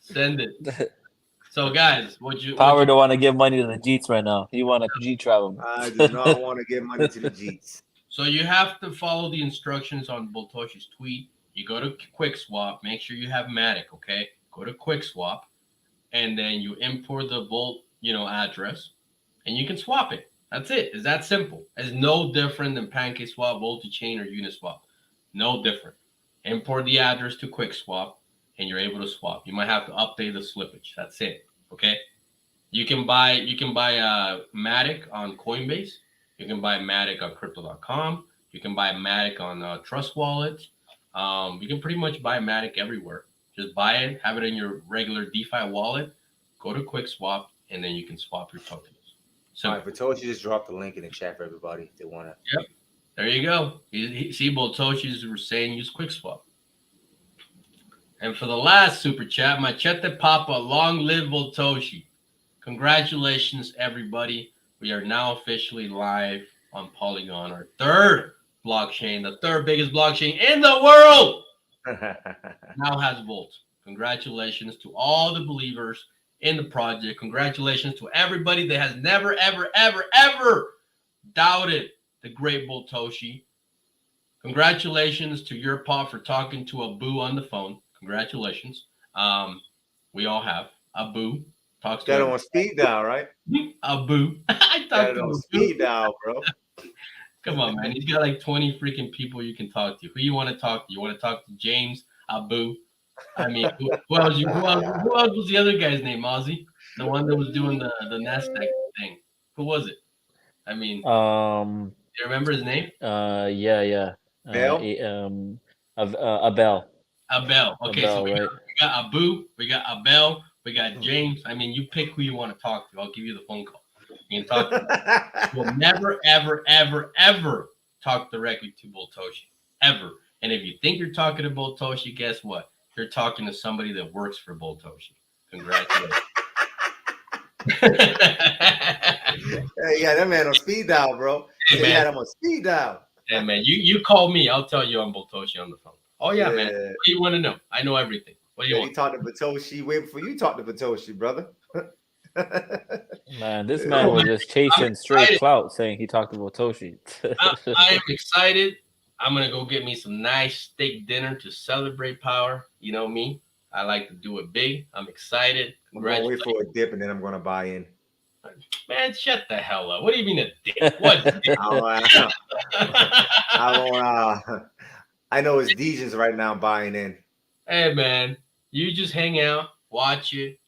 [SPEAKER 10] Send it. So guys,
[SPEAKER 11] Power don't want to give money to the Jeets right now. He want to Jeet travel.
[SPEAKER 13] I do not want to give money to the Jeets.
[SPEAKER 10] So you have to follow the instructions on Boltoshi's tweet. You go to QuickSwap. Make sure you have Matic, okay? Go to QuickSwap, and then you import the Volt, address, and you can swap it. That's it. It's that simple. It's no different than PancakeSwap, Multichain, or Uniswap. No different. Import the address to QuickSwap, and you're able to swap. You might have to update the slippage. That's it. Okay. You can buy Matic on Coinbase. You can buy Matic on Crypto.com. You can buy Matic on Trust Wallet. You can pretty much buy Matic everywhere. Just buy it, have it in your regular DeFi wallet. Go to QuickSwap, and then you can swap your tokens. So,
[SPEAKER 13] all right, Boltoshi just dropped the link in the chat for everybody if they want to.
[SPEAKER 10] Yep. There you go. See, Boltoshi's were saying use QuickSwap. And for the last super chat, Machete Papa, long live Boltoshi. Congratulations, everybody. We are now officially live on Polygon, our third blockchain, the third biggest blockchain in the world. Now has Volt. Congratulations to all the believers in the project. Congratulations to everybody that has never, ever, ever, ever doubted the great Boltoshi. Congratulations to your Pop for talking to Abu on the phone. Congratulations. We all have. Abu talks to
[SPEAKER 13] got him on speed dial, right?
[SPEAKER 10] Abu. I
[SPEAKER 13] got him on speed dial, bro.
[SPEAKER 10] Come on, man. He's got like 20 freaking people you can talk to. Who you want to talk to? You want to talk to James, Abu? I mean, who else was the other guy's name, Ozzy? The one that was doing the Nasdaq thing. Who was it? I mean, do you remember his name?
[SPEAKER 11] Yeah.
[SPEAKER 13] Abel?
[SPEAKER 11] Abel.
[SPEAKER 10] Abel. Okay,
[SPEAKER 11] Abel,
[SPEAKER 10] so we
[SPEAKER 11] right.
[SPEAKER 10] got Abu, we got Abel, we got James. I mean, you pick who you want to talk to. I'll give you the phone call. You can talk to We'll never, ever, ever, ever talk directly to Boltoshi. Ever. And if you think you're talking to Boltoshi, guess what? You're talking to somebody that works for Boltoshi. Congratulations.
[SPEAKER 13] Hey, yeah, that man on speed dial, bro.
[SPEAKER 10] Hey, man.
[SPEAKER 13] He had him on speed dial.
[SPEAKER 10] Hey, man, you call me. I'll tell you I'm Boltoshi on the phone. Oh, yeah, man. What do you want to know? I know everything. What do you want?
[SPEAKER 13] He talked to Boltoshi. Wait before you talk to Boltoshi, brother.
[SPEAKER 11] Man, this man was just chasing straight clout, saying he talked to Boltoshi.
[SPEAKER 10] I am excited. I'm going to go get me some nice steak dinner to celebrate Power. You know me. I like to do it big. I'm excited.
[SPEAKER 13] I'm going to wait for a dip, and then I'm going to buy in.
[SPEAKER 10] Man, shut the hell up. What do you mean a dip? What dip?
[SPEAKER 13] I know it's Degens right now buying in.
[SPEAKER 10] Hey, man, you just hang out, watch it,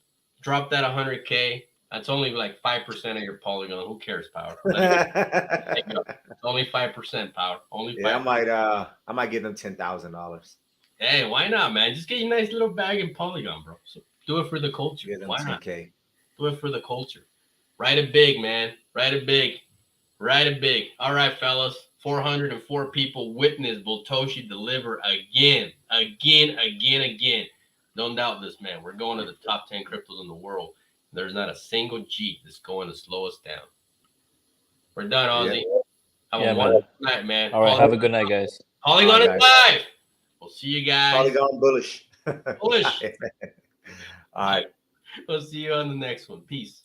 [SPEAKER 10] drop that 100K. That's only like 5% of your Polygon. Who cares, Power? It's only 5%, Power. Only 5%.
[SPEAKER 13] Yeah, I might give them $10,000.
[SPEAKER 10] Hey, why not, man? Just get you a nice little bag in Polygon, bro. So do it for the culture. Why not?
[SPEAKER 13] $10K.
[SPEAKER 10] Do it for the culture. Write it big, man. Write it big. Write it big. All right, fellas. 404 people witnessed Boltoshi deliver again. Don't doubt this, man. We're going to the top 10 cryptos in the world. There's not a single G that's going to slow us down. We're done, Ozzy. Have a wonderful night, man.
[SPEAKER 11] All right, have a good night, guys.
[SPEAKER 10] Polygon is live. We'll see you guys.
[SPEAKER 13] Polygon bullish.
[SPEAKER 10] Bullish.
[SPEAKER 13] All right.
[SPEAKER 10] We'll see you on the next one. Peace.